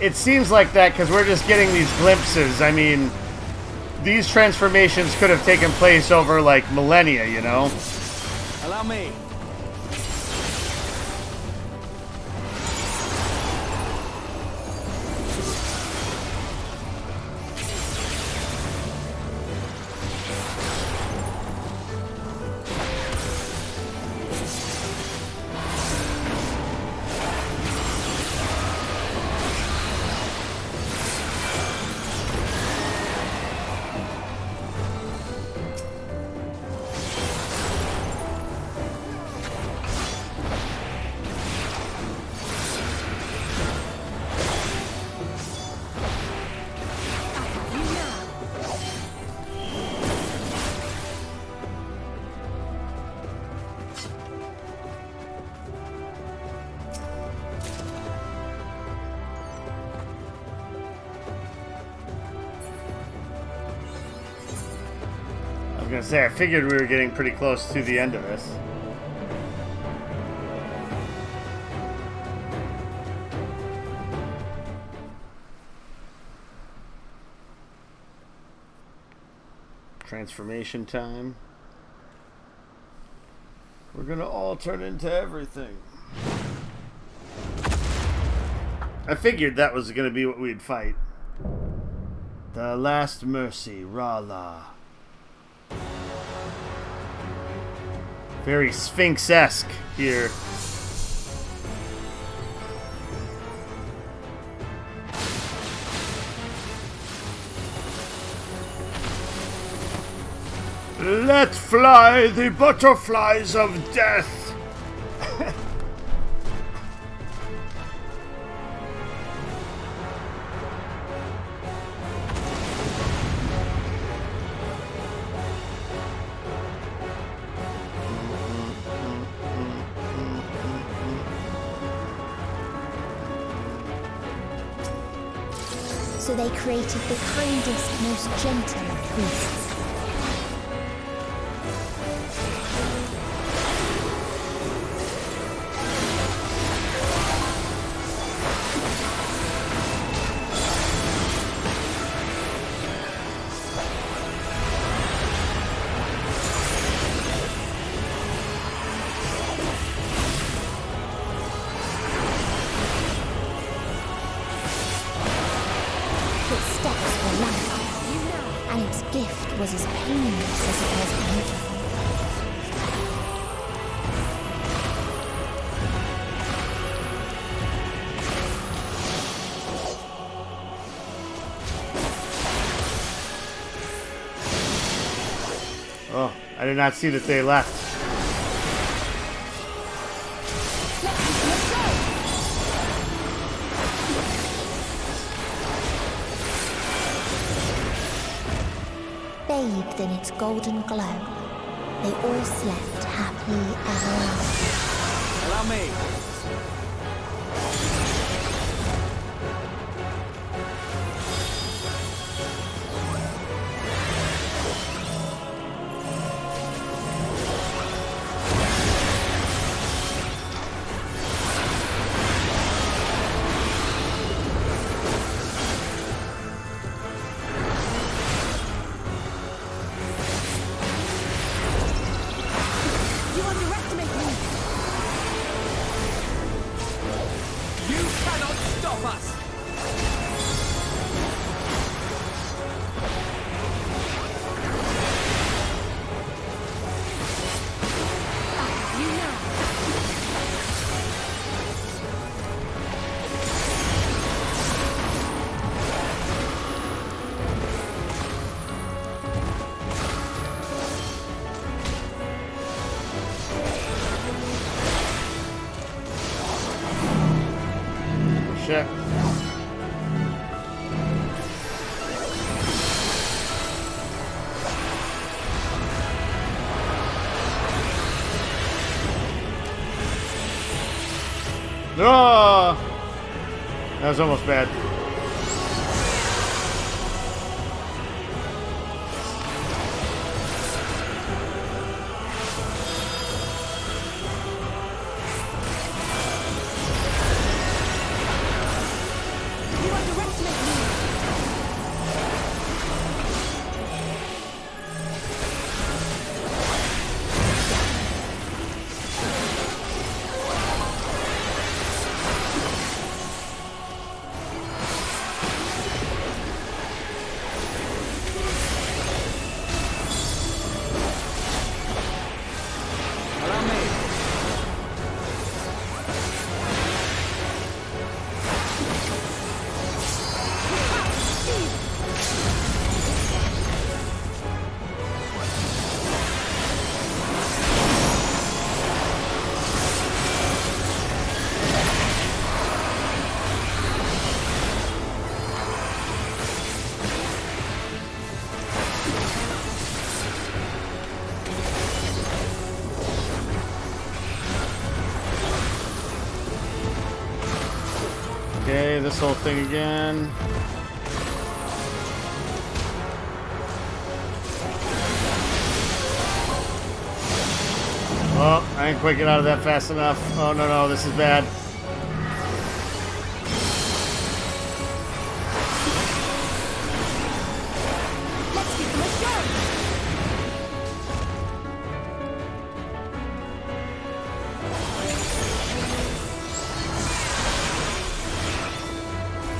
It seems like that because we're just getting these glimpses. I mean, these transformations could have taken place over, like, millennia, you know? Allow me. I was gonna say, I figured we were getting pretty close to the end of this. Transformation time. We're gonna all turn into everything. I figured that was gonna be what we'd fight. The Last Mercy, Rala. Very Sphinx-esque here. Let fly the butterflies of death! So they created the kindest, most gentle of priests. Was as painless as it was beautiful. Oh, I did not see that they left. Bathed in its golden glow, they all slept happily ever after. Allow me. Shit. Oh! That was almost bad. Okay, this whole thing again. Oh, I ain't quite get out of that fast enough. Oh, no, this is bad. Let's give them a shot!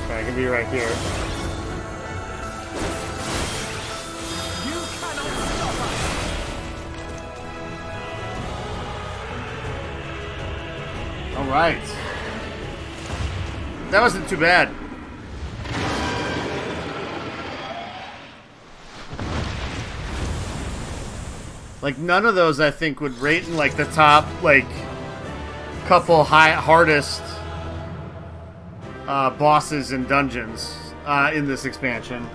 Okay, I can be right here. Alright. That wasn't too bad. Like, none of those, I think, would rate in, like, the top, like, couple hardest bosses and dungeons in this expansion.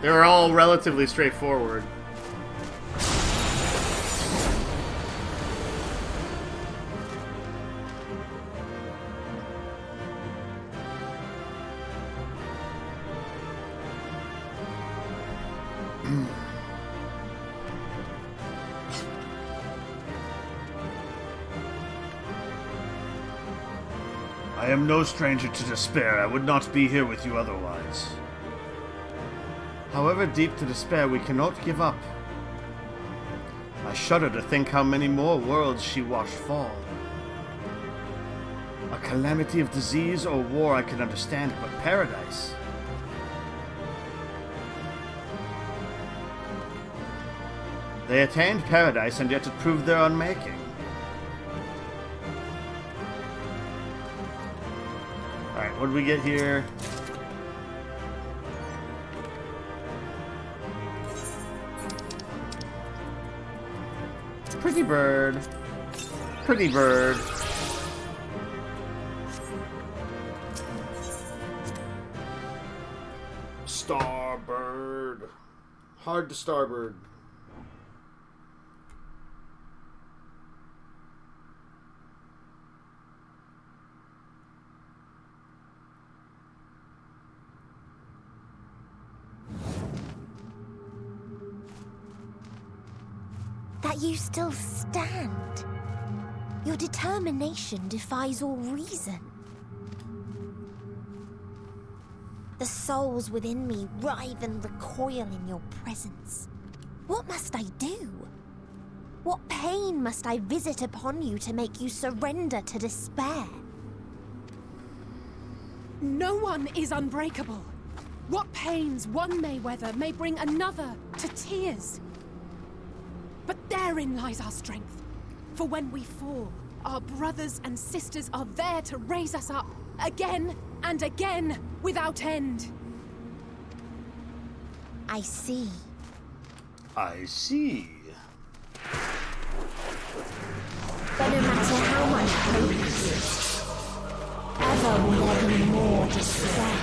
They were all relatively straightforward. I am no stranger to despair. I would not be here with you otherwise. However deep to despair, we cannot give up. I shudder to think how many more worlds she watched fall. A calamity of disease or war I can understand, but paradise? They attained paradise, and yet it proved their unmaking. Alright, what do we get here? Pretty bird. Pretty bird. Starbird. Hard to starbird. That you still stand. Your determination defies all reason. The souls within me writhe and recoil in your presence. What must I do? What pain must I visit upon you to make you surrender to despair? No one is unbreakable. What pains one may weather may bring another to tears. But therein lies our strength. For when we fall, our brothers and sisters are there to raise us up, again and again, without end. I see. I see. But no matter how much hope exists, ever will there be more despair.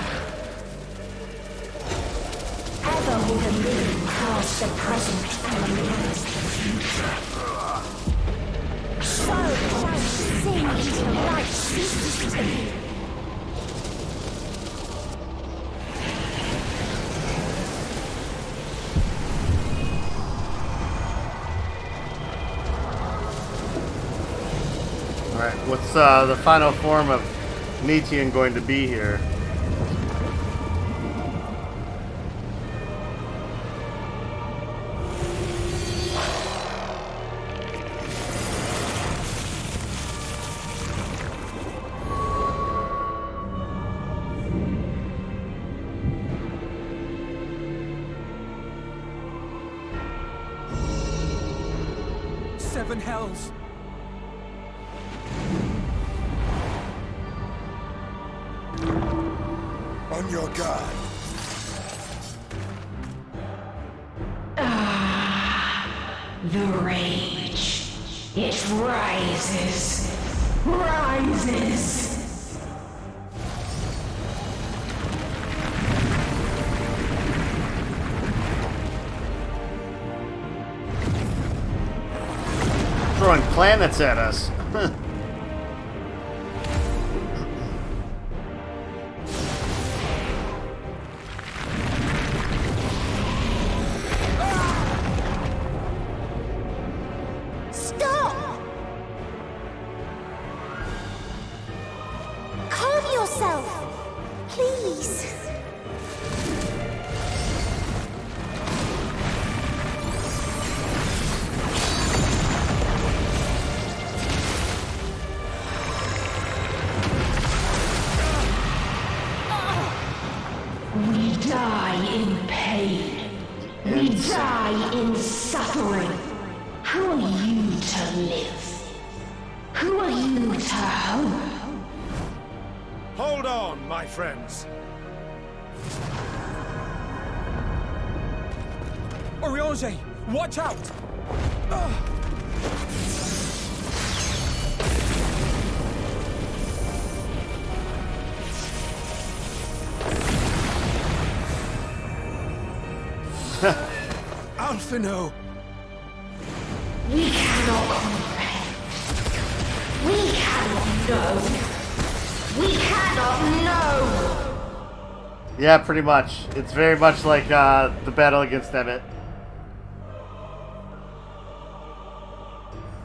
Ever will the living pass the present and the past the future. So shall we sing until light ceases to be. Alright, what's the final form of Nietzschean going to be here? Seven hells. On your guard. The rage. It rises. Rises. Throwing planets at us. in pain. We die in suffering. Who are you to live? Who are you to hope? Hold on, my friends. Oriange, watch out! Alphino! We cannot comprehend. We cannot know. We cannot know. Yeah, pretty much. It's very much like the battle against Emmett.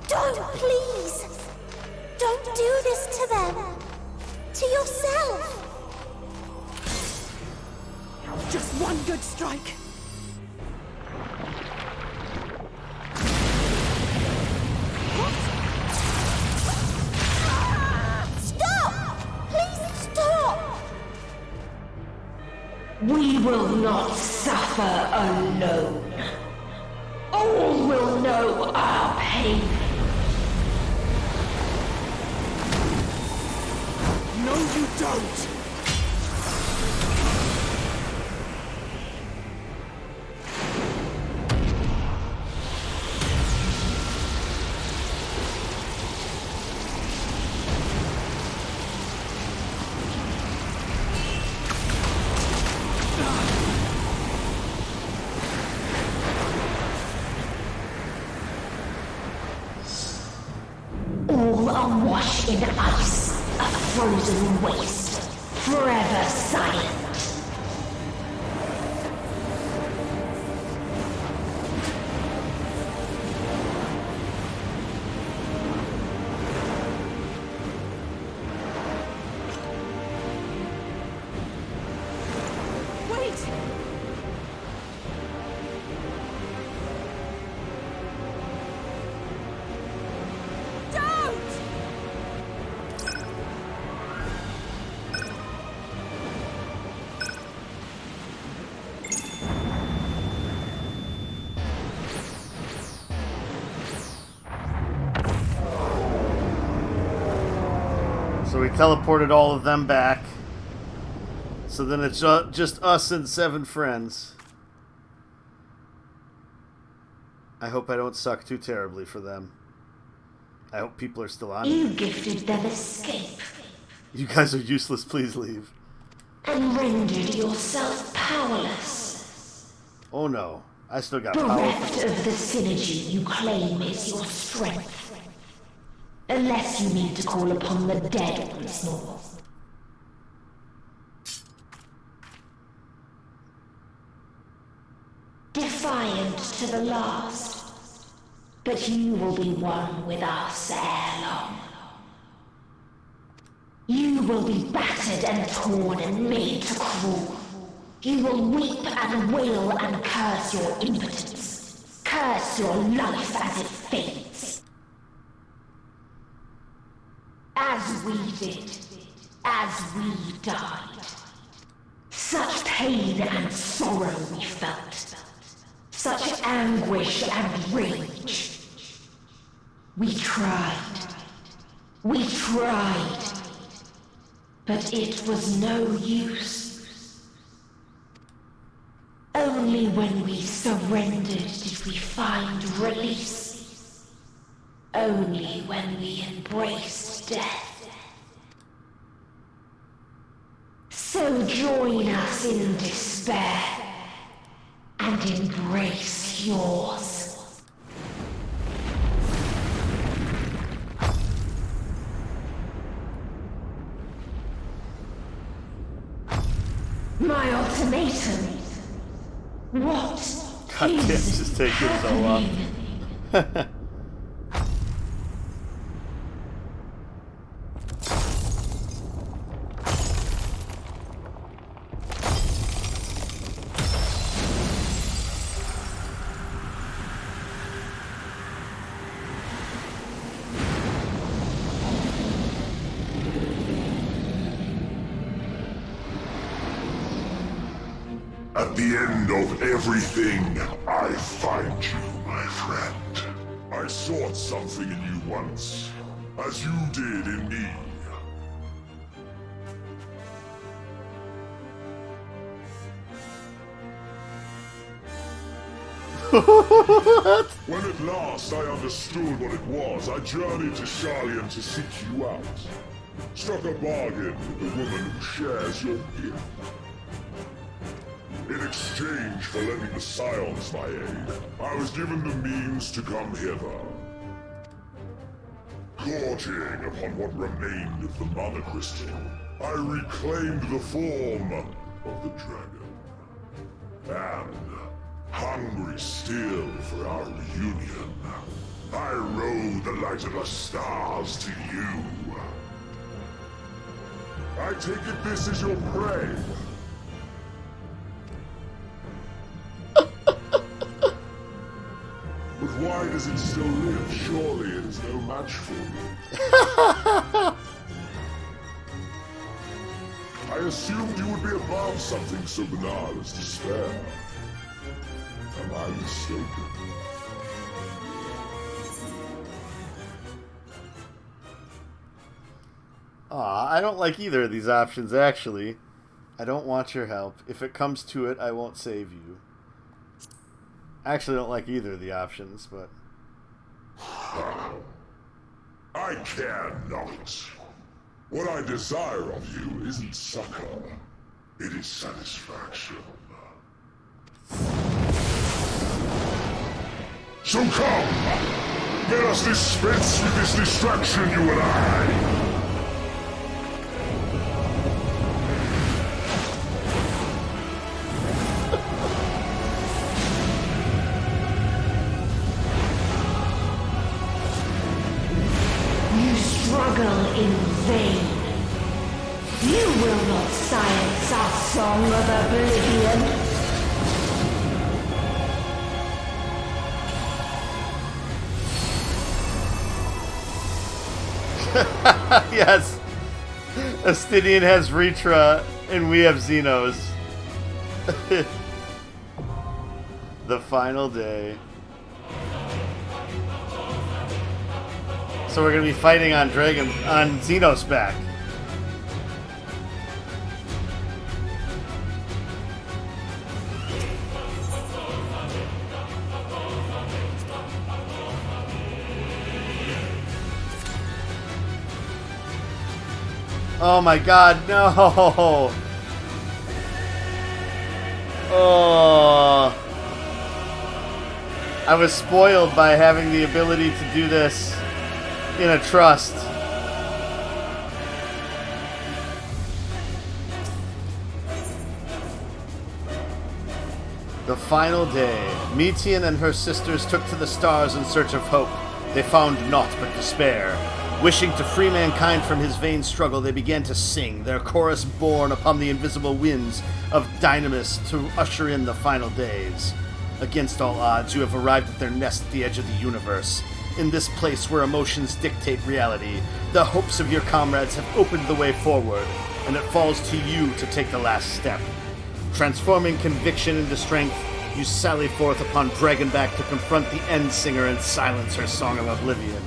Don't, please! Don't do this to them! To yourself! Just one good strike. Stop! Please stop! We will not suffer alone. All will know our pain. No, you don't! All are washed in ice, a frozen waste, forever silent. Wait! Don't! So we teleported all of them back. So then it's just us and 7 friends. I hope I don't suck too terribly for them. I hope people are still on. You gifted them escape You guys are useless, please leave. and rendered yourself powerless. Oh no, I still got power. Bereft of the synergy you claim is your strength. Unless you need to call upon the dead once more. Defiant to the last, but you will be one with us ere long. You will be battered and torn and made to crawl. You will weep and wail and curse your impotence. Curse your life as it fades. As we did, as we died. Such pain and sorrow we felt. Such anguish and rage. We tried. We tried. But it was no use. Only when we surrendered did we find release. Only when we embraced death. So join us in despair and embrace yours. My ultimatum. What? God damn, this is taking so long. At the end of everything, I find you, my friend. I sought something in you once, as you did in me. When at last I understood what it was, I journeyed to Sharlayan to seek you out. Struck a bargain with the woman who shares your gift. In exchange for lending the Scions my aid, I was given the means to come hither. Gorging upon what remained of the Mother Crystal, I reclaimed the form of the dragon. And, hungry still for our reunion, I rode the light of the stars to you. I take it this is your prey. But why does it still live? Surely it is no match for me. I assumed you would be above something so banal as despair. Am I mistaken? Aw, I don't like either of these options, actually. I don't want your help. If it comes to it, I won't save you. I actually don't like either of the options, but... I care not. What I desire of you isn't succor. It is satisfaction. So come! Let us dispense with this distraction, you and I! Struggle in vain. You will not silence our song of oblivion. Yes! Astidian has Ritra, and we have Xenos. The final day. So we're gonna be fighting on Xenos back. Oh my god, no! Oh. I was spoiled by having the ability to do this in a trust. The final day. Metian and her sisters took to the stars in search of hope. They found naught but despair. Wishing to free mankind from his vain struggle, they began to sing, their chorus borne upon the invisible winds of Dynamis to usher in the final days. Against all odds, you have arrived at their nest at the edge of the universe. In this place where emotions dictate reality, the hopes of your comrades have opened the way forward, and it falls to you to take the last step. Transforming conviction into strength, you sally forth upon Dragonback to confront the End Singer and silence her song of oblivion.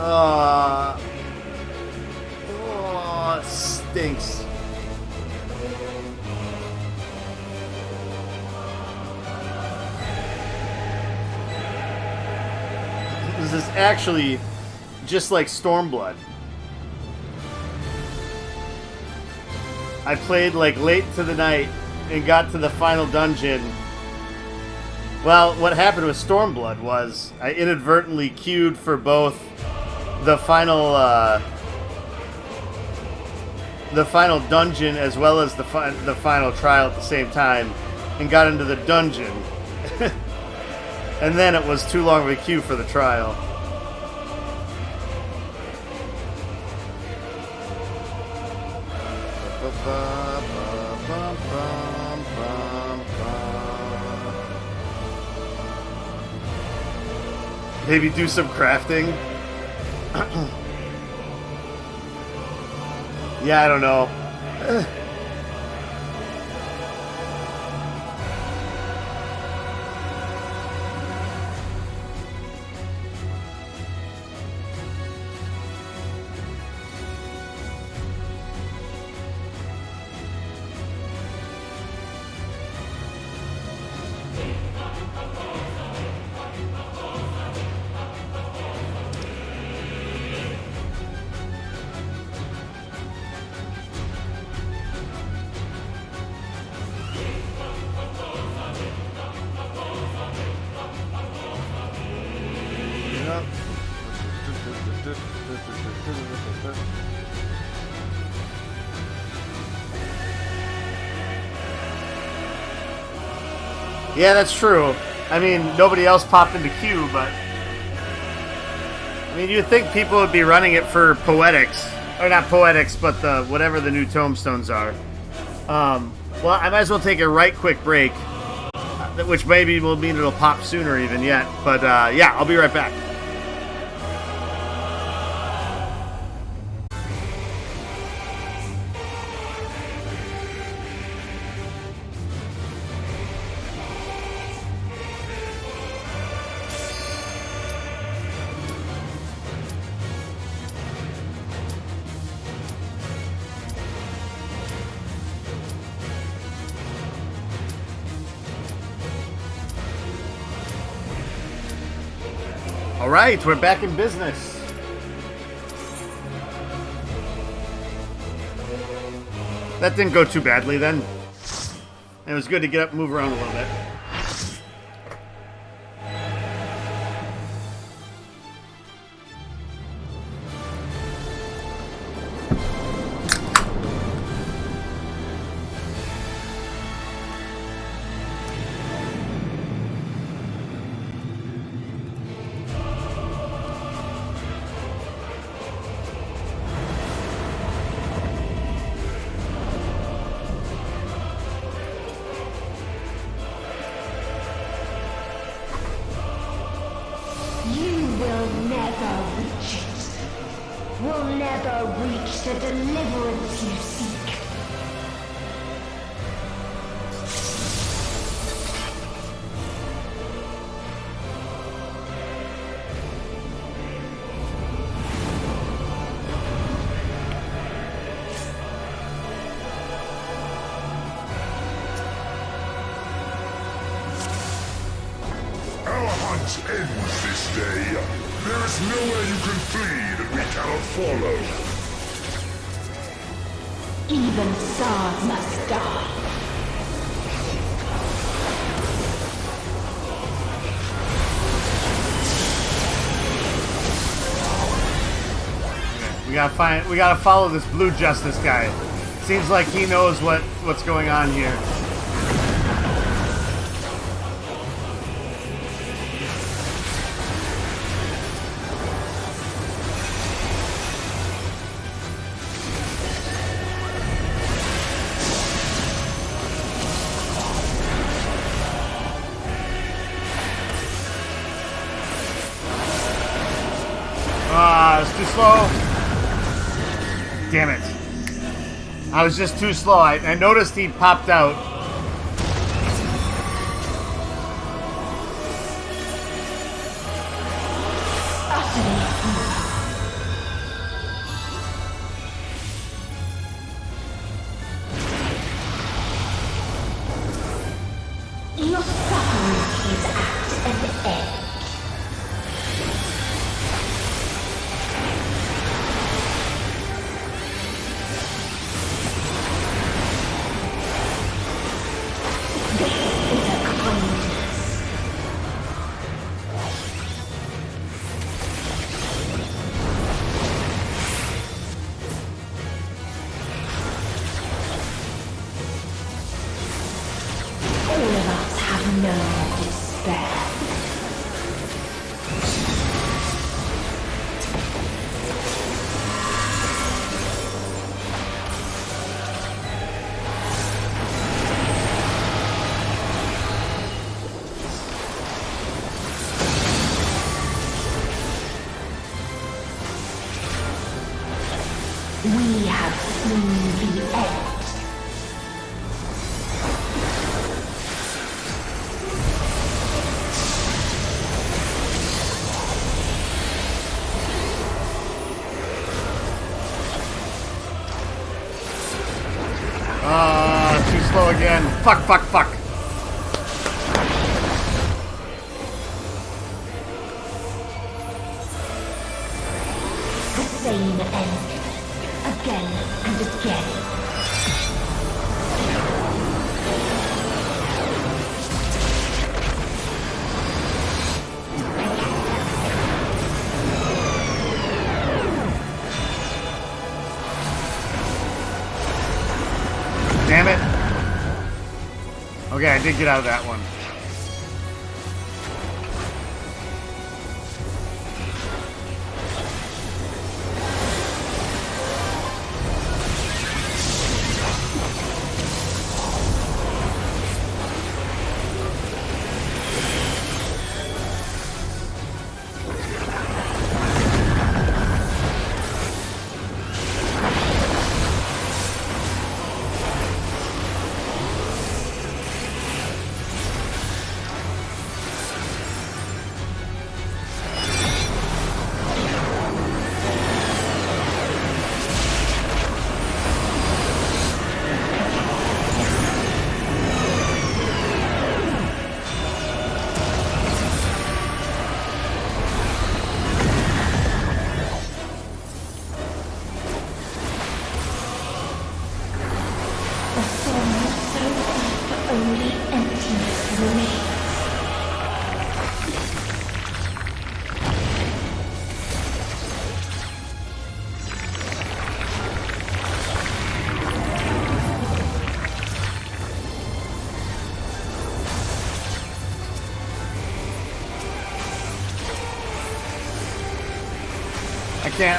Oh, it stinks. This is actually just like Stormblood. I played like late to the night and got to the final dungeon. Well, what happened with Stormblood was I inadvertently queued for both the final dungeon as well as the final trial at the same time, and got into the dungeon. And then it was too long of a queue for the trial. Maybe do some crafting. Yeah, I don't know. Yeah, that's true. I mean, nobody else popped into queue, but... I mean, you'd think people would be running it for poetics. Or not poetics, but the whatever the new tombstones are. Well, I might as well take a right quick break. Which maybe will mean it'll pop sooner even yet. But, yeah, I'll be right back. Alright, we're back in business. That didn't go too badly then. It was good to get up and move around a little bit. The deliverance you seek. Our hunt ends this day. There is nowhere you can flee that we cannot follow. Even stars must die. We gotta follow this Blue Justice guy. Seems like he knows what's going on here. It's too slow. Damn it. I was just too slow. I noticed he popped out. Your suffering is at an end. We have seen the end. Too slow again. Fuck, fuck, fuck. The same end. Again and again. Damn it. Okay, I did get out of that one.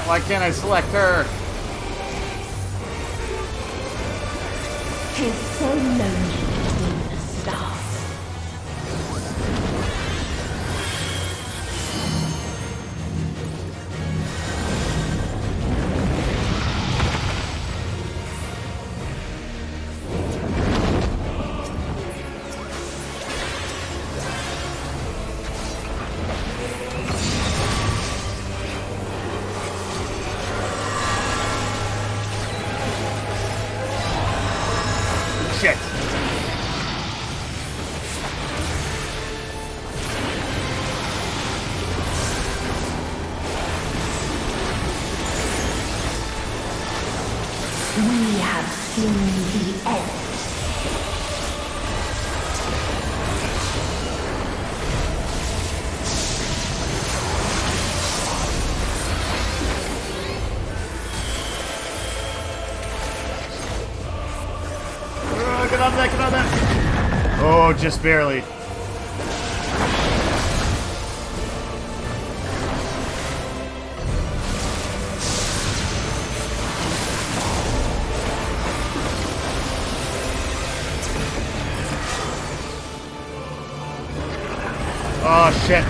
Why can't I select her? Tis so lonely between the stars. Shit. We have seen the end. Get on that, get on that. Oh, just barely. Oh, shit.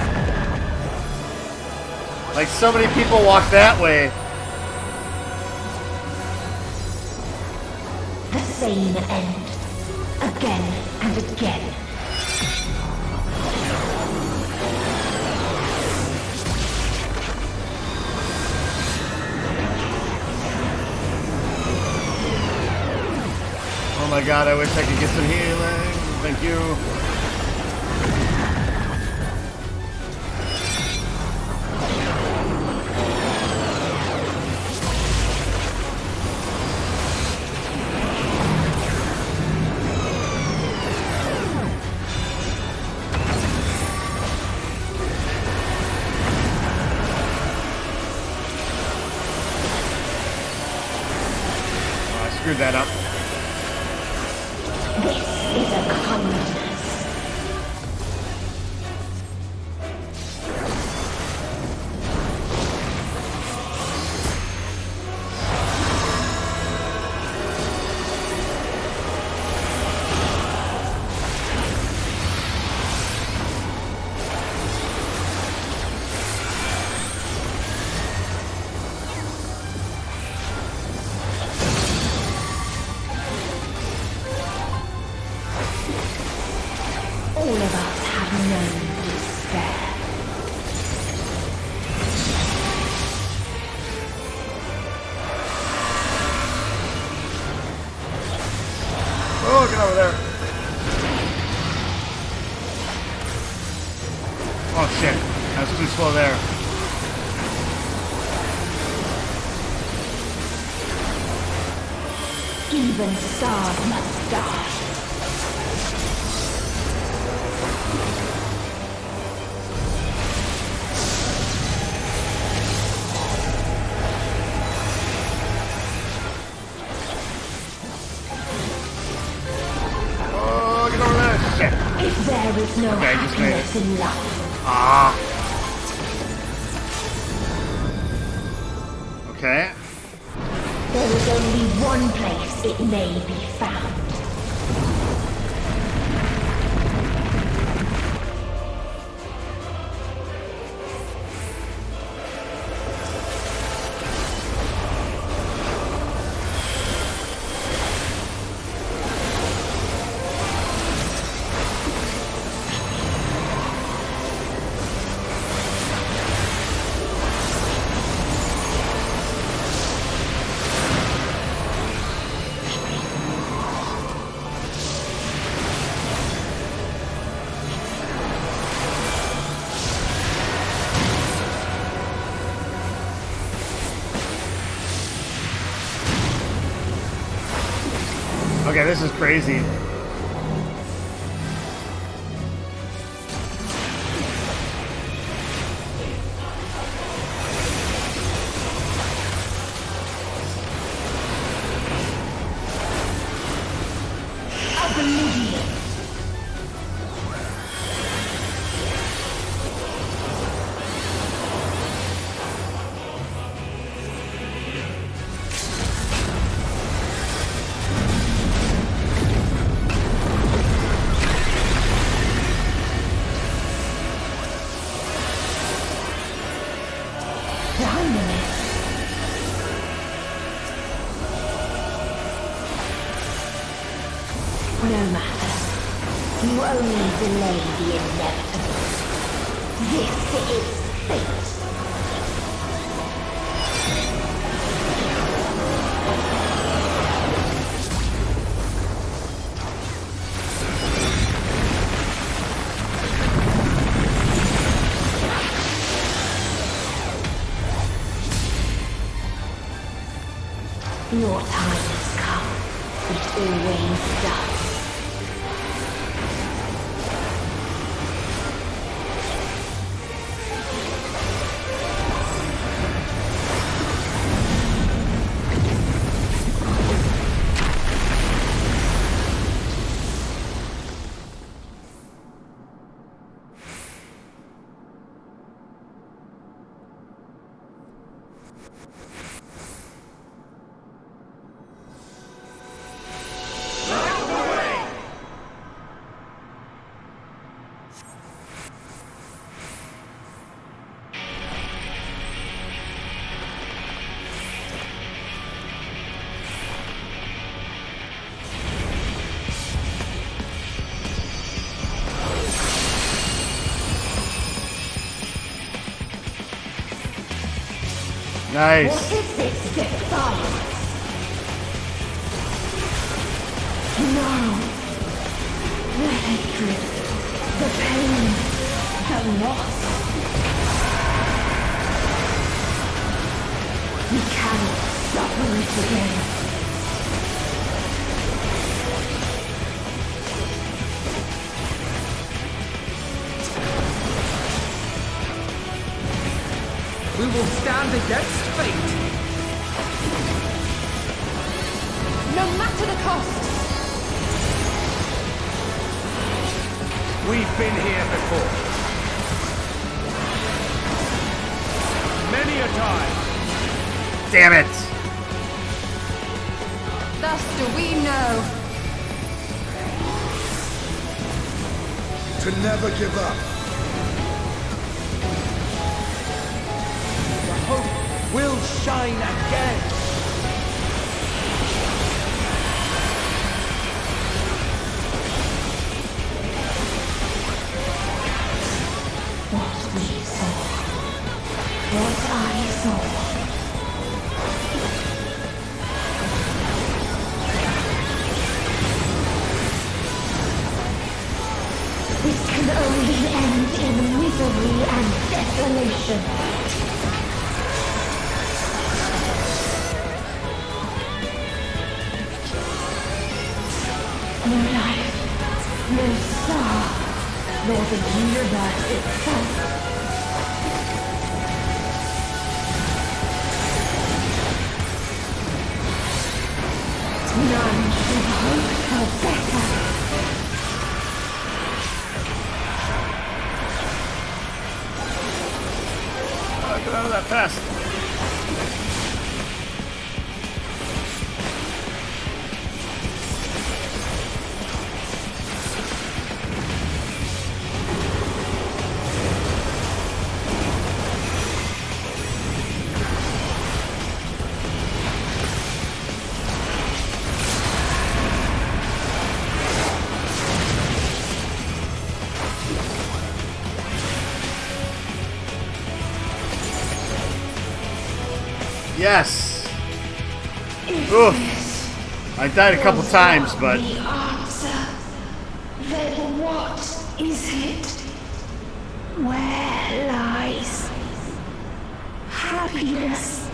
Like, so many people walk that way. The same end. Again and again. Oh my god, I wish I could get some healing. Thank you. Screwed that up. This is a kindness. Even stars must die. Oh, get over there! Shit! If there is no happiness in life. Ah! Okay. There is only one place it may be found. Okay, this is crazy. Oblivion. No matter. You only delay the inevitable. This is fate. Your time has come. It always does. Nice. What is this defiance? No. The hatred, the pain, the loss. We cannot suffer it again. We will stand against fate. No matter the cost. We've been here before. Many a time. Damn it! Thus do we know. To never give up. Hope will shine again. What we saw. What I saw. This can only end in misery and desolation. the universe itself. None should hope for better. Get out of that fast. Yes. Oof. I died a couple times, but The answer. Then what is it? Where lies happiness?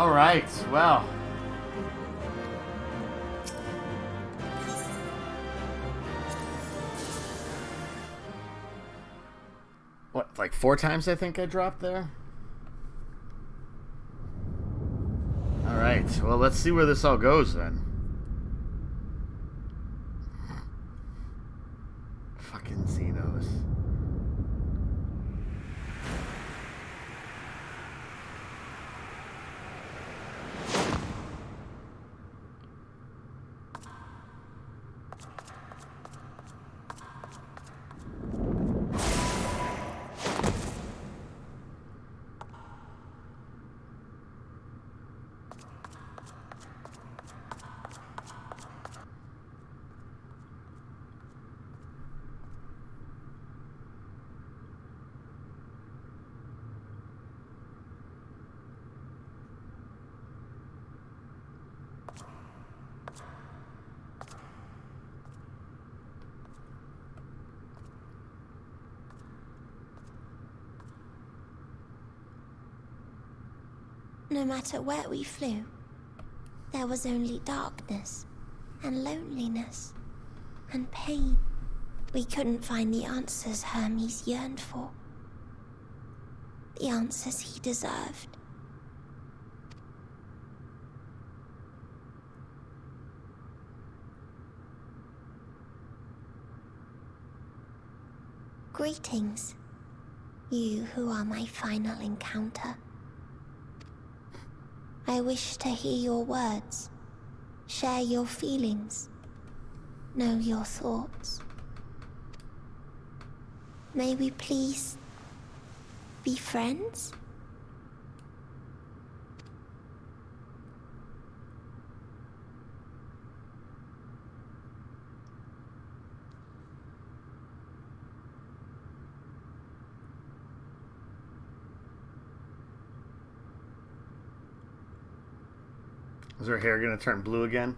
all right. Well, what, like 4 times I think I dropped there? All right. Well, let's see where this all goes then. Fucking Xenos. No matter where we flew, there was only darkness and loneliness and pain. We couldn't find the answers Hermes yearned for. The answers he deserved. Greetings, you who are my final encounter. I wish to hear your words, share your feelings, know your thoughts. May we please be friends? Is her hair gonna turn blue again?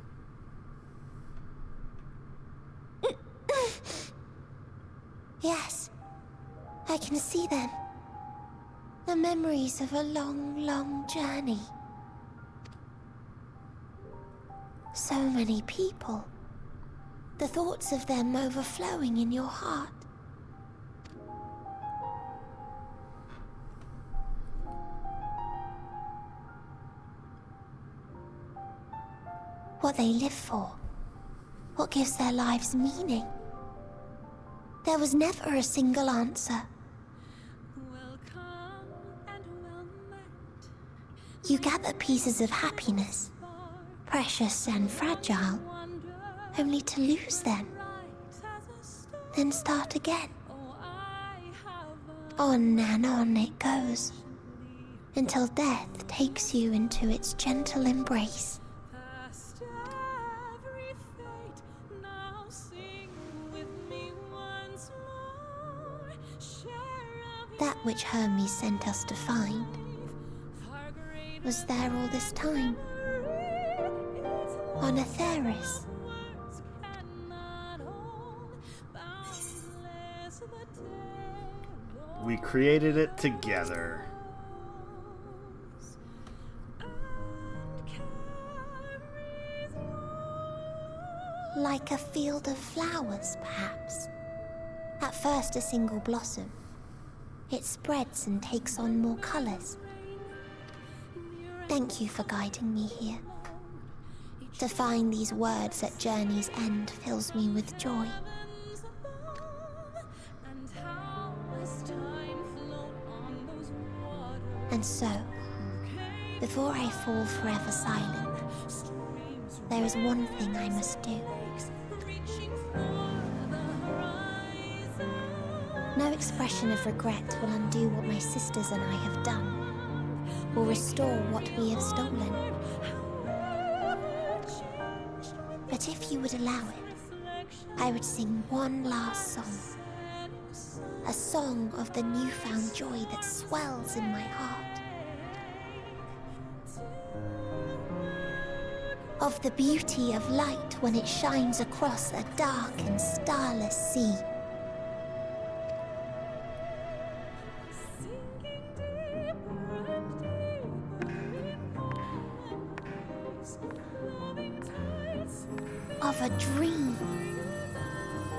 Yes, I can see them. The memories of a long, long journey. So many people. The thoughts of them overflowing in your heart. What they live for. What gives their lives meaning. There was never a single answer. You gather pieces of happiness, precious and fragile, only to lose them. Then start again. On and on it goes, until death takes you into its gentle embrace. which Hermes sent us to find, was there all this time. On Atheris. We created it together. Like a field of flowers, perhaps. At first a single blossom. It spreads and takes on more colors. Thank you for guiding me here. To find these words at journey's end fills me with joy. And so, before I fall forever silent, there is one thing I must do. No expression of regret will undo what my sisters and I have done, or restore what we have stolen. But if you would allow it, I would sing one last song. A song of the newfound joy that swells in my heart. Of the beauty of light when it shines across a dark and starless sea. Of a dream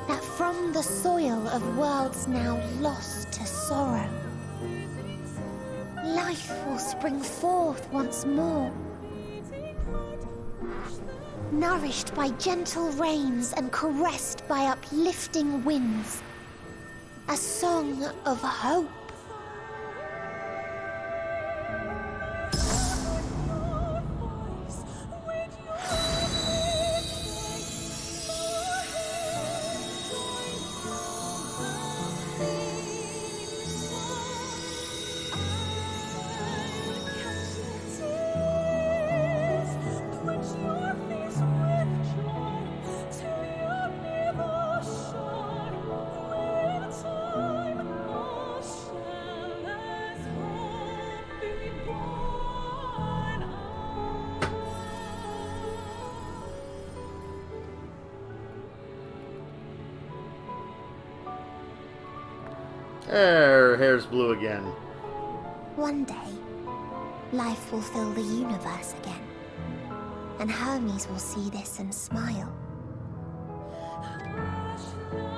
that from the soil of worlds now lost to sorrow, life will spring forth once more, nourished by gentle rains and caressed by uplifting winds, a song of hope. Her hair's blue again. One day, life will fill the universe again, and Hermes will see this and smile.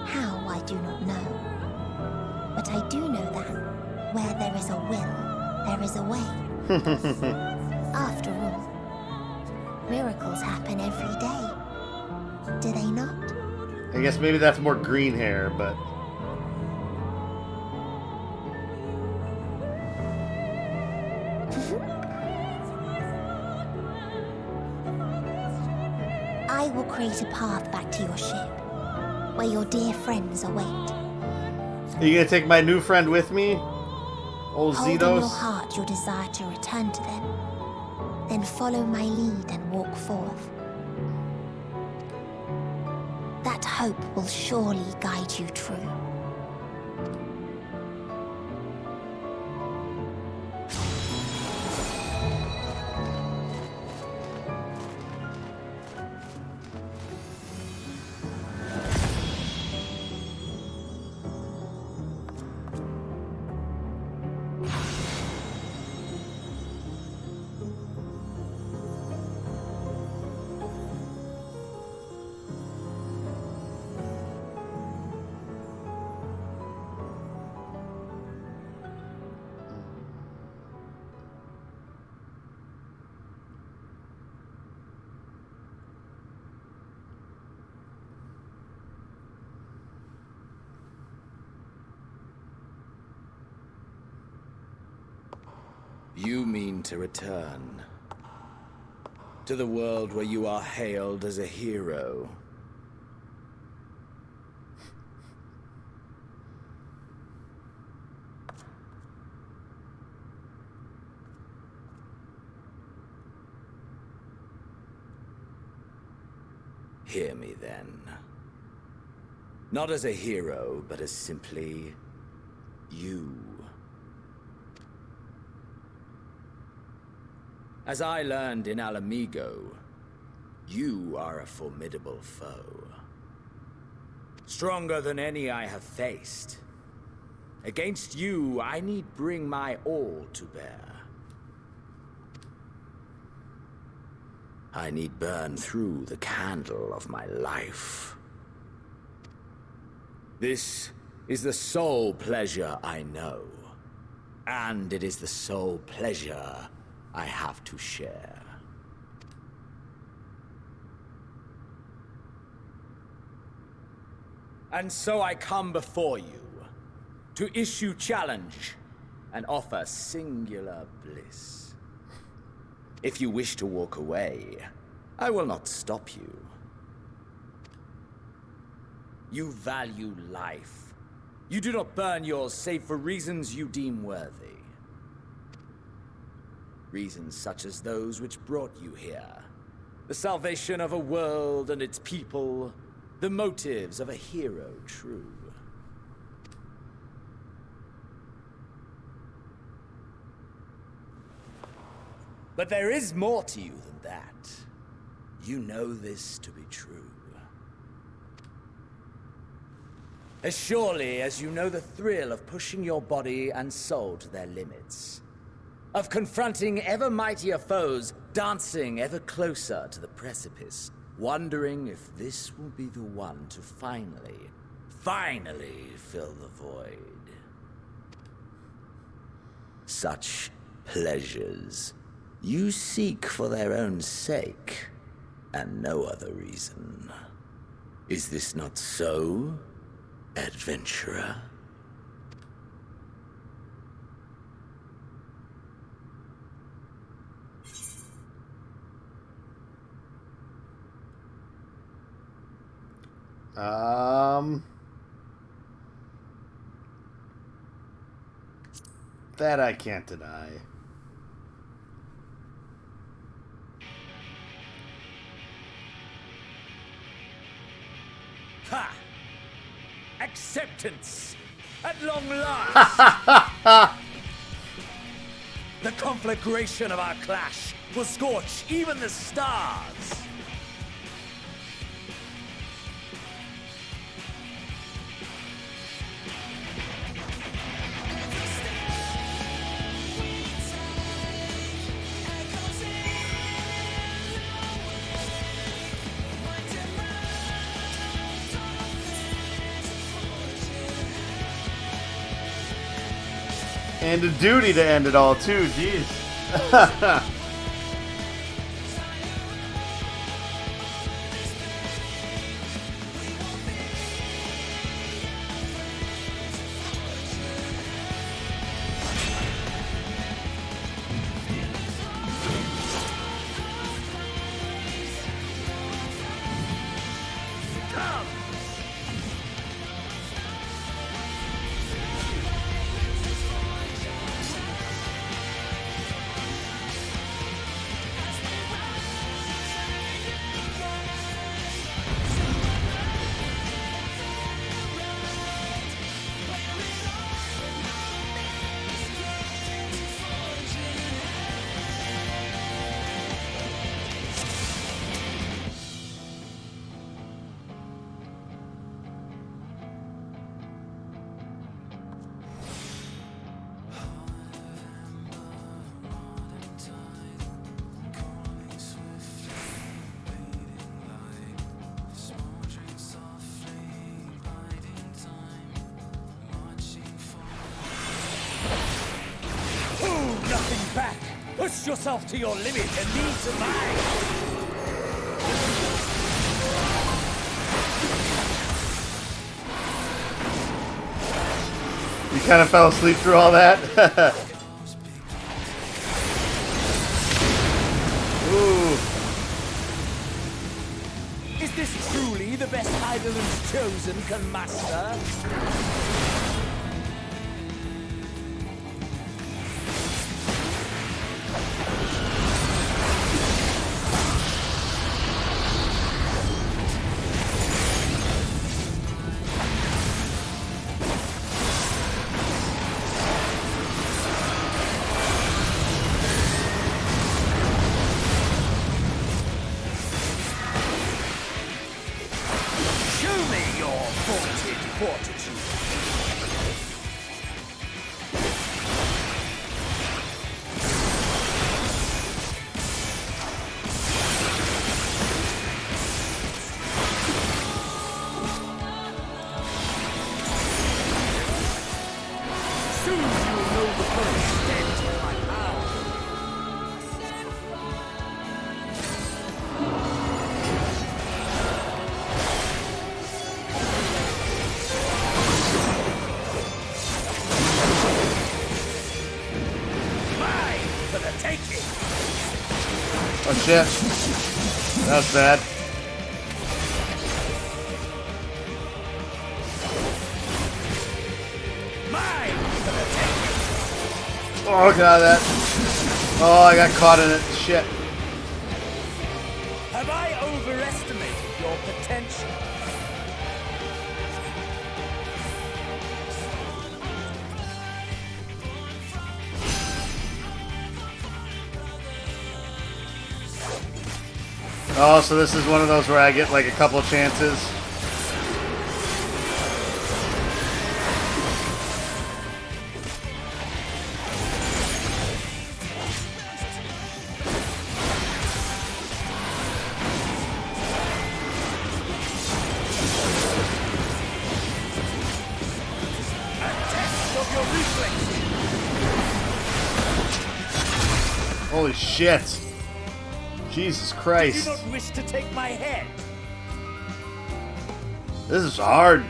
How, I do not know, but I do know that where there is a will, there is a way. After all, miracles happen every day, do they not? I guess maybe that's more green hair, but... I will create a path back to your ship, where your dear friends await. Are you gonna take my new friend with me? Old Hold in Zetos? your heart your desire to return to them, then follow my lead and walk forth. That hope will surely guide you true. You mean to return to the world where you are hailed as a hero. Hear me then. Not as a hero, but as simply you. As I learned in Alamigo, you are a formidable foe. Stronger than any I have faced. Against you, I need bring my all to bear. I need burn through the candle of my life. This is the sole pleasure I know. And it is the sole pleasure I have to share. And so I come before you, to issue challenge and offer singular bliss. If you wish to walk away, I will not stop you. You value life. You do not burn yours save for reasons you deem worthy. Reasons such as those which brought you here. The salvation of a world and its people. The motives of a hero true. But there is more to you than that. You know this to be true. As surely as you know the thrill of pushing your body and soul to their limits. Of confronting ever mightier foes, dancing ever closer to the precipice, wondering if this will be the one to finally fill the void. Such pleasures you seek for their own sake, and no other reason. Is this not so, adventurer? That I can't deny. Ha! Acceptance! At long last! The conflagration of our clash will scorch even the stars! And a duty to end it all, too, jeez. Back! Push yourself to your limit and need to mine! You kind of fell asleep through all that? Ooh. Is this truly the best Eidolon's chosen can master? the full extent of my power. Mine for the taking. Oh shit. That's bad. Oh, get out of that. Oh, I got caught in it. Shit. Have I overestimated your potential? Oh, so this is one of those where I get like a couple chances. Holy shit. Jesus Christ. You don't wish to take my head. This is hard.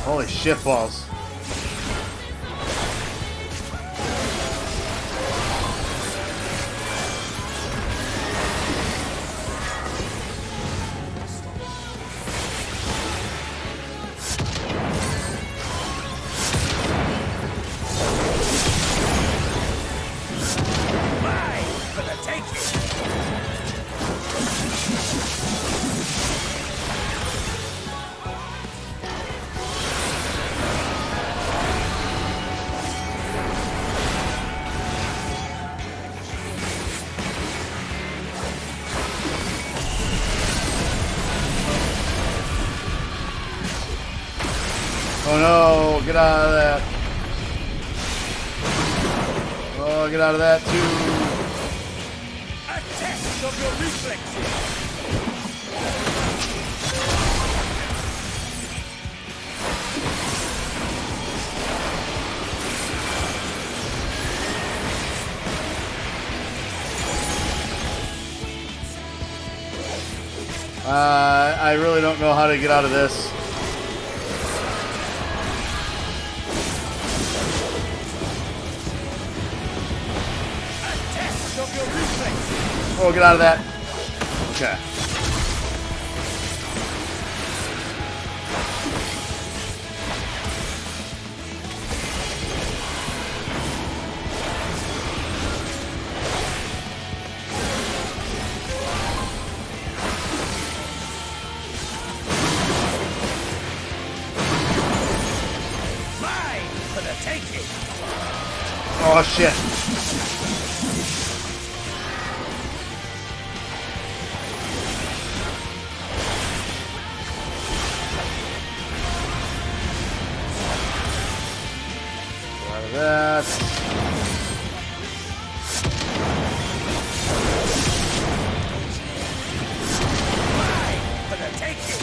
Holy shit balls. Oh no, get out of that. Oh, get out of that too. A test of your reflexes. I really don't know how to get out of this. Oh, get out of that. Okay. Mine for the taking. Oh, shit. That. For the taking.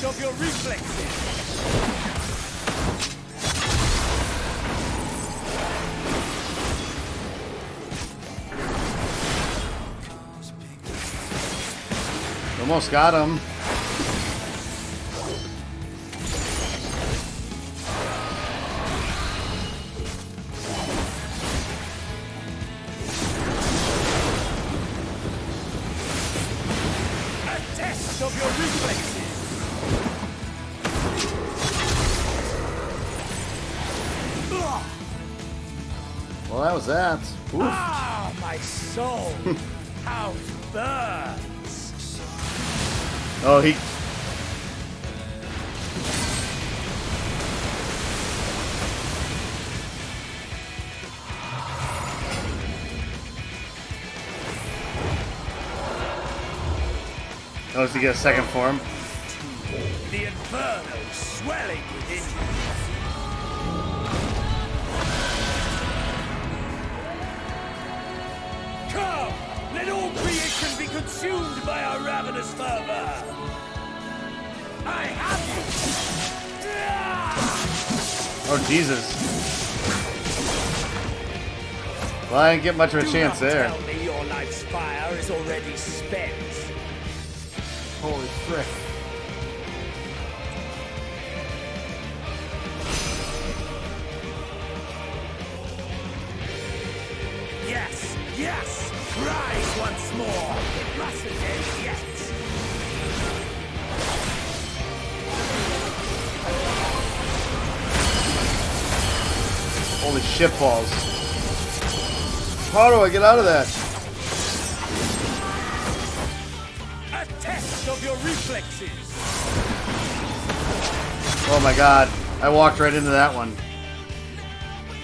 Of your reflexes. Almost got him. A test of your reflexes. that was that. Oof. Ah, my soul! How it burns! Oh, he... Oh, does he get a second form? The inferno swelling within you. Come! Let all creation be consumed by our ravenous fervor! I have you! Oh, Jesus. Well, I didn't get much of a chance there. Tell me your life's fire is already spent. Holy frick. Yes, yes! Rise once more! It mustn't end yet! Holy shit balls. How do I get out of that? A test of your reflexes! Oh my god. I walked right into that one.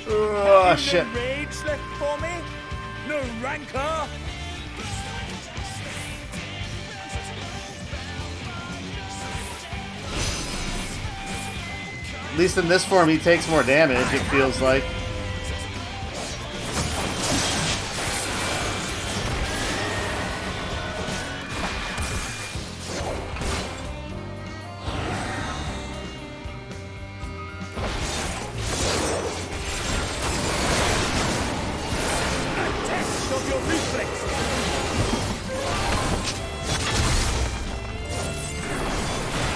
Oh, shit. No rage left for me? No rancor? At least in this form, he takes more damage, it feels like.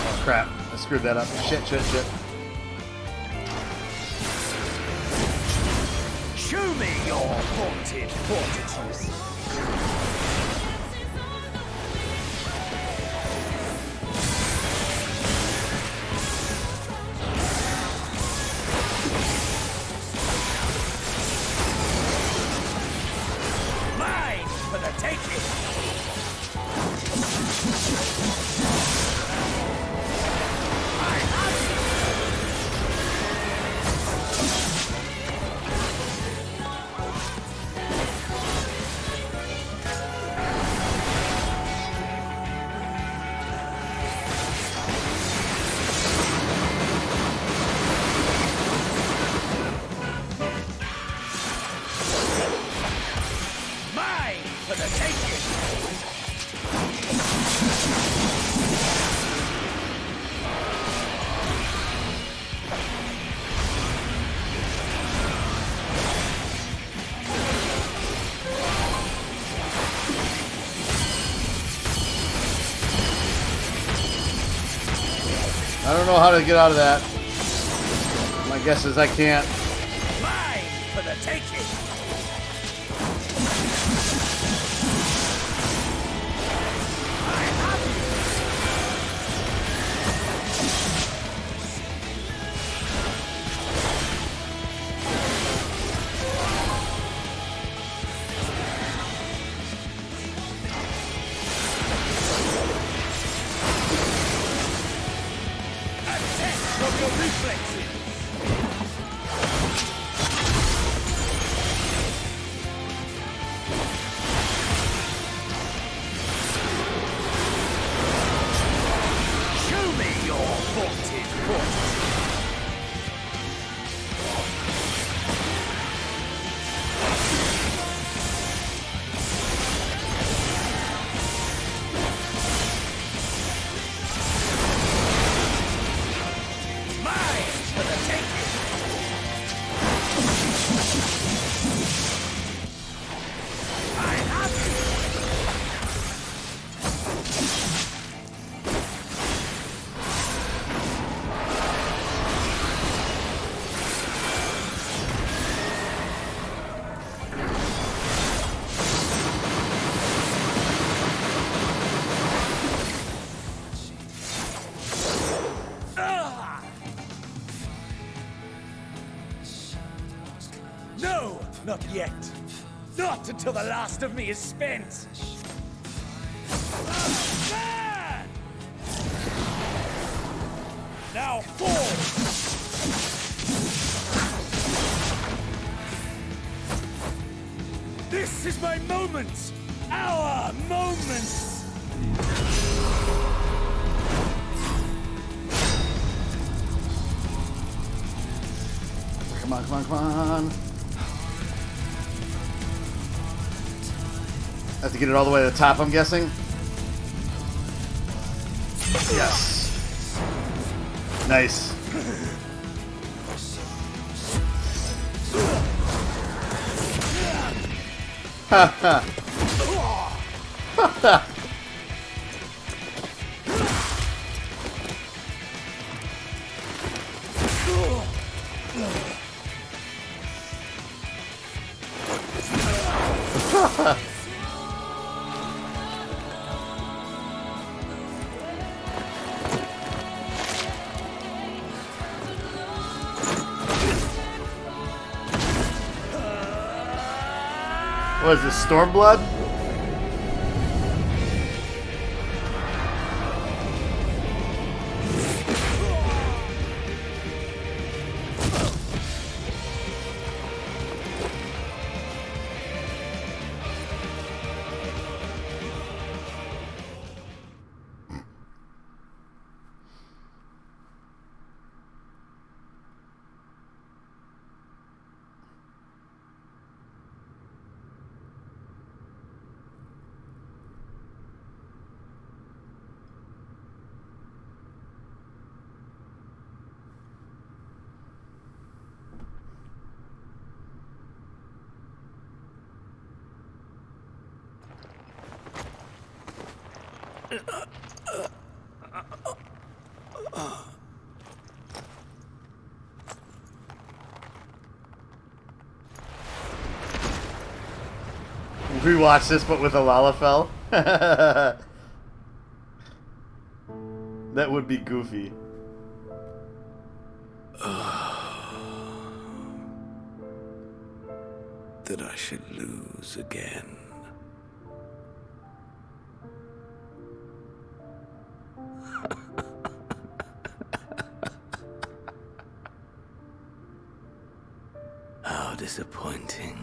Oh crap, I screwed that up. Shit, shit, shit. Show me your haunted fortitude. Mine for the taking. I don't know how to get out of that. My guess is I can't. Mine for the taking. Not yet. Not until the last of me is spent. Now fall! This is my moment! Our moment! Come on, come on, come on. Have to get it all the way to the top, I'm guessing? Yes. Nice. Ha ha. Ha ha. What is this, Stormblood? Rewatch this, but with a Lalafell. That would be goofy. That I should lose again. How disappointing.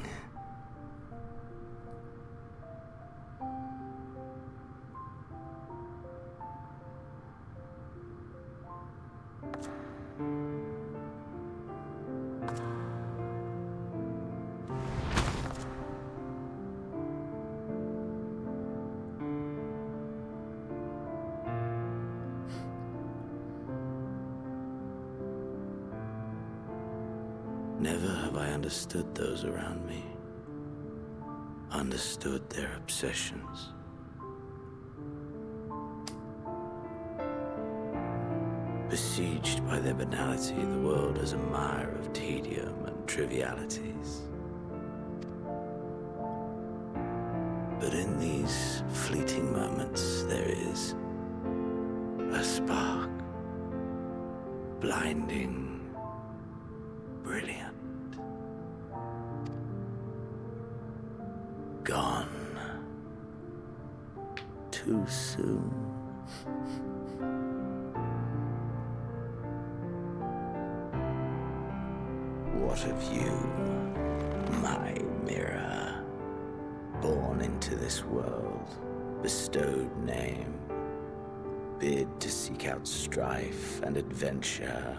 Never have I understood those around me, understood their obsessions. Besieged by their banality, the world is a mire of tedium and trivialities. But in these fleeting moments, there is a spark, blinding, brilliant. Gone too soon. What of you, my mirror, born into this world, bestowed name, bid to seek out strife and adventure?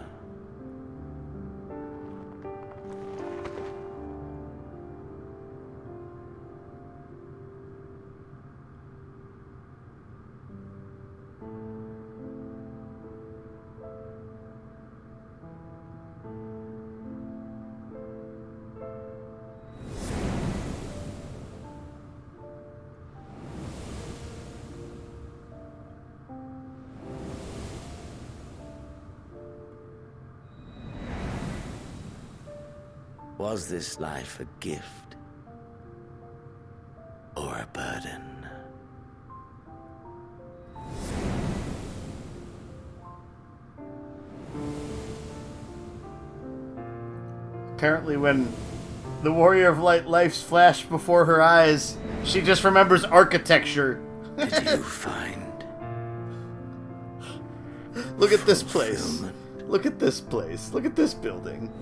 Was this life a gift or a burden? Apparently when The Warrior of Light life's flashed before her eyes. She just remembers architecture. Did you find? Look at this place. Look at this place. Look at this building.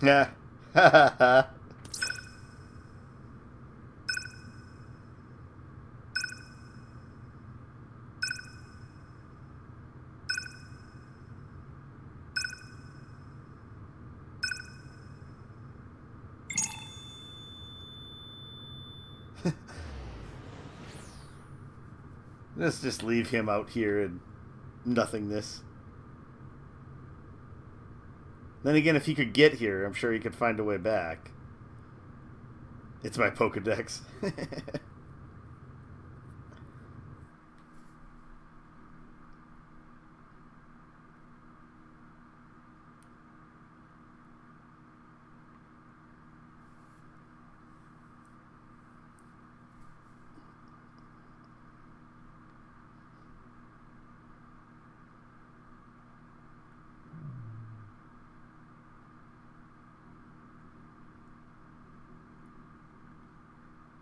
Yeah. Let's just leave him out here in nothingness. Then again, if he could get here, I'm sure he could find a way back. It's my Pokedex.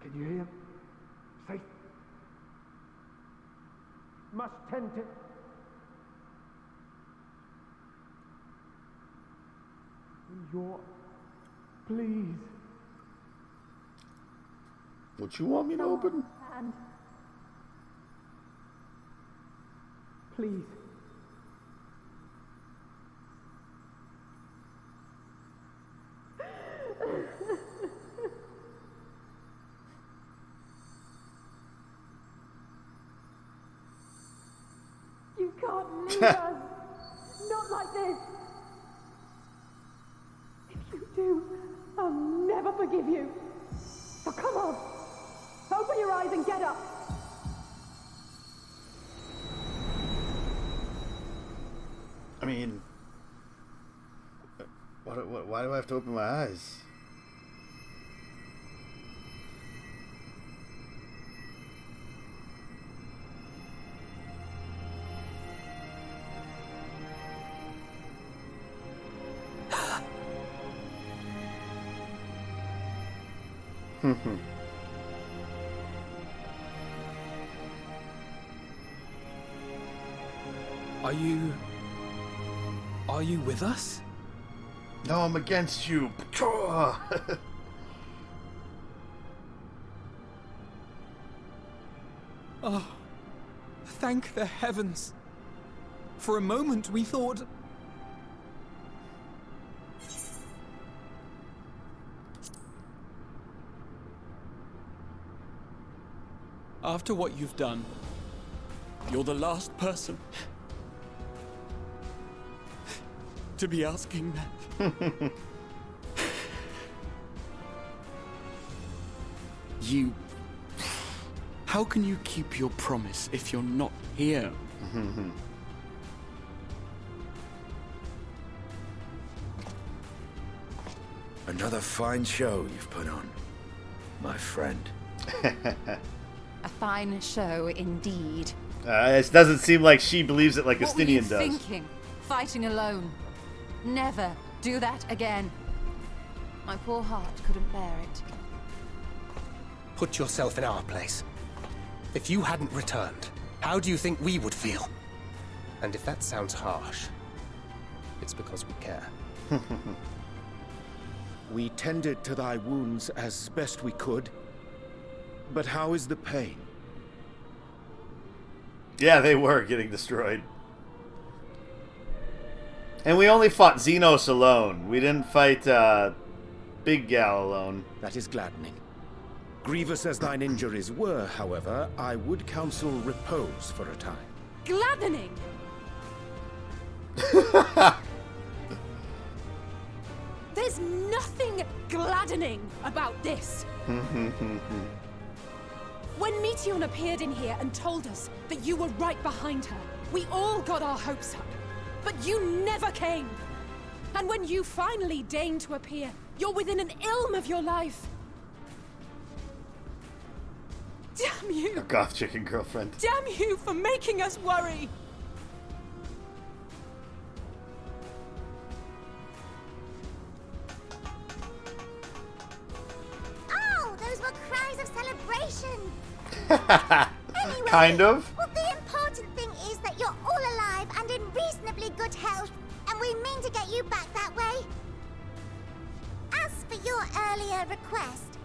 Can you hear him? Safe. Must tend to... You're... Please. What you want me to open? And... Please. You can't leave us. Not like this. If you do, I'll never forgive you. So come on. Open your eyes and get up. I mean, why do I have to open my eyes? Are you with us? No, I'm against you. Oh, thank the heavens. For a moment we thought... After what you've done, you're the last person to be asking that. You... How can you keep your promise if you're not here? Another fine show you've put on, my friend. A fine show indeed. It doesn't seem like she believes it like What were Estinian you does. thinking? Fighting alone. Never do that again. My poor heart couldn't bear it. Put yourself in our place. If you hadn't returned, how do you think we would feel? And if that sounds harsh, it's because we care. We tended to thy wounds as best we could. But how is the pain? Yeah, they were getting destroyed. And we only fought Xenos alone. We didn't fight Big Gal alone. That is gladdening. Grievous as thine injuries were, however, I would counsel repose for a time. Gladdening! There's nothing gladdening about this. When Meteion appeared in here and told us that you were right behind her, we all got our hopes up. But you never came. And when you finally deigned to appear, you're within an ilm of your life. Damn you! A goth chicken girlfriend. Damn you for making us worry! Oh, those were cries of celebration! Anyway, Kind of. Well, the important thing is that you're all alive and in reasonably good health, and we mean to get you back that way. As for your earlier request,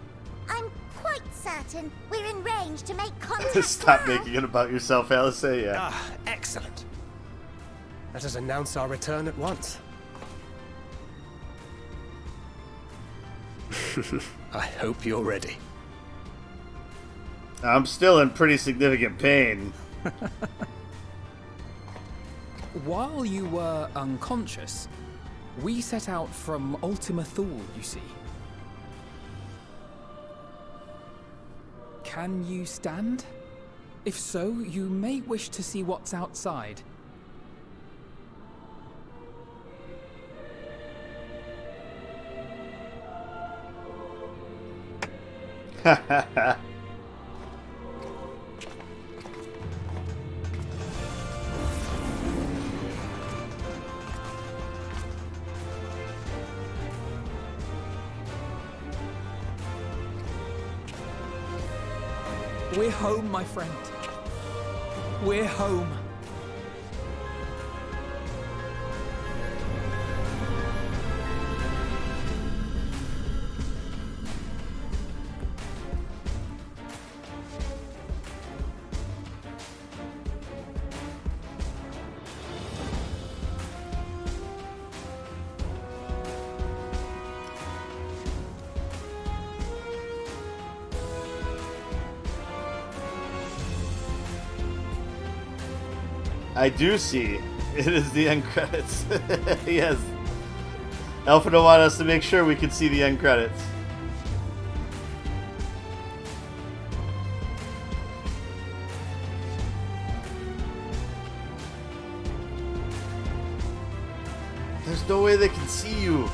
I'm quite certain we're in range to make contact. Stop making it about yourself, Alice. Yeah. Ah, excellent. Let us announce our return at once. I hope you're ready. I'm still in pretty significant pain. While you were unconscious, we set out from Ultima Thule, you see. Can you stand? If so, you may wish to see what's outside. Ha ha ha. We're home, my friend. We're home. I do see. It is the end credits. Yes. Alpha wanted us to make sure we could see the end credits. There's no way they can see you.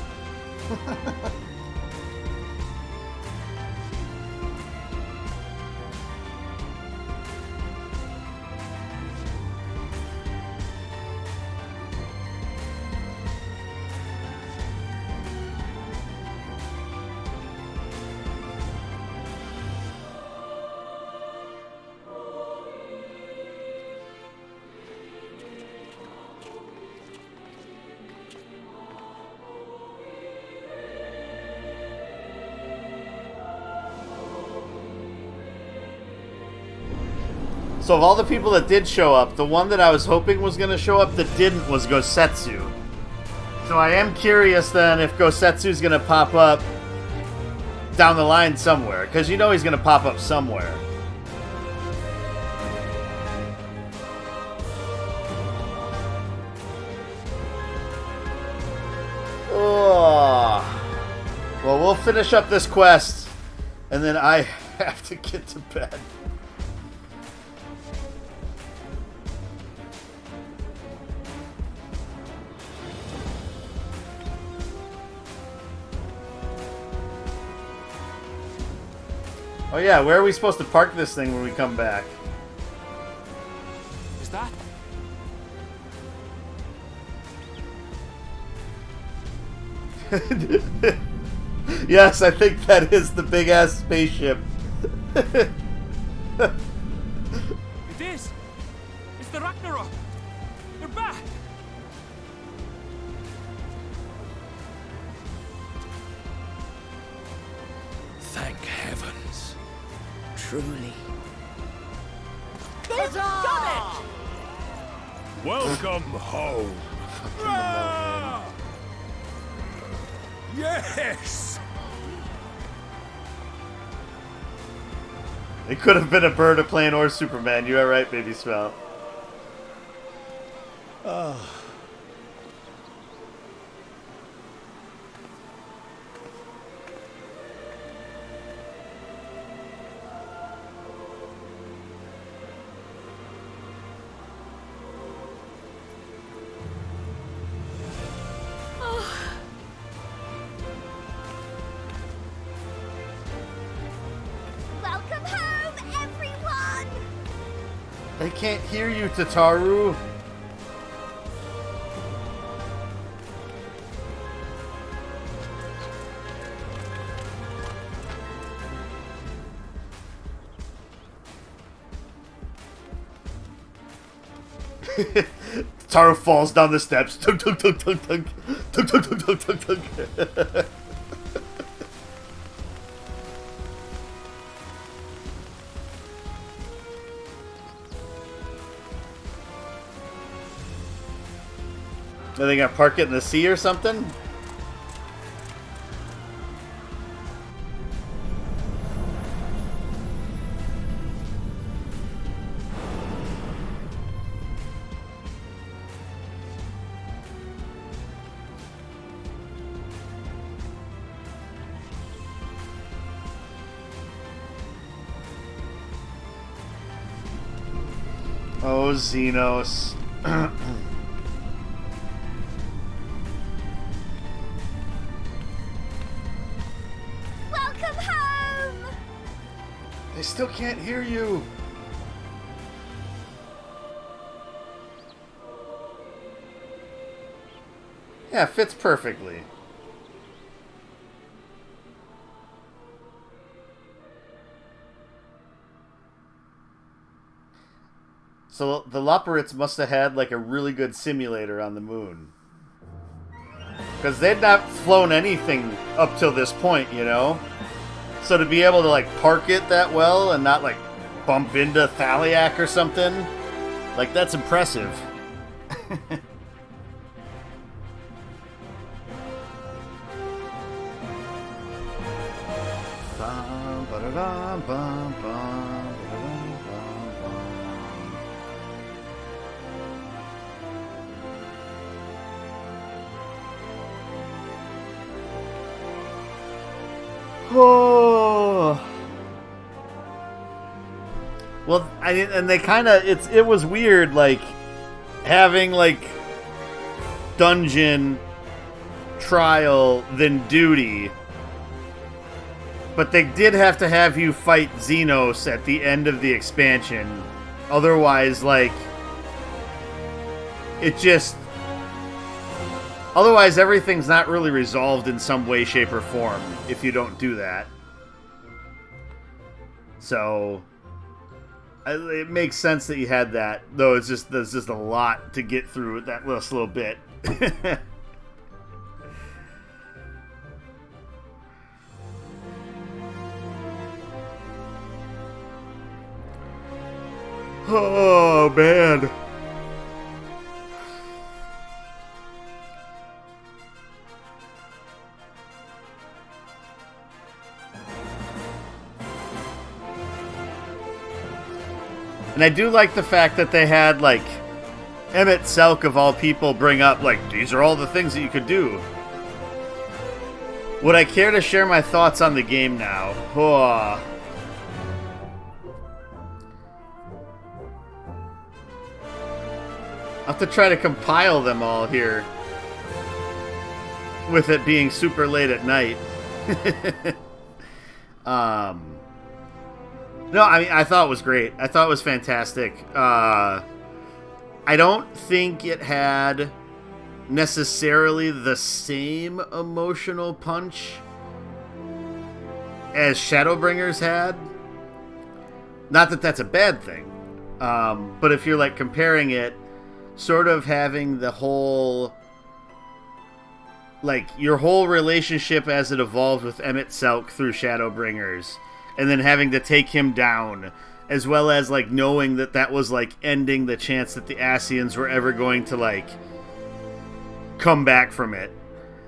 So of all the people that did show up, the one that I was hoping was going to show up that didn't was Gosetsu. So I am curious then if Gosetsu's going to pop up down the line somewhere, because you know he's going to pop up somewhere. Oh. Well, we'll finish up this quest, and then I have to get to bed. Oh yeah, where are we supposed to park this thing when we come back? Is that? Yes, I think that is the big-ass spaceship. It is! It's the Ragnarok! They're back! Thank heavens. Truly. They've done it! Welcome home. Yes! It could have been a bird, a plane, or Superman. You are right, baby Smell. Welcome home, everyone! They can't hear you, Tataru. Tataru falls down the steps. Tunk, tunk, tunk, tunk, tunk. Tunk, tunk, tunk, tunk, tunk, tunk. Are they gonna park it in the sea or something? Oh, Xenos. Welcome home! They still can't hear you. Yeah, fits perfectly. So the Loporrits must have had like a really good simulator on the moon. Because they'd not flown anything up till this point, you know? So to be able to like park it that well and not like bump into Thaliak or something, like that's impressive. Bum, ba-da-dum, bum, bum, ba-da-dum, bum, bum. Oh. Well, and they kind of it was weird, like having like dungeon, trial, then duty. But they did have to have you fight Xenos at the end of the expansion. Otherwise, like it just otherwise, everything's not really resolved in some way, shape, or form if you don't do that. So, it makes sense that you had that, though there's just a lot to get through with that little bit. Oh, man. And I do like the fact that they had, like, Emmett Selk, of all people, bring up, like, these are all the things that you could do. Would I care to share my thoughts on the game now? Oh. I'll have to try to compile them all here. With it being super late at night. No, I mean, I thought it was great. I thought it was fantastic. I don't think it had necessarily the same emotional punch as Shadowbringers had. Not that that's a bad thing. But if you're, like, comparing it, sort of having the whole... like, your whole relationship as it evolved with Emmett Selk through Shadowbringers, and then having to take him down, as well as, like, knowing that that was, like, ending the chance that the Ascians were ever going to, like, come back from it.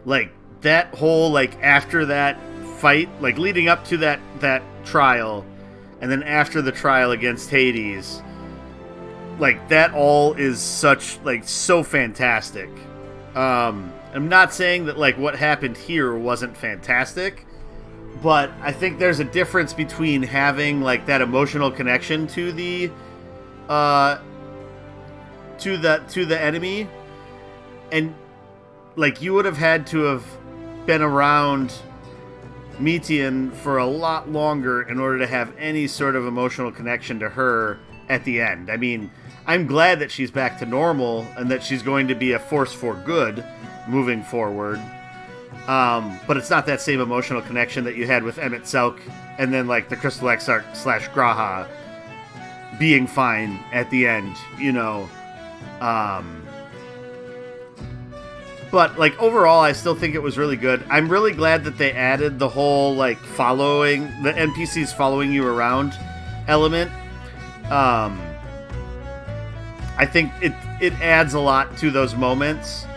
Like, that whole, like, after that fight, like, leading up to that trial, and then after the trial against Hades, like, that all is such, like, so fantastic. I'm not saying that, like, what happened here wasn't fantastic, but I think there's a difference between having, like, that emotional connection to the enemy, and, like, you would have had to have been around Metian for a lot longer in order to have any sort of emotional connection to her at the end. I mean, I'm glad that she's back to normal and that she's going to be a force for good moving forward. But it's not that same emotional connection that you had with Emmett Selk and then, like, the Crystal Exarch / Graha being fine at the end, you know. But, like, overall, I still think it was really good. I'm really glad that they added the whole, like, following, the NPCs following you around element. I think it adds a lot to those moments.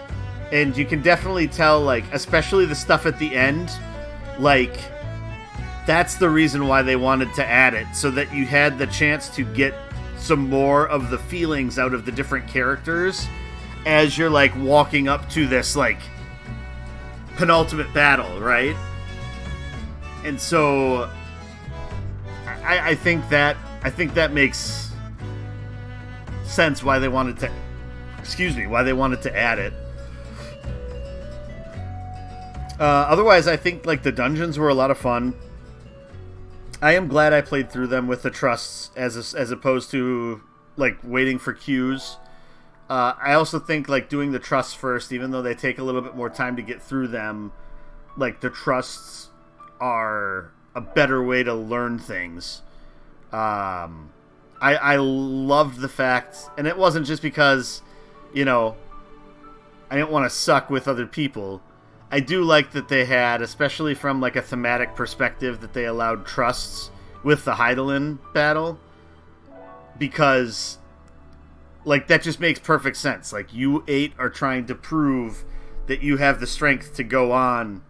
And you can definitely tell, like, especially the stuff at the end, like, that's the reason why they wanted to add it, so that you had the chance to get some more of the feelings out of the different characters as you're, like, walking up to this, like, penultimate battle, right? And so I think that makes sense why they wanted to add it. Otherwise, I think, like, the dungeons were a lot of fun. I am glad I played through them with the trusts as opposed to, like, waiting for queues. I also think, like, doing the trusts first, even though they take a little bit more time to get through them, like, the trusts are a better way to learn things. I loved the fact, and it wasn't just because, you know, I didn't want to suck with other people. I do like that they had, especially from, like, a thematic perspective, that they allowed trusts with the Hydaelyn battle, because, like, that just makes perfect sense. Like, you 8 are trying to prove that you have the strength to go on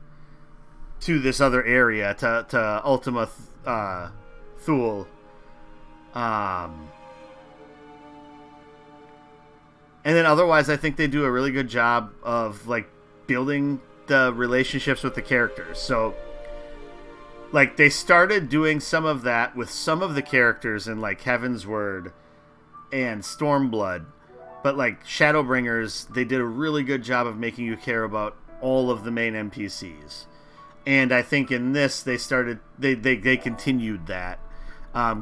to this other area, to Ultima Thule. And then otherwise, I think they do a really good job of, like, building the relationships with the characters. So, like, they started doing some of that with some of the characters in, like, Heaven's Word and Stormblood, but, like, Shadowbringers, they did a really good job of making you care about all of the main NPCs. And I think in this, they continued that,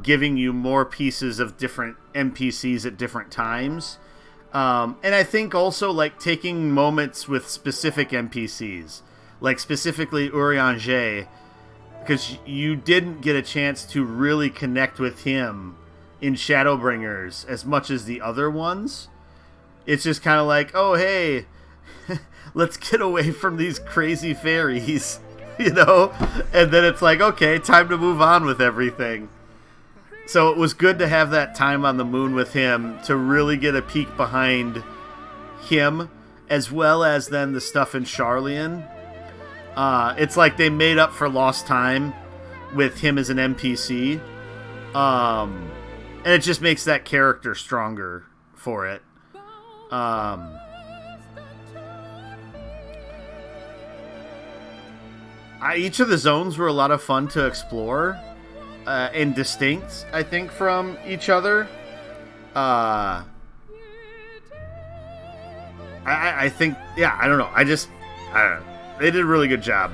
giving you more pieces of different NPCs at different times. And I think also, like, taking moments with specific NPCs, like specifically Urianger, because you didn't get a chance to really connect with him in Shadowbringers as much as the other ones. It's just kind of like, oh, hey, let's get away from these crazy fairies, you know? And then it's like, okay, time to move on with everything. So it was good to have that time on the moon with him to really get a peek behind him, as well as then the stuff in Sharlayan. It's like they made up for lost time with him as an NPC. And it just makes that character stronger for it. Each of the zones were a lot of fun to explore. And distinct, I think, from each other. I think, yeah, I don't know. I don't know. They did a really good job.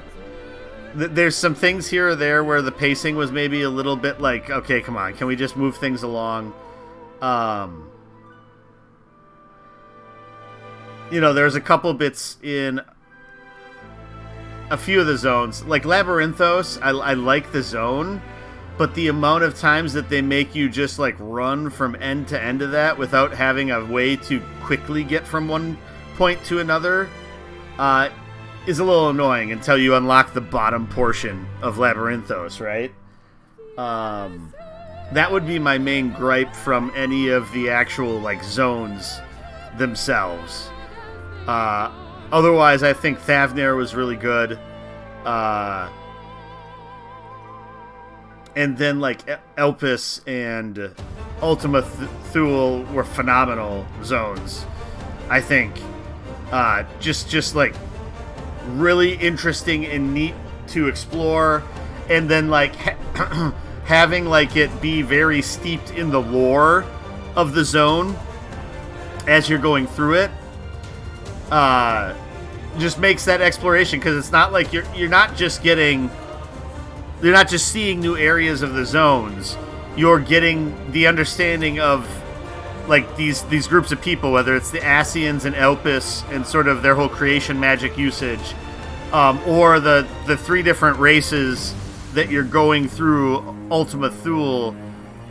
There's some things here or there where the pacing was maybe a little bit like, okay, come on, can we just move things along? You know, there's a couple bits in a few of the zones. Like Labyrinthos, I like the zone, but the amount of times that they make you just, like, run from end to end of that without having a way to quickly get from one point to another is a little annoying until you unlock the bottom portion of Labyrinthos, right? That would be my main gripe from any of the actual, like, zones themselves. Otherwise, I think Thavnir was really good. And then, like, Elpis and Ultima Thule were phenomenal zones, I think. Just like, really interesting and neat to explore. And then, like, having, like, it be very steeped in the lore of the zone as you're going through it. Just makes that exploration, because it's not like you're not just seeing new areas of the zones. You're getting the understanding of, like, these groups of people, whether it's the Asians and Elpis and sort of their whole creation magic usage, or the three different races that you're going through Ultima Thule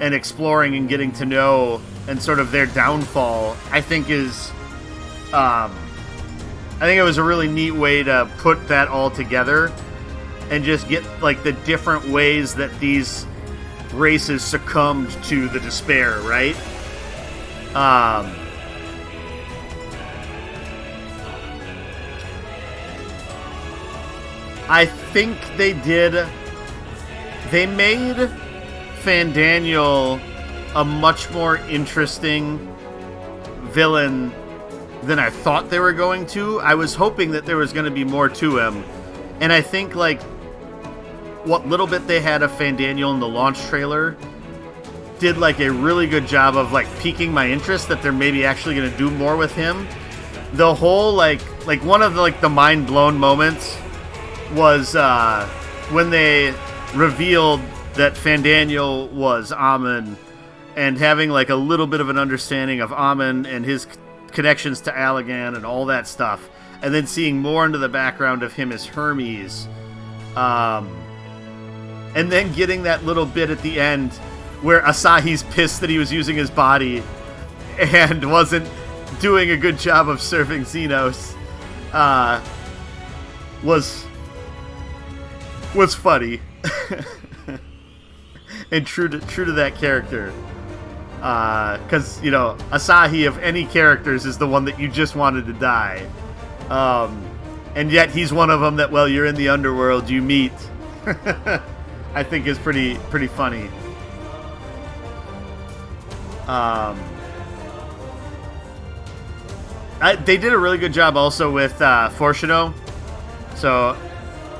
and exploring and getting to know, and sort of their downfall. I think it was a really neat way to put that all together and just get, like, the different ways that these races succumbed to the despair, right? I think they made Fandaniel a much more interesting villain than I thought they were going to. I was hoping that there was going to be more to him. And I think, like, what little bit they had of Fandaniel in the launch trailer did, like, a really good job of, like, piquing my interest that they're maybe actually going to do more with him. The whole, like one of the, like, the mind-blown moments was when they revealed that Fandaniel was Amun, and having, like, a little bit of an understanding of Amun and his connections to Allagan and all that stuff, and then seeing more into the background of him as Hermes, and then getting that little bit at the end where Asahi's pissed that he was using his body and wasn't doing a good job of serving Xenos, was funny. And true to that character. Because, you know, Asahi, of any characters, is the one that you just wanted to die. And yet he's one of them that, while you're in the underworld, you meet. I think is pretty funny. They did a really good job also with Fortuno. So,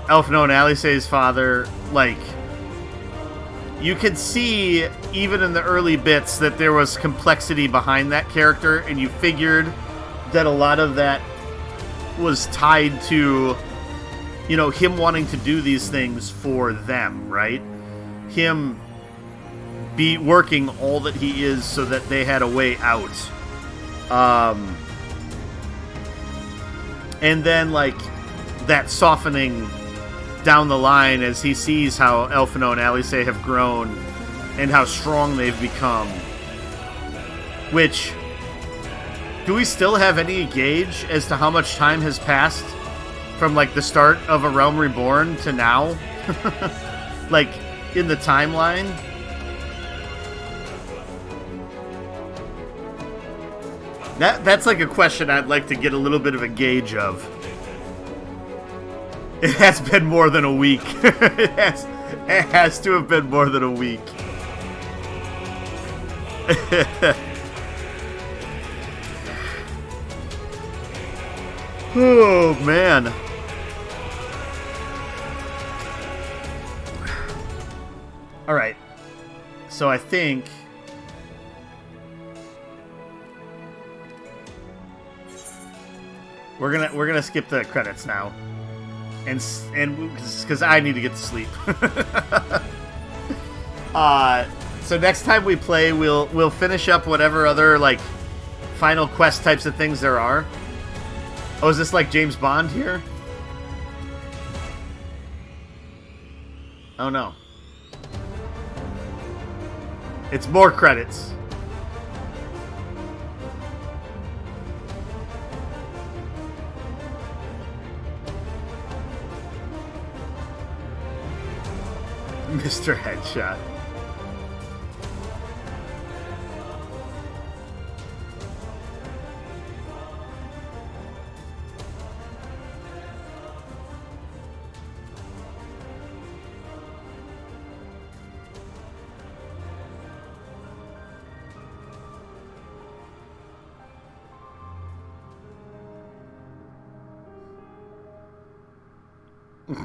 Elfino and Alice's father, like, you could see, even in the early bits, that there was complexity behind that character, and you figured that a lot of that was tied to, you know, him wanting to do these things for them, right? Him be working all that he is so that they had a way out. And then, like, that softening down the line as he sees how Elfino and Alice have grown and how strong they've become. Which, do we still have any gauge as to how much time has passed from, like, the start of A Realm Reborn to now? Like, in the timeline? That's like a question I'd like to get a little bit of a gauge of. It has been more than a week. It has to have been more than a week. Oh, man. All right. So I think we're gonna skip the credits now, and because I need to get to sleep. So next time we play, we'll finish up whatever other, like, final quest types of things there are. Oh, is this like James Bond here? Oh no. It's more credits. Mr. Headshot. It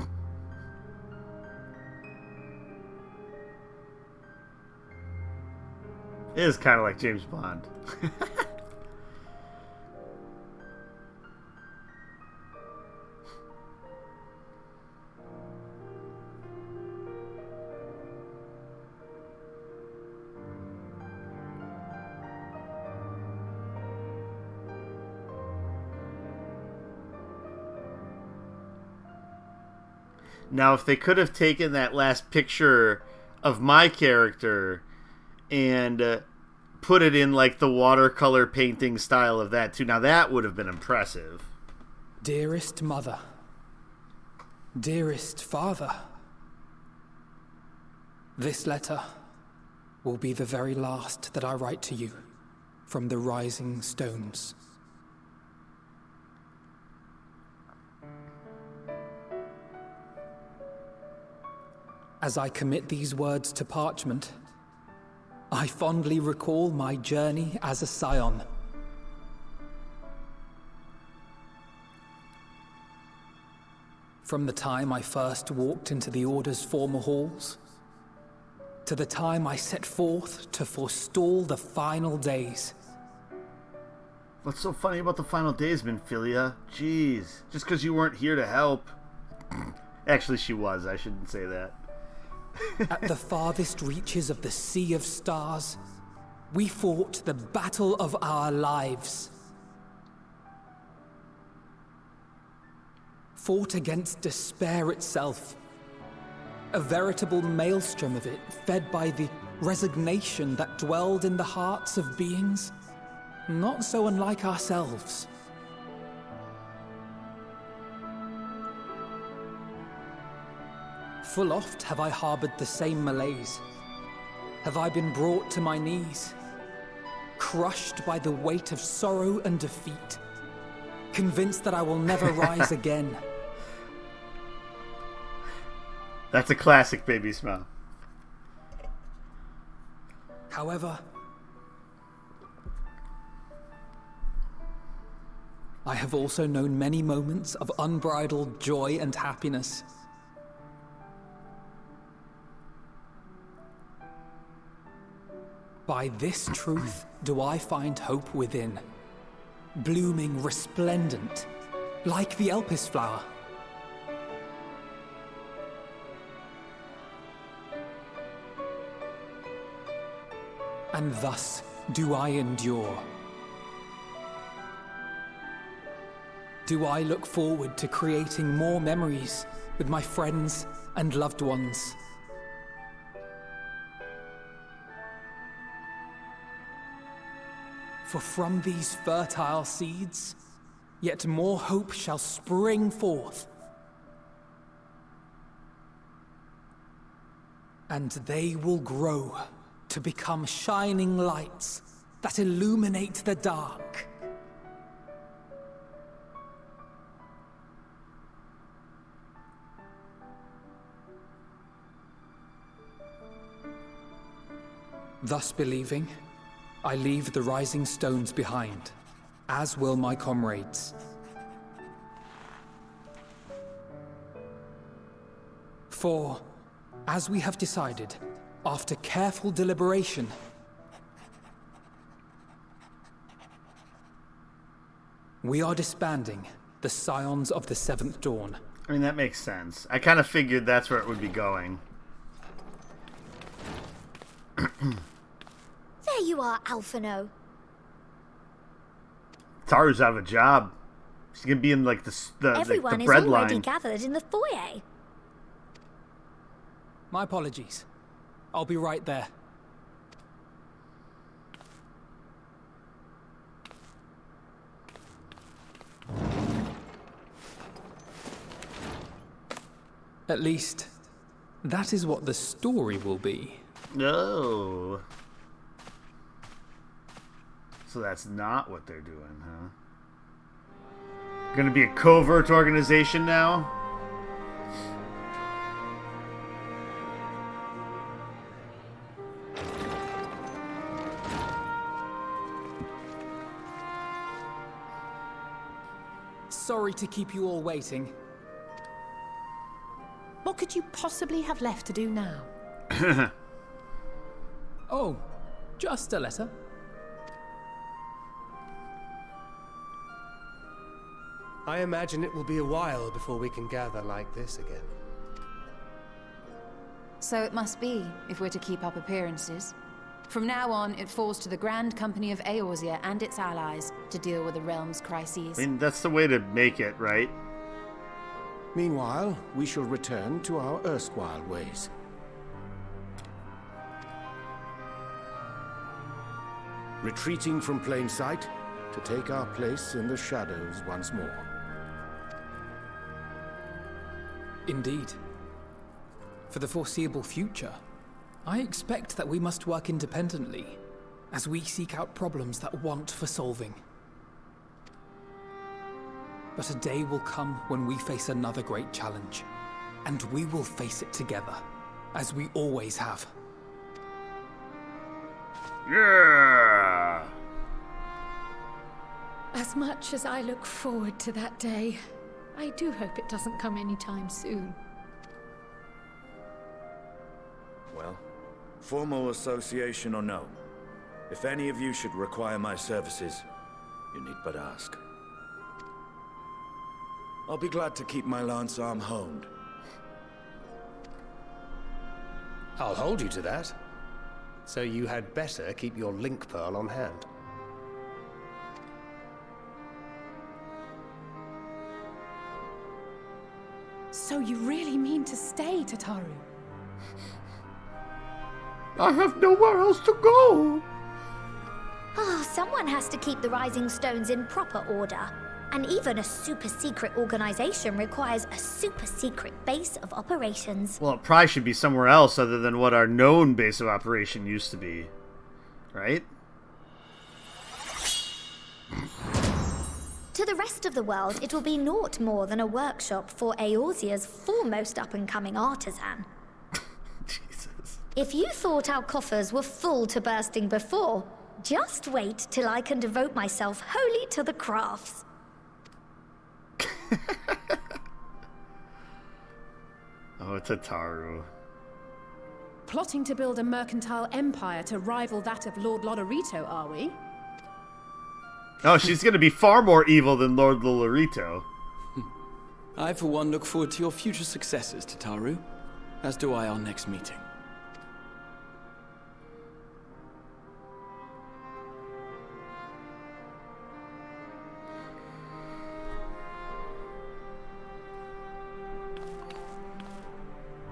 is kind of like James Bond. Now, if they could have taken that last picture of my character and put it in like the watercolor painting style of that too, now that would have been impressive. Dearest mother, dearest father, this letter will be the very last that I write to you from the Rising Stones. As I commit these words to parchment, I fondly recall my journey as a scion. From the time I first walked into the Order's former halls, to the time I set forth to forestall the final days. What's so funny about the final days, Minfilia? Jeez, just because you weren't here to help. Actually, she was. I shouldn't say that. At the farthest reaches of the Sea of Stars, we fought the battle of our lives. Fought against despair itself. A veritable maelstrom of it, fed by the resignation that dwelled in the hearts of beings not so unlike ourselves. Full oft have I harbored the same malaise. Have I been brought to my knees, crushed by the weight of sorrow and defeat, convinced that I will never rise again. That's a classic baby smile. However, I have also known many moments of unbridled joy and happiness. By this truth do I find hope within, blooming resplendent, like the Elpis flower. And thus do I endure. Do I look forward to creating more memories with my friends and loved ones. For from these fertile seeds, yet more hope shall spring forth. And they will grow to become shining lights that illuminate the dark. Thus believing, I leave the rising stones behind, as will my comrades. For, as we have decided, after careful deliberation, we are disbanding the Scions of the Seventh Dawn. I mean, that makes sense. I kind of figured that's where it would be going. There you are, Alphino. Taru's out of a job. She's gonna be in like Everyone the is bread already line. gathered in the foyer. My apologies. I'll be right there. At least, that is what the story will be. No. So that's not what they're doing, huh? Gonna be a covert organization now? Sorry to keep you all waiting. What could you possibly have left to do now? Oh, just a letter. I imagine it will be a while before we can gather like this again. So it must be, if we're to keep up appearances. From now on, it falls to the Grand Company of Eorzea and its allies to deal with the realm's crises. I mean, that's the way to make it, right? Meanwhile, we shall return to our erstwhile ways. Retreating from plain sight to take our place in the shadows once more. Indeed. For the foreseeable future, I expect that we must work independently as we seek out problems that want for solving. But a day will come when we face another great challenge, and we will face it together, as we always have. Yeah! As much as I look forward to that day, I do hope it doesn't come anytime soon. Well, formal association or no, if any of you should require my services, you need but ask. I'll be glad to keep my lance arm honed. I'll hold you to that. So you had better keep your link pearl on hand. So you really mean to stay, Tataru? I have nowhere else to go! Oh, someone has to keep the Rising Stones in proper order. And even a super-secret organization requires a super-secret base of operations. Well, it probably should be somewhere else other than what our known base of operation used to be. Right? To the rest of the world, it will be naught more than a workshop for Eorzea's foremost up-and-coming artisan. Jesus. If you thought our coffers were full to bursting before, just wait till I can devote myself wholly to the crafts. Oh, Tataru. Plotting to build a mercantile empire to rival that of Lord Lodorito, are we? Oh, she's gonna be far more evil than Lord Lolorito. I, for one, look forward to your future successes, Tataru. As do I our next meeting.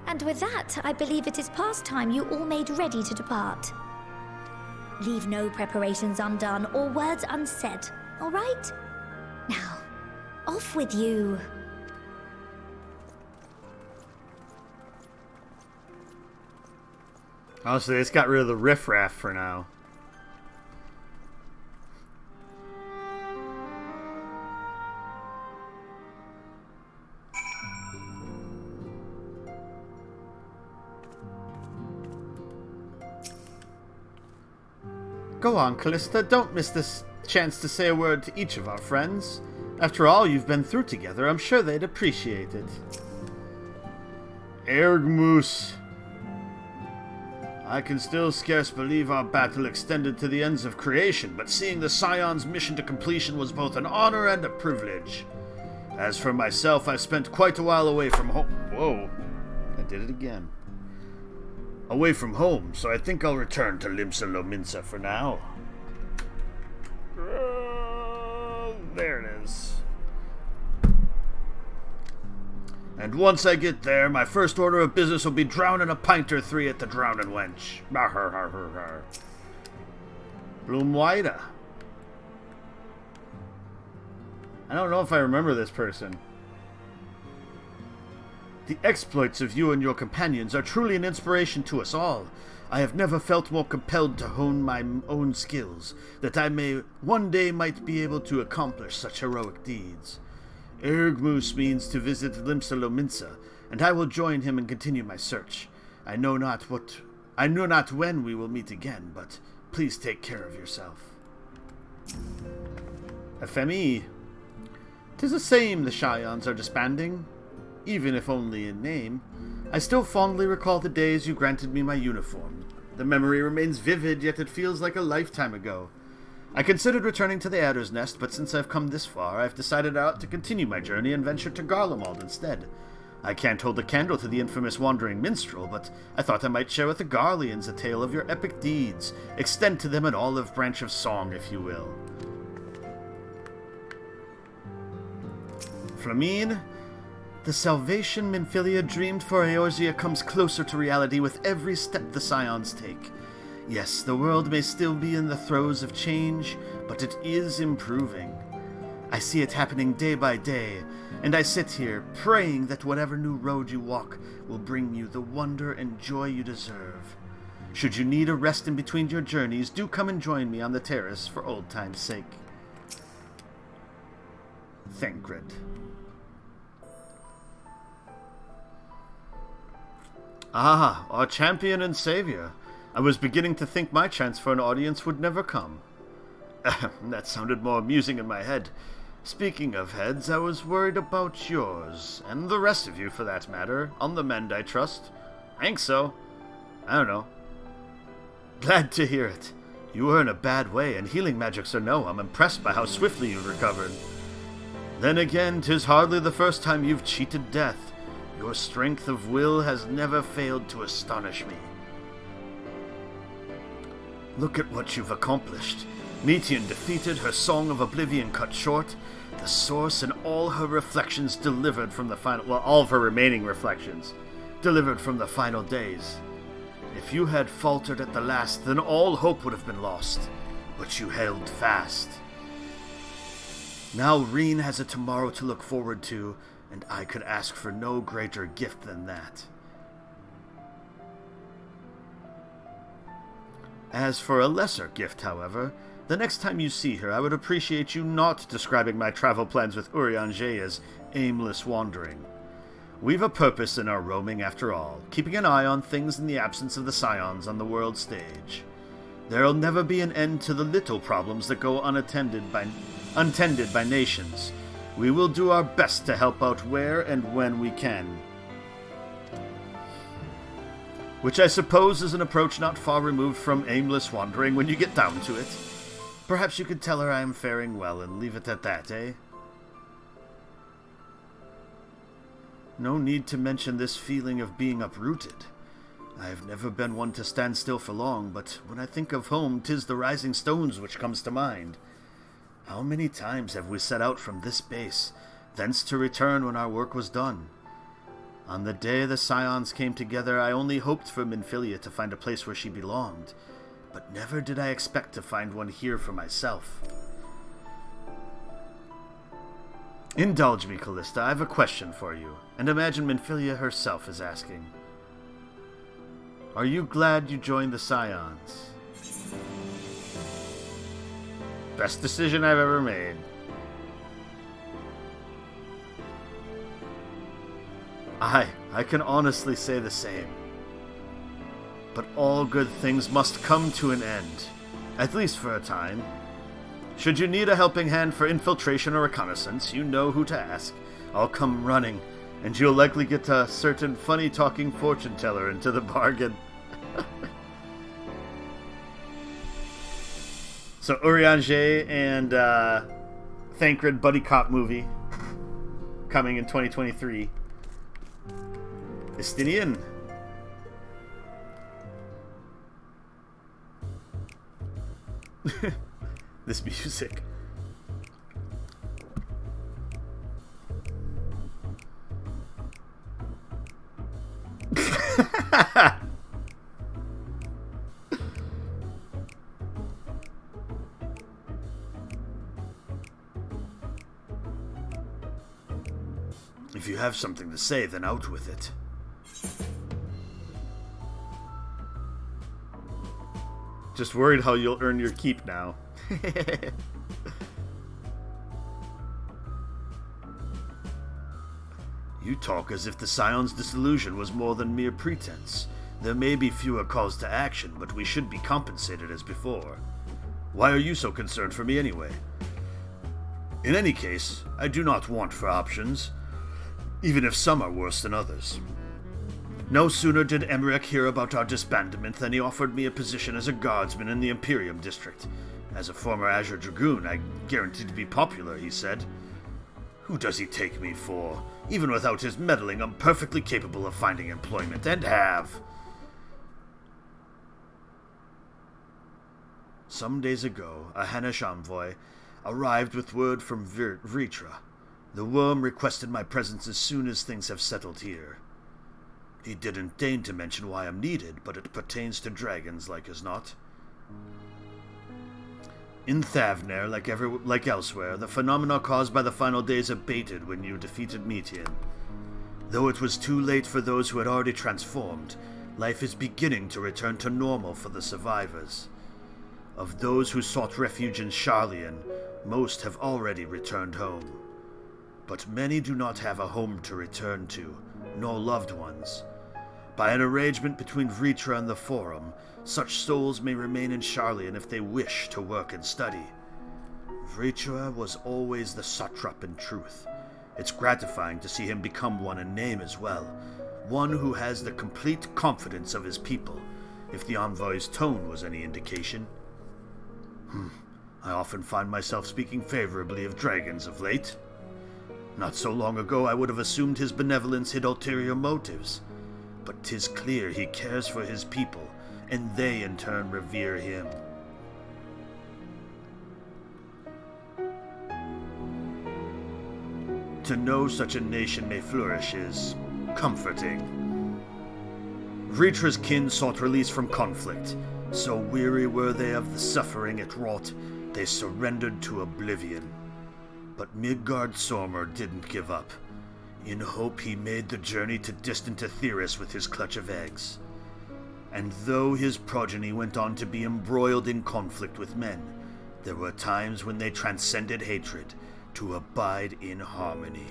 And with that, I believe it is past time you all made ready to depart. Leave no preparations undone or words unsaid, all right? Now, off with you. Oh, so they just got rid of the riffraff for now. Go on, Callista. Don't miss this chance to say a word to each of our friends. After all you've been through together, I'm sure they'd appreciate it. Ergmus. I can still scarce believe our battle extended to the ends of creation, but seeing the Scion's mission to completion was both an honor and a privilege. As for myself, I've spent quite a while away from home. Whoa. I did it again. Away from home, so I think I'll return to Limsa Lominsa for now. There it is. And once I get there, my first order of business will be drowning a pint or three at the Drowning Wench. Bloomwida. I don't know if I remember this person. The exploits of you and your companions are truly an inspiration to us all. I have never felt more compelled to hone my own skills, that I may one day might be able to accomplish such heroic deeds. Ergmus means to visit Limsa Lominsa, and I will join him and continue my search. I know not when we will meet again, but please take care of yourself. FME. 'Tis a shame the Scions are disbanding, even if only in name. I still fondly recall the days you granted me my uniform. The memory remains vivid, yet it feels like a lifetime ago. I considered returning to the Adder's Nest, but since I've come this far, I've decided I ought to continue my journey and venture to Garlemald instead. I can't hold a candle to the infamous wandering minstrel, but I thought I might share with the Garleans a tale of your epic deeds, extend to them an olive branch of song, if you will. Flamine, the salvation Minfilia dreamed for Eorzea comes closer to reality with every step the Scions take. Yes, the world may still be in the throes of change, but it is improving. I see it happening day by day, and I sit here praying that whatever new road you walk will bring you the wonder and joy you deserve. Should you need a rest in between your journeys, do come and join me on the terrace for old time's sake. Thancred. Ah, our champion and savior. I was beginning to think my chance for an audience would never come. That sounded more amusing in my head. Speaking of heads, I was worried about yours, and the rest of you for that matter. On the mend, I trust. I think so. I don't know. Glad to hear it. You were in a bad way, and healing magics or no, I'm impressed by how swiftly you've recovered. Then again, 'tis hardly the first time you've cheated death. Your strength of will has never failed to astonish me. Look at what you've accomplished. Metean defeated, her Song of Oblivion cut short, the source and all her reflections delivered from the final... well, all of her remaining reflections delivered from the final days. If you had faltered at the last, then all hope would have been lost, but you held fast. Now Reen has a tomorrow to look forward to, and I could ask for no greater gift than that. As for a lesser gift, however, the next time you see her, I would appreciate you not describing my travel plans with Urianger as aimless wandering. We've a purpose in our roaming after all, keeping an eye on things in the absence of the Scions on the world stage. There'll never be an end to the little problems that go untended by nations. We will do our best to help out where and when we can. Which I suppose is an approach not far removed from aimless wandering when you get down to it. Perhaps you could tell her I am faring well and leave it at that, eh? No need to mention this feeling of being uprooted. I have never been one to stand still for long, but when I think of home, 'tis the rising stones which comes to mind. How many times have we set out from this base, thence to return when our work was done? On the day the Scions came together, I only hoped for Minfilia to find a place where she belonged, but never did I expect to find one here for myself. Indulge me, Callista, I have a question for you, and imagine Minfilia herself is asking. Are you glad you joined the Scions? Best decision I've ever made. I can honestly say the same. But all good things must come to an end, at least for a time. Should you need a helping hand for infiltration or reconnaissance, you know who to ask. I'll come running, and you'll likely get a certain funny-talking fortune-teller into the bargain. So Urianger and Thancred buddy cop movie coming in 2023. Estinian. This music. If you have something to say, then out with it. Just worried how you'll earn your keep now. You talk as if the Scion's disillusion was more than mere pretense. There may be fewer calls to action, but we should be compensated as before. Why are you so concerned for me anyway? In any case, I do not want for options, even if some are worse than others. No sooner did Emmerich hear about our disbandment than he offered me a position as a guardsman in the Imperium district. As a former Azure Dragoon, I guaranteed to be popular, he said. Who does he take me for? Even without his meddling, I'm perfectly capable of finding employment, and have. Some days ago, a Hanesh envoy arrived with word from Vritra. The worm requested my presence as soon as things have settled here. He didn't deign to mention why I'm needed, but it pertains to dragons like as not. In Thavner, like elsewhere, the phenomena caused by the final days abated when you defeated Metian. Though it was too late for those who had already transformed, life is beginning to return to normal for the survivors. Of those who sought refuge in Sharlayan, most have already returned home. But many do not have a home to return to, nor loved ones. By an arrangement between Vritra and the Forum, such souls may remain in Sharlayan if they wish to work and study. Vritra was always the satrap in truth. It's gratifying to see him become one in name as well, one who has the complete confidence of his people, if the envoy's tone was any indication. I often find myself speaking favorably of dragons of late. Not so long ago I would have assumed his benevolence hid ulterior motives. But 'tis clear he cares for his people, and they in turn revere him. To know such a nation may flourish is comforting. Vritra's kin sought release from conflict. So weary were they of the suffering it wrought, they surrendered to oblivion. But Midgard Sormer didn't give up. In hope he made the journey to distant Aetheris with his clutch of eggs. And though his progeny went on to be embroiled in conflict with men, there were times when they transcended hatred to abide in harmony.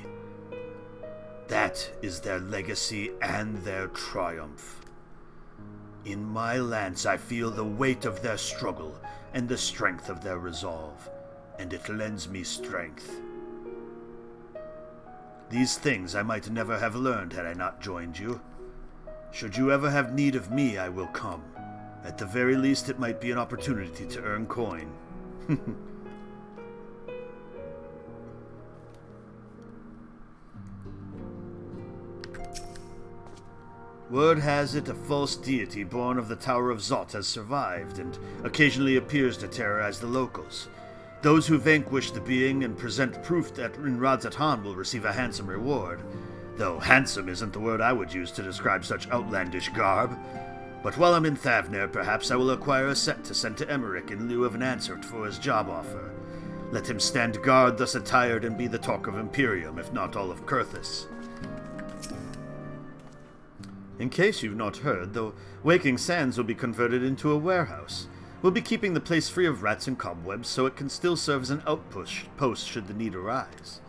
That is their legacy and their triumph. In my lance I feel the weight of their struggle and the strength of their resolve, and it lends me strength. These things I might never have learned had I not joined you. Should you ever have need of me, I will come. At the very least, it might be an opportunity to earn coin. Word has it a false deity born of the Tower of Zot has survived, and occasionally appears to terrorize the locals. Those who vanquish the being and present proof that in Radzatan will receive a handsome reward, though handsome isn't the word I would use to describe such outlandish garb. But while I'm in Thavner, perhaps I will acquire a set to send to Emmerich in lieu of an answer for his job offer. Let him stand guard thus attired and be the talk of Imperium, if not all of Kurthus. In case you've not heard, the Waking Sands will be converted into a warehouse. We'll be keeping the place free of rats and cobwebs, so it can still serve as an outpost should the need arise.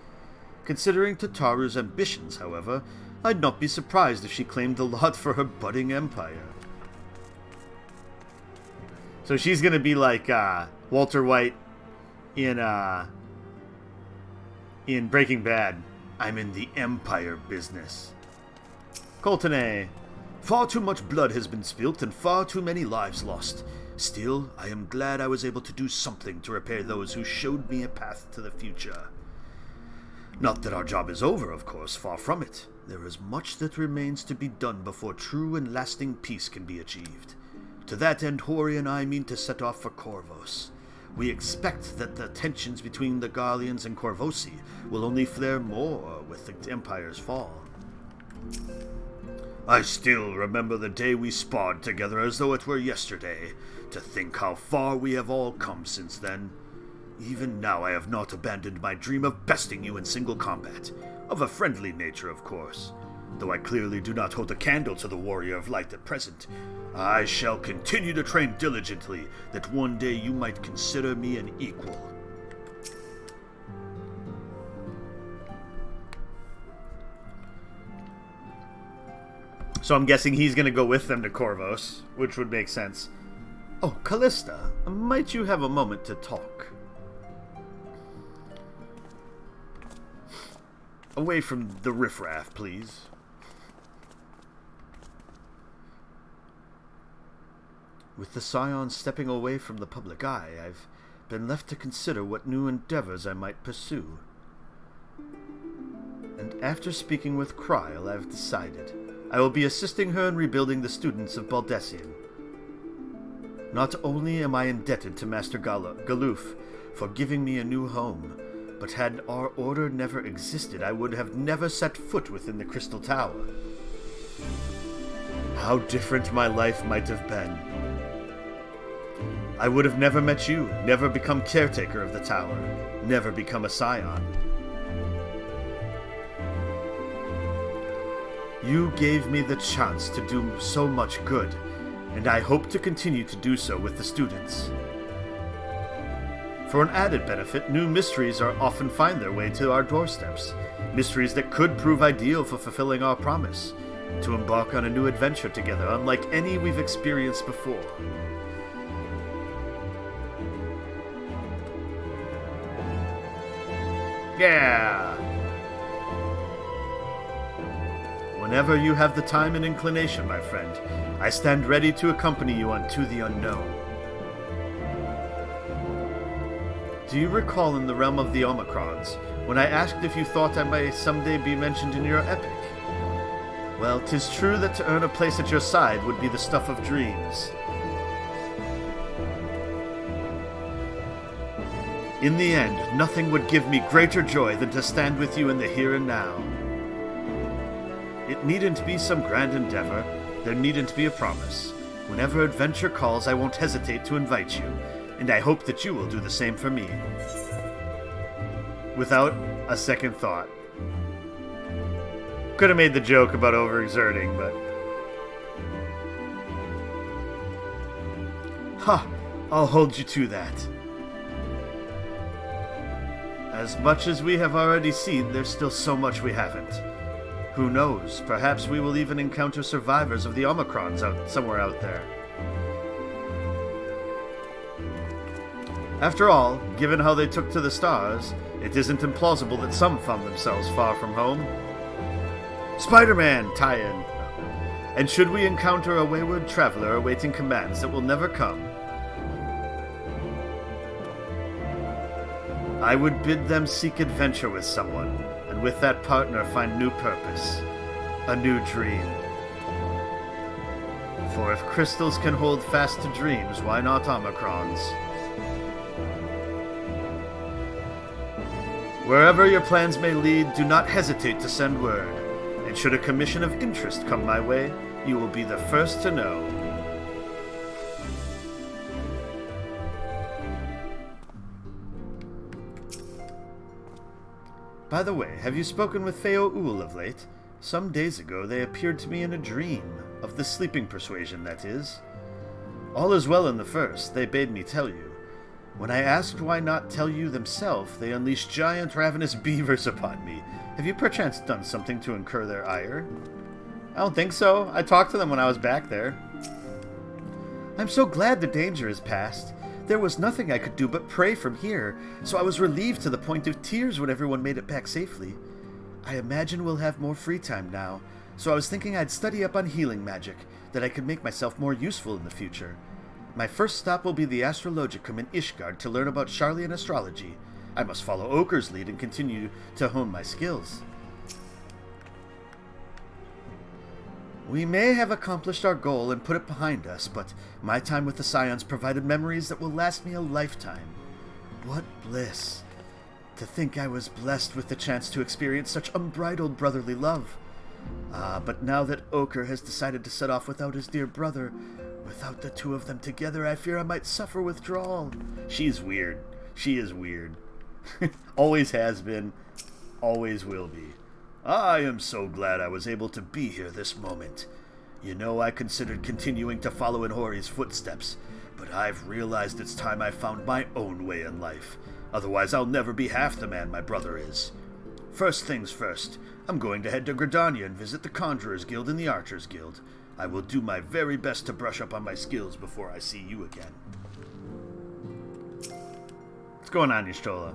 Considering Tataru's ambitions, however, I'd not be surprised if she claimed the lot for her budding empire. So she's gonna be like Walter White in Breaking Bad. I'm in the empire business. Coltonay. Far too much blood has been spilt and far too many lives lost. Still, I am glad I was able to do something to repay those who showed me a path to the future. Not that our job is over, of course, far from it. There is much that remains to be done before true and lasting peace can be achieved. To that end, Hori and I mean to set off for Corvos. We expect that the tensions between the Garleans and Corvosi will only flare more with the Empire's fall. I still remember the day we sparred together as though it were yesterday. To think how far we have all come since then. Even now I have not abandoned my dream of besting you in single combat. Of a friendly nature, of course. Though I clearly do not hold a candle to the Warrior of Light at present. I shall continue to train diligently, that one day you might consider me an equal. So I'm guessing he's going to go with them to Corvos, which would make sense. Oh, Callista, might you have a moment to talk? Away from the riffraff, please. With the Scions stepping away from the public eye, I've been left to consider what new endeavors I might pursue. And after speaking with Kryl, I've decided I will be assisting her in rebuilding the students of Baldessian. Not only am I indebted to Master Galuf for giving me a new home, but had our order never existed, I would have never set foot within the Crystal Tower. How different my life might have been. I would have never met you, never become caretaker of the tower, never become a Scion. You gave me the chance to do so much good, and I hope to continue to do so with the students. For an added benefit, new mysteries are often find their way to our doorsteps, mysteries that could prove ideal for fulfilling our promise, to embark on a new adventure together, unlike any we've experienced before. Yeah! Whenever you have the time and inclination, my friend, I stand ready to accompany you unto the unknown. Do you recall in the realm of the Omicrons, when I asked if you thought I might someday be mentioned in your epic? Well, 'tis true that to earn a place at your side would be the stuff of dreams. In the end, nothing would give me greater joy than to stand with you in the here and now. It needn't be some grand endeavor, there needn't be a promise. Whenever adventure calls, I won't hesitate to invite you, and I hope that you will do the same for me. Without a second thought. Could have made the joke about overexerting, but... Ha! I'll hold you to that. As much as we have already seen, there's still so much we haven't. Who knows, perhaps we will even encounter survivors of the Omicrons somewhere out there. After all, given how they took to the stars, it isn't implausible that some found themselves far from home. Spider-Man tie-in! And should we encounter a wayward traveler awaiting commands that will never come, I would bid them seek adventure with someone, and with that partner find new purpose, a new dream. For if crystals can hold fast to dreams, why not Omicrons? Wherever your plans may lead, do not hesitate to send word, and should a commission of interest come my way, you will be the first to know. By the way, have you spoken with Feo Ul of late? Some days ago they appeared to me in a dream, of the sleeping persuasion, that is. All is well in the first, they bade me tell you. When I asked why not tell you themselves, they unleashed giant ravenous beavers upon me. Have you perchance done something to incur their ire? I don't think so. I talked to them when I was back there. I'm so glad the danger is past. There was nothing I could do but pray from here, so I was relieved to the point of tears when everyone made it back safely. I imagine we'll have more free time now, so I was thinking I'd study up on healing magic, that I could make myself more useful in the future. My first stop will be the Astrologicum in Ishgard to learn about Sharlayan astrology. I must follow Oker's lead and continue to hone my skills. We may have accomplished our goal and put it behind us, but my time with the Scions provided memories that will last me a lifetime. What bliss! To think I was blessed with the chance to experience such unbridled brotherly love. But now that Oker has decided to set off without his dear brother, without the two of them together, I fear I might suffer withdrawal. She's weird. She is weird. Always has been. Always will be. I am so glad I was able to be here this moment. You know, I considered continuing to follow in Hori's footsteps, but I've realized it's time I found my own way in life. Otherwise, I'll never be half the man my brother is. First things first, I'm going to head to Gridania and visit the Conjurer's Guild and the Archer's Guild. I will do my very best to brush up on my skills before I see you again. What's going on, Y'shtola?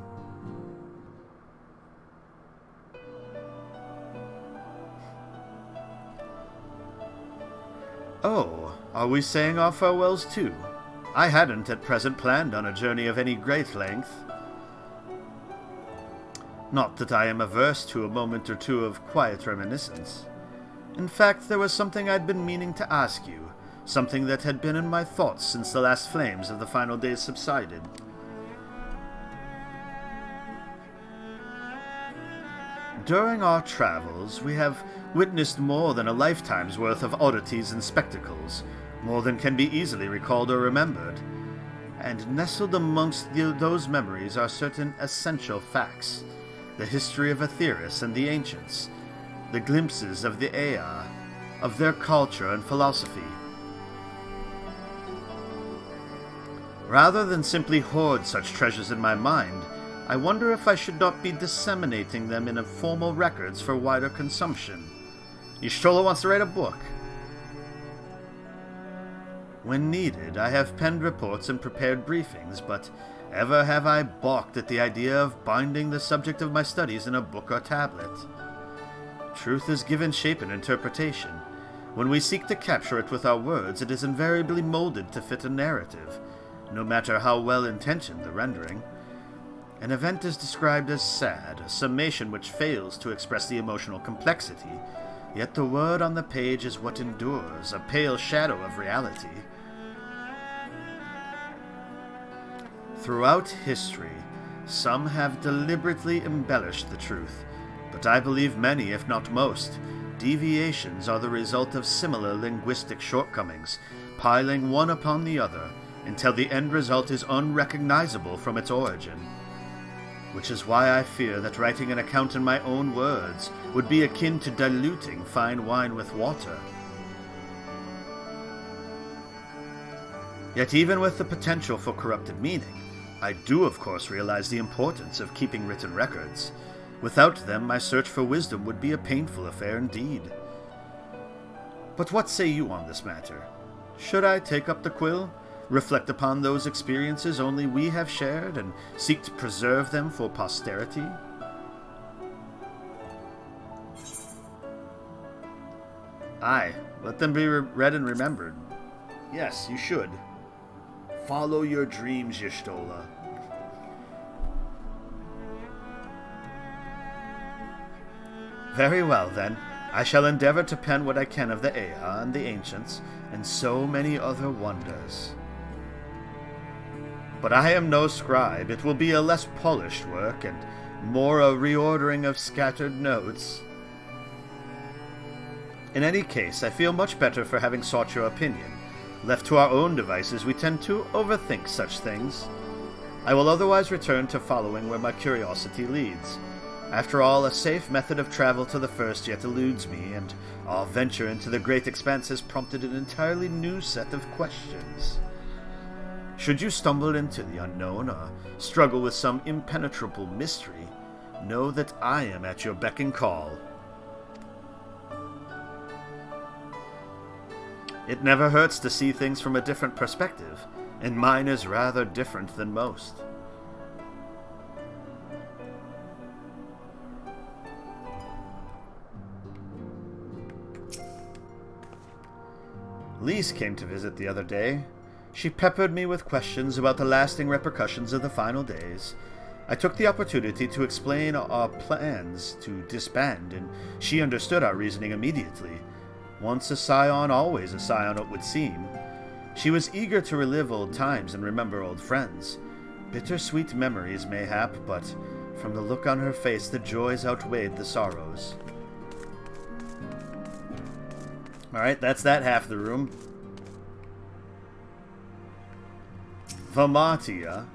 Oh, are we saying our farewells too? I hadn't at present planned on a journey of any great length. Not that I am averse to a moment or two of quiet reminiscence. In fact, there was something I'd been meaning to ask you, something that had been in my thoughts since the last flames of the final days subsided. During our travels, we have witnessed more than a lifetime's worth of oddities and spectacles, more than can be easily recalled or remembered. And nestled amongst those memories are certain essential facts, the history of Aetheris and the ancients, the glimpses of the Ea, of their culture and philosophy. Rather than simply hoard such treasures in my mind, I wonder if I should not be disseminating them in formal records for wider consumption. Y'shtola wants to write a book. When needed, I have penned reports and prepared briefings, but ever have I balked at the idea of binding the subject of my studies in a book or tablet. Truth is given shape and interpretation. When we seek to capture it with our words, it is invariably molded to fit a narrative, no matter how well-intentioned the rendering. An event is described as sad, a summation which fails to express the emotional complexity, yet the word on the page is what endures, a pale shadow of reality. Throughout history, some have deliberately embellished the truth, but I believe many, if not most, deviations are the result of similar linguistic shortcomings, piling one upon the other, until the end result is unrecognizable from its origin. Which is why I fear that writing an account in my own words would be akin to diluting fine wine with water. Yet even with the potential for corrupted meaning, I do of course realize the importance of keeping written records. Without them, my search for wisdom would be a painful affair indeed. But what say you on this matter? Should I take up the quill? Reflect upon those experiences only we have shared, and seek to preserve them for posterity? Aye, let them be read and remembered. Yes, you should. Follow your dreams, Y'shtola. Very well, then. I shall endeavor to pen what I can of the Ea and the ancients, and so many other wonders. But I am no scribe. It will be a less polished work, and more a reordering of scattered notes. In any case, I feel much better for having sought your opinion. Left to our own devices, we tend to overthink such things. I will otherwise return to following where my curiosity leads. After all, a safe method of travel to the first yet eludes me, and our venture into the great expanse has prompted an entirely new set of questions. Should you stumble into the unknown, or struggle with some impenetrable mystery, know that I am at your beck and call. It never hurts to see things from a different perspective, and mine is rather different than most. Lise came to visit the other day. She peppered me with questions about the lasting repercussions of the final days. I took the opportunity to explain our plans to disband, and she understood our reasoning immediately. Once a scion, always a scion, it would seem. She was eager to relive old times and remember old friends. Bittersweet memories, mayhap, but from the look on her face, the joys outweighed the sorrows. Alright, that's that half of the room. Vamatia.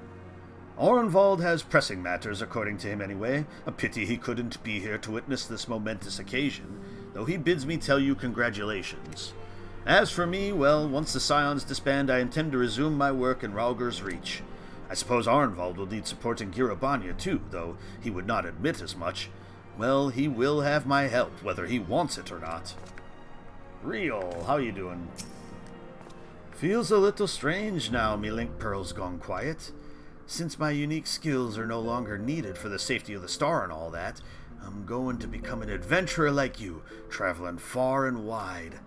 Orenvald has pressing matters, according to him anyway. A pity he couldn't be here to witness this momentous occasion, though he bids me tell you congratulations. As for me, well, once the Scions disband, I intend to resume my work in Rauger's Reach. I suppose Orenvald will need support in Girabania too, though he would not admit as much. Well, he will have my help, whether he wants it or not. Real, how you doing? Feels a little strange now me link pearl's gone quiet. Since my unique skills are no longer needed for the safety of the star and all that, I'm going to become an adventurer like you, traveling far and wide.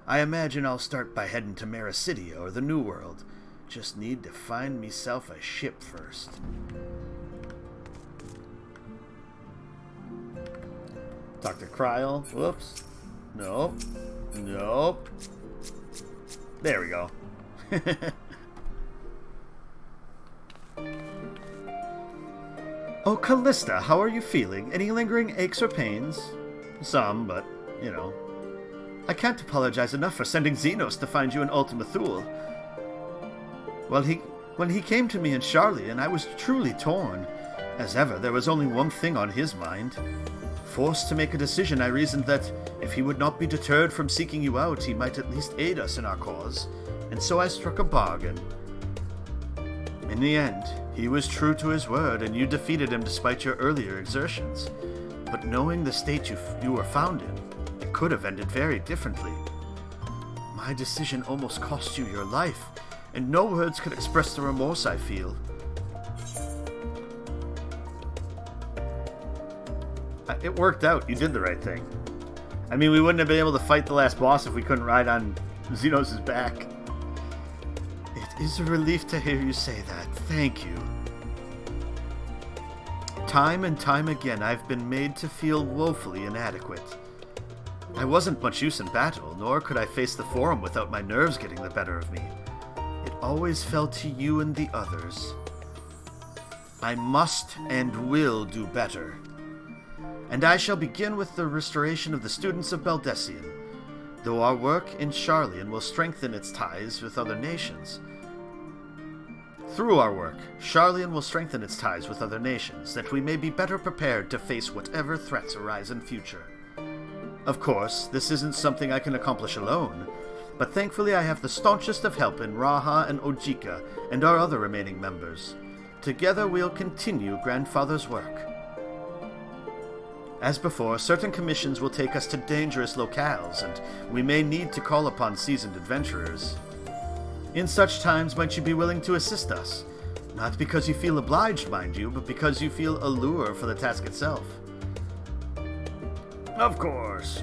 I imagine I'll start by heading to Maricidia or the New World. Just need to find myself a ship first. Dr. Kryl. Whoops. Nope. Nope. There we go. Oh, Callista, how are you feeling? Any lingering aches or pains? Some, but, you know. I can't apologize enough for sending Xenos to find you in Ultima Thule. When he came to me in Sharlayan, I was truly torn. As ever, there was only one thing on his mind. Forced to make a decision, I reasoned that if he would not be deterred from seeking you out, he might at least aid us in our cause, and so I struck a bargain. In the end, he was true to his word, and you defeated him despite your earlier exertions. But knowing the state you were found in, it could have ended very differently. My decision almost cost you your life, and no words could express the remorse I feel. It worked out. You did the right thing. I mean, we wouldn't have been able to fight the last boss if we couldn't ride on Xenos' back. It is a relief to hear you say that. Thank you. Time and time again, I've been made to feel woefully inadequate. I wasn't much use in battle, nor could I face the Forum without my nerves getting the better of me. It always fell to you and the others. I must and will do better. And I shall begin with the restoration of the students of Baldessian, though our work in Sharlayan will strengthen its ties with other nations. Through our work, Sharlayan will strengthen its ties with other nations, that we may be better prepared to face whatever threats arise in future. Of course, this isn't something I can accomplish alone, but thankfully I have the staunchest of help in Raha and Ojika and our other remaining members. Together we'll continue Grandfather's work. As before, certain commissions will take us to dangerous locales, and we may need to call upon seasoned adventurers. In such times, might you be willing to assist us? Not because you feel obliged, mind you, but because you feel a lure for the task itself. Of course.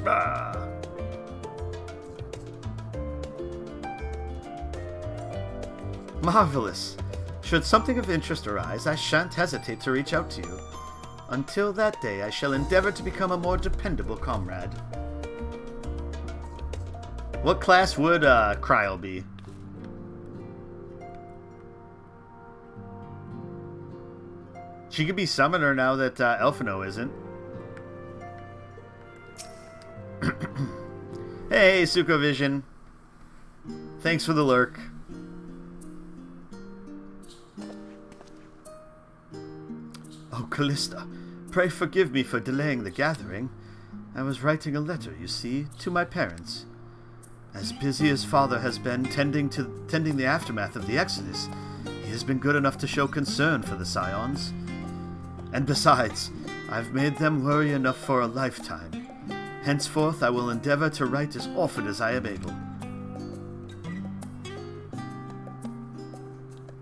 Marvelous. Should something of interest arise, I shan't hesitate to reach out to you. Until that day, I shall endeavor to become a more dependable comrade. What class would Kryl be? She could be summoner now that Elfino isn't. Hey, Sukovision. Thanks for the lurk. Oh, Callista, pray forgive me for delaying the gathering. I was writing a letter, you see, to my parents. As busy as Father has been tending the aftermath of the Exodus, he has been good enough to show concern for the Scions. And besides, I've made them worry enough for a lifetime. Henceforth, I will endeavor to write as often as I am able.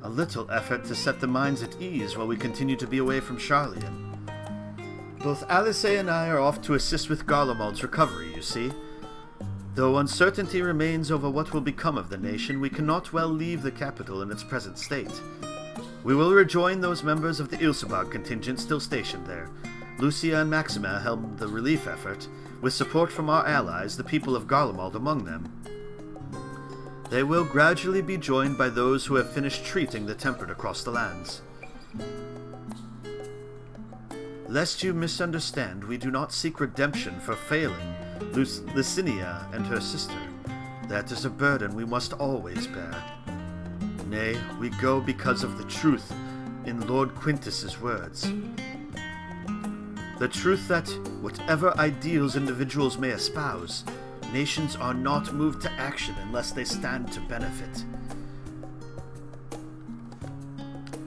A little effort to set the minds at ease while we continue to be away from Sharlayan. Both Alice and I are off to assist with Garlemald's recovery, you see. Though uncertainty remains over what will become of the nation, we cannot well leave the capital in its present state. We will rejoin those members of the Ilsebag contingent still stationed there. Lucia and Maxima helmed the relief effort, with support from our allies, the people of Garlemald, among them. They will gradually be joined by those who have finished treating the tempered across the lands. Lest you misunderstand, we do not seek redemption for failing Licinia and her sister. That is a burden we must always bear. Nay, we go because of the truth in Lord Quintus's words. The truth that, whatever ideals individuals may espouse, nations are not moved to action unless they stand to benefit.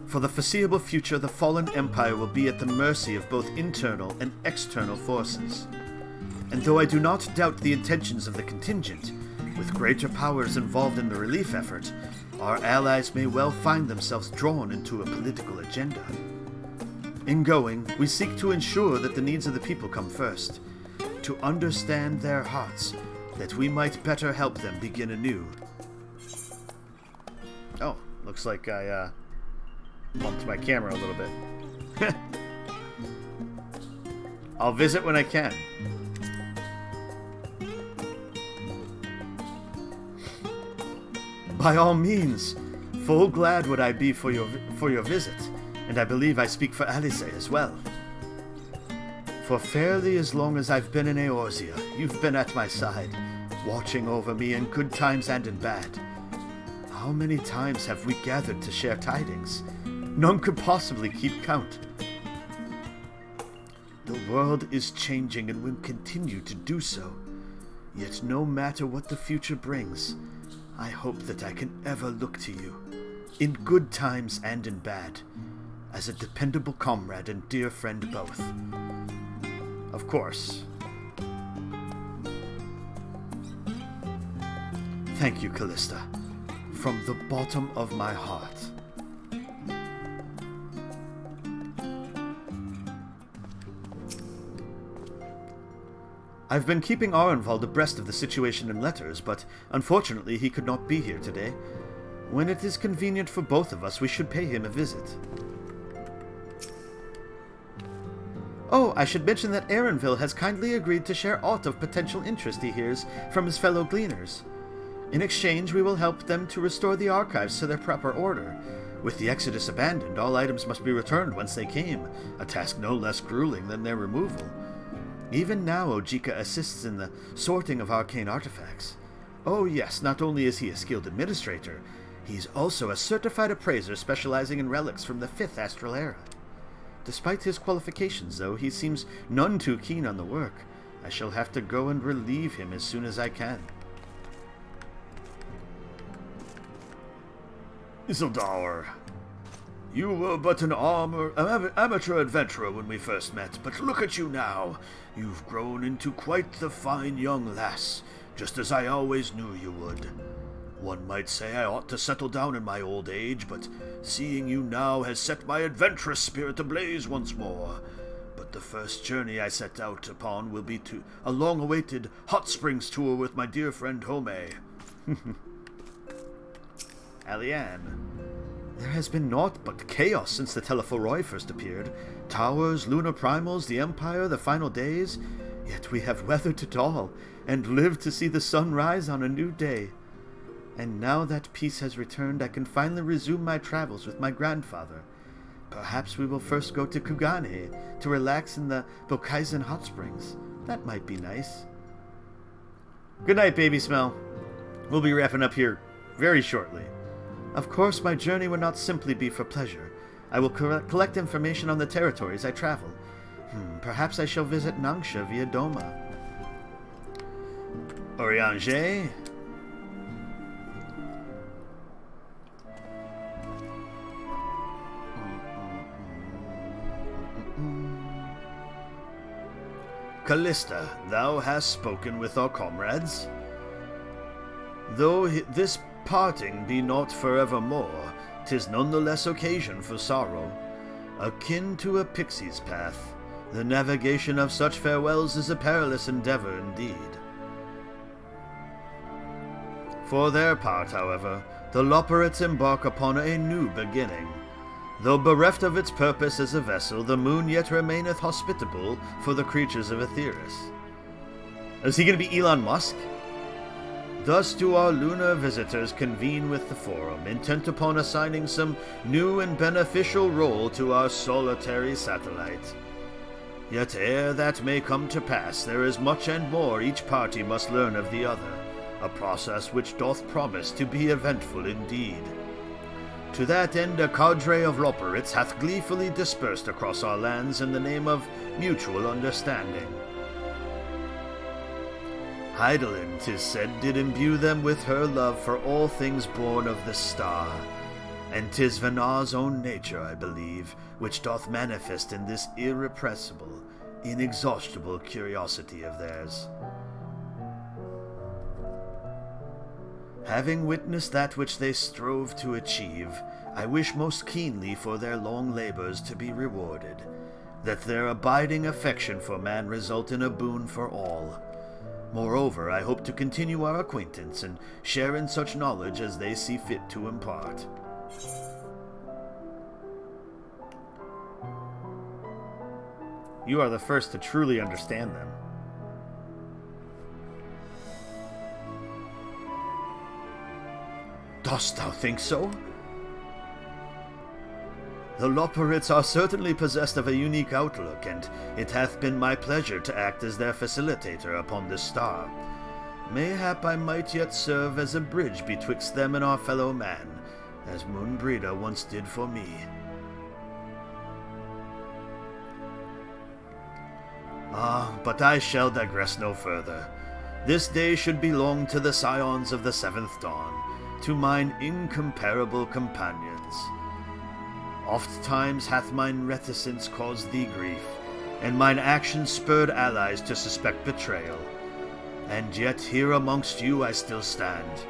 For the foreseeable future, the fallen empire will be at the mercy of both internal and external forces. And though I do not doubt the intentions of the contingent, with greater powers involved in the relief effort, our allies may well find themselves drawn into a political agenda. In going, we seek to ensure that the needs of the people come first, to understand their hearts, that we might better help them begin anew. Oh, looks like I bumped my camera a little bit. I'll visit when I can. By all means, full glad would I be for your visit, and I believe I speak for Alice as well. For fairly as long as I've been in Eorzea, you've been at my side, watching over me in good times and in bad. How many times have we gathered to share tidings? None could possibly keep count. The world is changing and will continue to do so. Yet no matter what the future brings, I hope that I can ever look to you, in good times and in bad, as a dependable comrade and dear friend both. Of course. Thank you, Callista, from the bottom of my heart. I've been keeping Arenvald abreast of the situation in letters, but unfortunately he could not be here today. When it is convenient for both of us, we should pay him a visit. Oh, I should mention that Erenville has kindly agreed to share aught of potential interest he hears from his fellow gleaners. In exchange, we will help them to restore the archives to their proper order. With the Exodus abandoned, all items must be returned whence they came, a task no less grueling than their removal. Even now, Ojika assists in the sorting of arcane artifacts. Oh yes, not only is he a skilled administrator, he's also a certified appraiser specializing in relics from the 5th Astral Era. Despite his qualifications, though, he seems none too keen on the work. I shall have to go and relieve him as soon as I can. Isildur, you were but an amateur adventurer when we first met, but look at you now. You've grown into quite the fine young lass, just as I always knew you would. One might say I ought to settle down in my old age, but seeing you now has set my adventurous spirit ablaze once more. But the first journey I set out upon will be to a long-awaited hot springs tour with my dear friend Home. Alianne, there has been naught but chaos since the Telephoroi first appeared. Towers, lunar primals, the Empire, the final days. Yet we have weathered it all, and lived to see the sun rise on a new day. And now that peace has returned, I can finally resume my travels with my grandfather. Perhaps we will first go to Kugane to relax in the Bokaisen hot springs. That might be nice. Good night, baby smell. We'll be wrapping up here very shortly. Of course, my journey will not simply be for pleasure. I will collect information on the territories I travel. Perhaps I shall visit Nangsha via Doma. Oriange? Callista, thou hast spoken with our comrades. Though this parting be not forevermore, 'tis none the less occasion for sorrow. Akin to a pixie's path, the navigation of such farewells is a perilous endeavor indeed. For their part, however, the Loporrits embark upon a new beginning. Though bereft of its purpose as a vessel, the moon yet remaineth hospitable for the creatures of Aetheris. Is he going to be Elon Musk? Thus do our lunar visitors convene with the Forum, intent upon assigning some new and beneficial role to our solitary satellite. Yet ere that may come to pass, there is much and more each party must learn of the other, a process which doth promise to be eventful indeed. To that end a cadre of Loporrits hath gleefully dispersed across our lands in the name of mutual understanding. Hydaelyn, 'tis said, did imbue them with her love for all things born of the star, and 'tis Venar's own nature, I believe, which doth manifest in this irrepressible, inexhaustible curiosity of theirs. Having witnessed that which they strove to achieve, I wish most keenly for their long labors to be rewarded, that their abiding affection for man result in a boon for all. Moreover, I hope to continue our acquaintance and share in such knowledge as they see fit to impart. You are the first to truly understand them. Dost thou think so? The Loporrits are certainly possessed of a unique outlook, and it hath been my pleasure to act as their facilitator upon this star. Mayhap I might yet serve as a bridge betwixt them and our fellow man, as Moonbreeder once did for me. Ah, but I shall digress no further. This day should belong to the scions of the Seventh Dawn, to mine incomparable companions. Oft times hath mine reticence caused thee grief, and mine actions spurred allies to suspect betrayal. And yet here amongst you I still stand.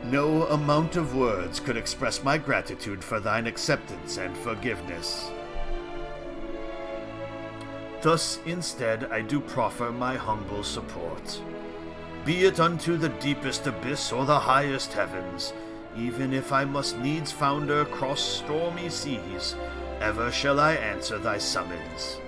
No amount of words could express my gratitude for thine acceptance and forgiveness. Thus, instead, I do proffer my humble support. Be it unto the deepest abyss or the highest heavens, even if I must needs founder cross stormy seas, ever shall I answer thy summons.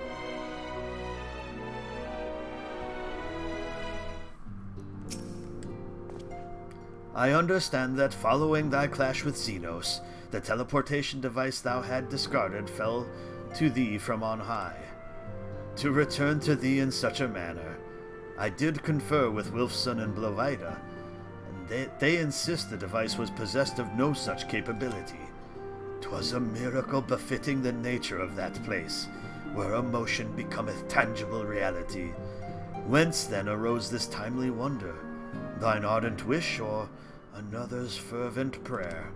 I understand that following thy clash with Xenos, the teleportation device thou had discarded fell to thee from on high. To return to thee in such a manner, I did confer with Wilfson and Blovida, and they insist the device was possessed of no such capability. 'Twas a miracle befitting the nature of that place, where emotion becometh tangible reality. Whence then arose this timely wonder? Thine ardent wish, or another's fervent prayer?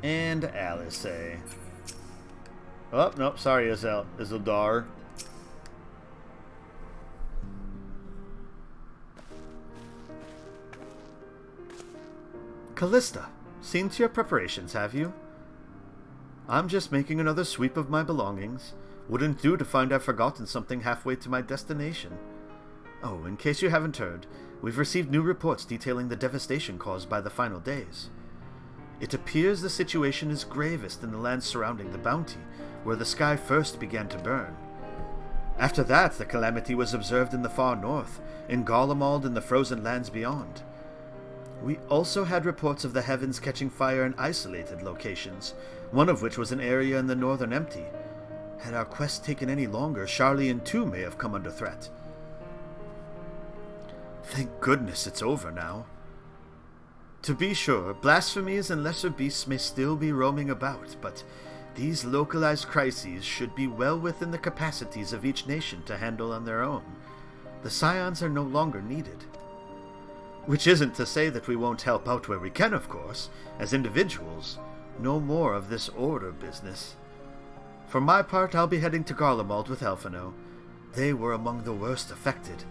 And Alice, eh? Oh, nope, sorry, Isildur. Callista, seen to your preparations, have you? I'm just making another sweep of my belongings. Wouldn't do to find I've forgotten something halfway to my destination. Oh, in case you haven't heard, we've received new reports detailing the devastation caused by the final days. It appears the situation is gravest in the lands surrounding the Bounty, where the sky first began to burn. After that, the calamity was observed in the far north, in Garlemald and the frozen lands beyond. We also had reports of the heavens catching fire in isolated locations, one of which was an area in the northern Empty. Had our quest taken any longer, Sharlayan too may have come under threat. Thank goodness it's over now. To be sure, blasphemies and lesser beasts may still be roaming about, but these localized crises should be well within the capacities of each nation to handle on their own. The scions are no longer needed. Which isn't to say that we won't help out where we can, of course. As individuals, no more of this order business. For my part, I'll be heading to Garlemald with Elfino. They were among the worst affected,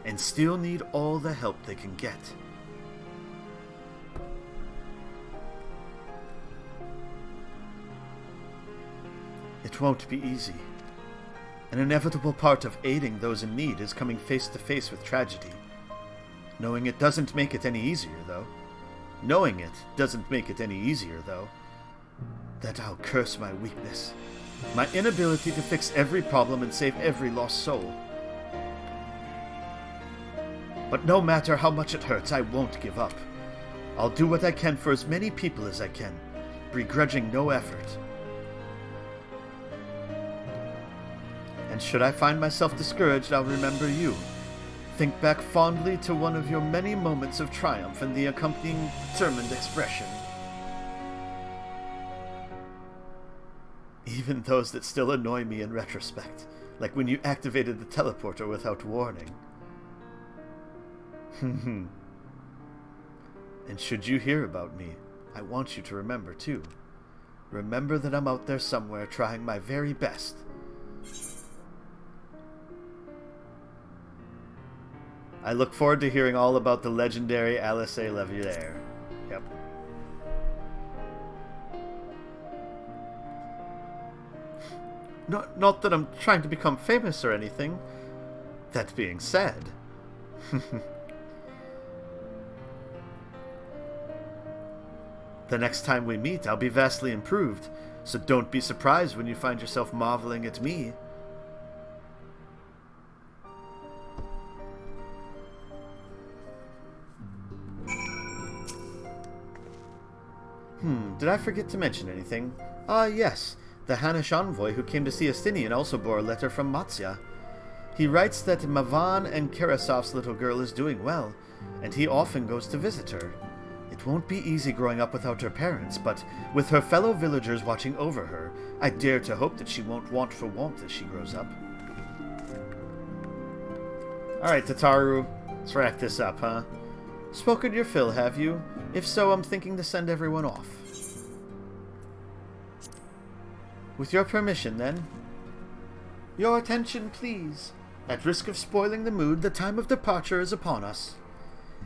and still need all the help they can get. It won't be easy. An inevitable part of aiding those in need is coming face to face with tragedy. Knowing it doesn't make it any easier, though. That I'll curse my weakness. My inability to fix every problem and save every lost soul. But no matter how much it hurts, I won't give up. I'll do what I can for as many people as I can, begrudging no effort. And should I find myself discouraged, I'll remember you. Think back fondly to one of your many moments of triumph and the accompanying determined expression. Even those that still annoy me in retrospect, like when you activated the teleporter without warning. And should you hear about me, I want you to remember too. Remember that I'm out there somewhere trying my very best. I look forward to hearing all about the legendary Alice Levier. Yep. Not that I'm trying to become famous or anything. That being said... the next time we meet, I'll be vastly improved, so don't be surprised when you find yourself marveling at me. Did I forget to mention anything? Yes. The Hanish envoy who came to see Estinian also bore a letter from Matsya. He writes that Mavan and Karasov's little girl is doing well, and he often goes to visit her. It won't be easy growing up without her parents, but with her fellow villagers watching over her, I dare to hope that she won't want for warmth as she grows up. Alright, Tataru, let's wrap this up, huh? Spoken your fill, have you? If so, I'm thinking to send everyone off. With your permission, then. Your attention, please. At risk of spoiling the mood, the time of departure is upon us.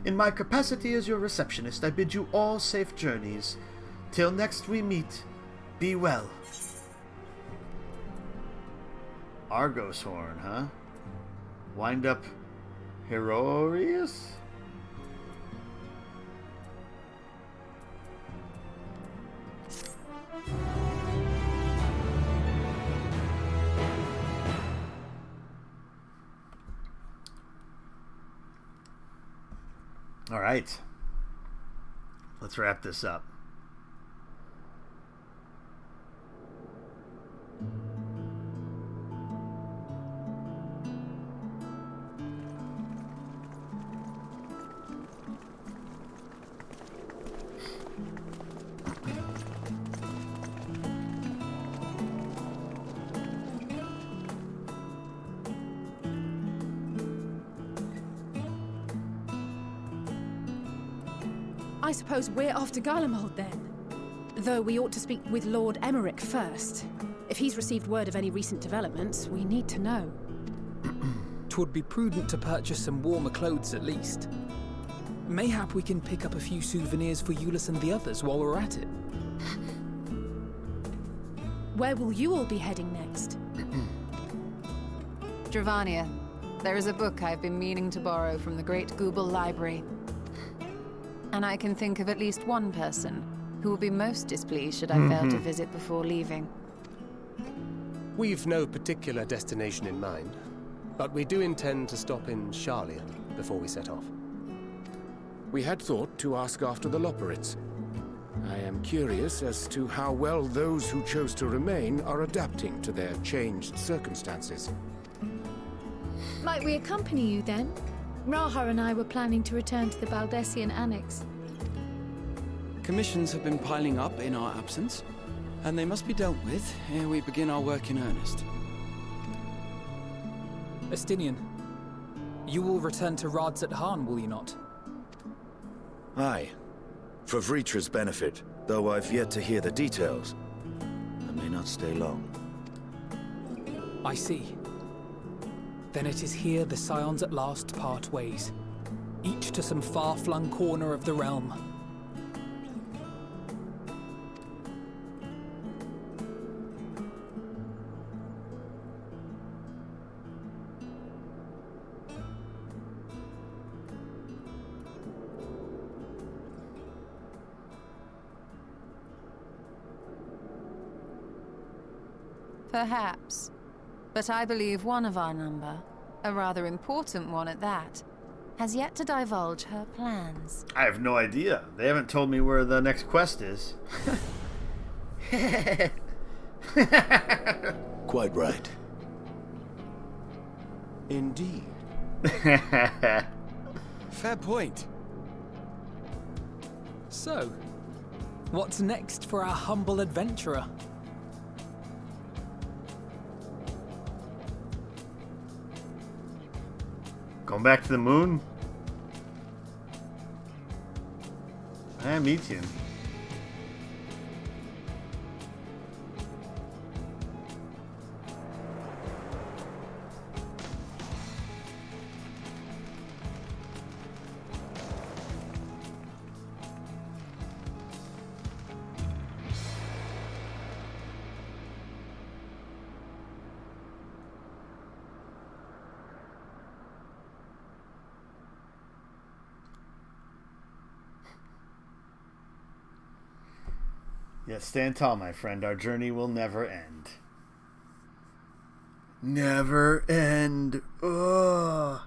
In my capacity as your receptionist, I bid you all safe journeys. Till next we meet, be well. Argos horn, huh? Wind up Herorius? All right, let's wrap this up. I suppose we're off to Garlemald then. Though we ought to speak with Lord Emmerich first. If he's received word of any recent developments, we need to know. 'Twould be prudent to purchase some warmer clothes at least. Mayhap we can pick up a few souvenirs for Euless and the others while we're at it. Where will you all be heading next? Dravania, there is a book I've been meaning to borrow from the Great Google Library. And I can think of at least one person who will be most displeased should I fail to visit before leaving. We've no particular destination in mind, but we do intend to stop in Sharlayan before we set off. We had thought to ask after the Loporrits. I am curious as to how well those who chose to remain are adapting to their changed circumstances. Might we accompany you then? Raha and I were planning to return to the Baldessian Annex. Commissions have been piling up in our absence, and they must be dealt with ere we begin our work in earnest. Estinian, you will return to Radzat Han, will you not? Aye. For Vritra's benefit, though I've yet to hear the details. I may not stay long. I see. Then it is here the Scions at last part ways, each to some far-flung corner of the realm. Perhaps. But I believe one of our number, a rather important one at that, has yet to divulge her plans. I have no idea. They haven't told me where the next quest is. Quite right. Indeed. Fair point. So, what's next for our humble adventurer? Going back to the moon? I am Etienne. Yes, stand tall, my friend. Our journey will never end. Never end. Ugh.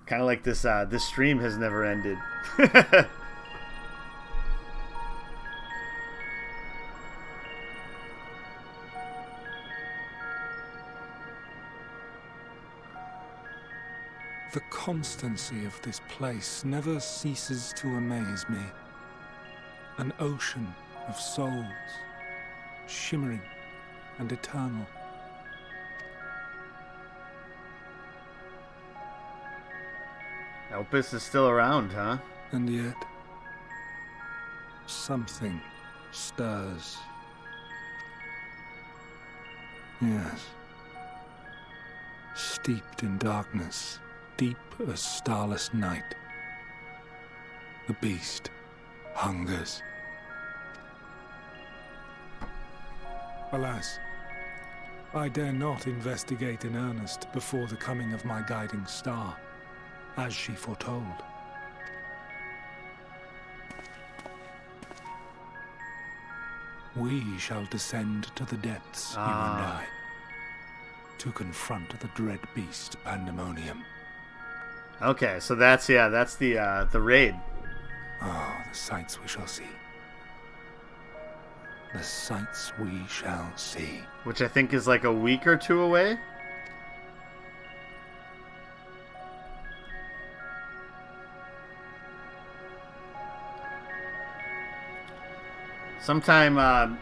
Kind of like this stream has never ended. The constancy of this place never ceases to amaze me. An ocean of souls, shimmering and eternal. Elpis is still around, huh? And yet, something stirs. Yes. Steeped in darkness, deep as starless night, the beast hungers. Alas, I dare not investigate in earnest before the coming of my guiding star, as she foretold. We shall descend to the depths, you and I, to confront the dread beast Pandemonium. Okay, so that's the raid. Oh, the sights we shall see. The sights we shall see. Which I think is like a week or two away. Sometime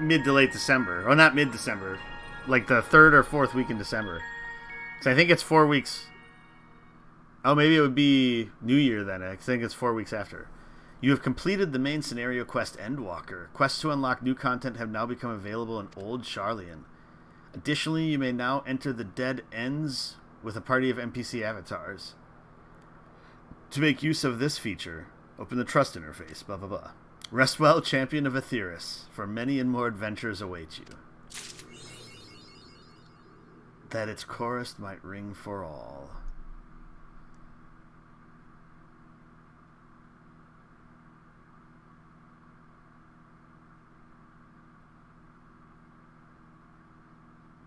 mid to late December. Or not mid-December. Like the 3rd or 4th week in December. So I think it's 4 weeks. Oh, maybe it would be New Year then. I think it's 4 weeks after. You have completed the main scenario quest Endwalker. Quests to unlock new content have now become available in Old Charlian. Additionally, you may now enter the Dead Ends with a party of NPC avatars. To make use of this feature, open the Trust interface, blah blah blah. Rest well, champion of Aetheris, for many and more adventures await you. That its chorus might ring for all.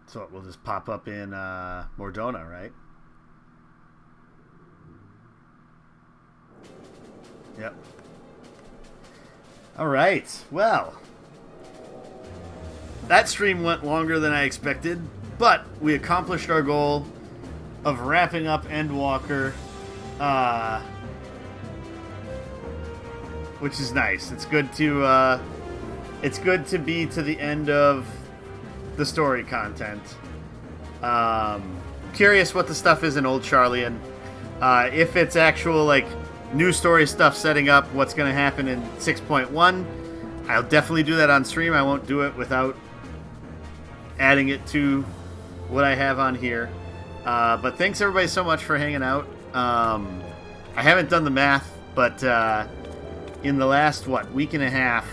So it will just pop up in Mordona, right? Yep. All right. Well, that stream went longer than I expected, but we accomplished our goal of wrapping up Endwalker, which is nice. It's good to be to the end of the story content. Curious what the stuff is in Old Charlian. If it's actual like new story stuff setting up what's going to happen in 6.1, I'll definitely do that on stream. I won't do it without adding it to what I have on here. But thanks everybody so much for hanging out. I haven't done the math, but in the last week and a half,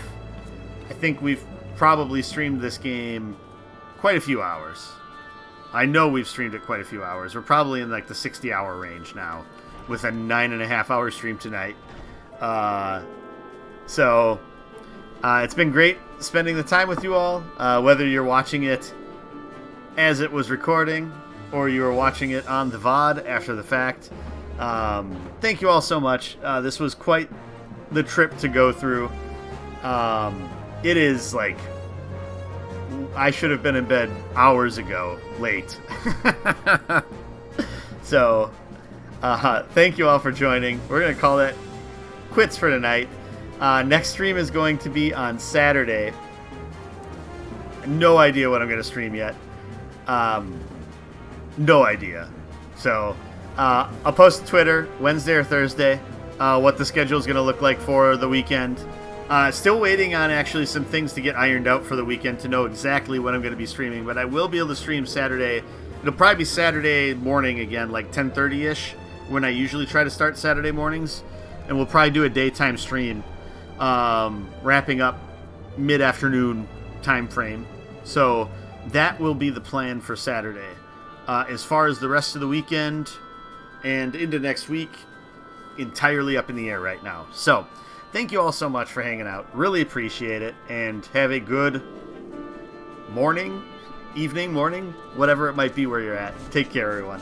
I think we've probably streamed this game quite a few hours. I know we've streamed it quite a few hours. We're probably in like the 60-hour range now, with a 9.5-hour stream tonight. So it's been great spending the time with you all, whether you're watching it as it was recording or you were watching it on the VOD after the fact. Thank you all so much. This was quite the trip to go through. It is like I should have been in bed hours ago, late. So, thank you all for joining. We're going to call it quits for tonight. Next stream is going to be on Saturday. No idea what I'm going to stream yet. No idea. So, I'll post to Twitter Wednesday or Thursday what the schedule is going to look like for the weekend. Still waiting on actually some things to get ironed out for the weekend to know exactly what I'm going to be streaming, but I will be able to stream Saturday. It'll probably be Saturday morning again, like 10:30ish, when I usually try to start Saturday mornings, and we'll probably do a daytime stream, wrapping up mid-afternoon time frame. So that will be the plan for Saturday. As far as the rest of the weekend and into next week, entirely up in the air right now. So thank you all so much for hanging out. Really appreciate it, and have a good morning, evening, morning, whatever it might be where you're at. Take care, everyone.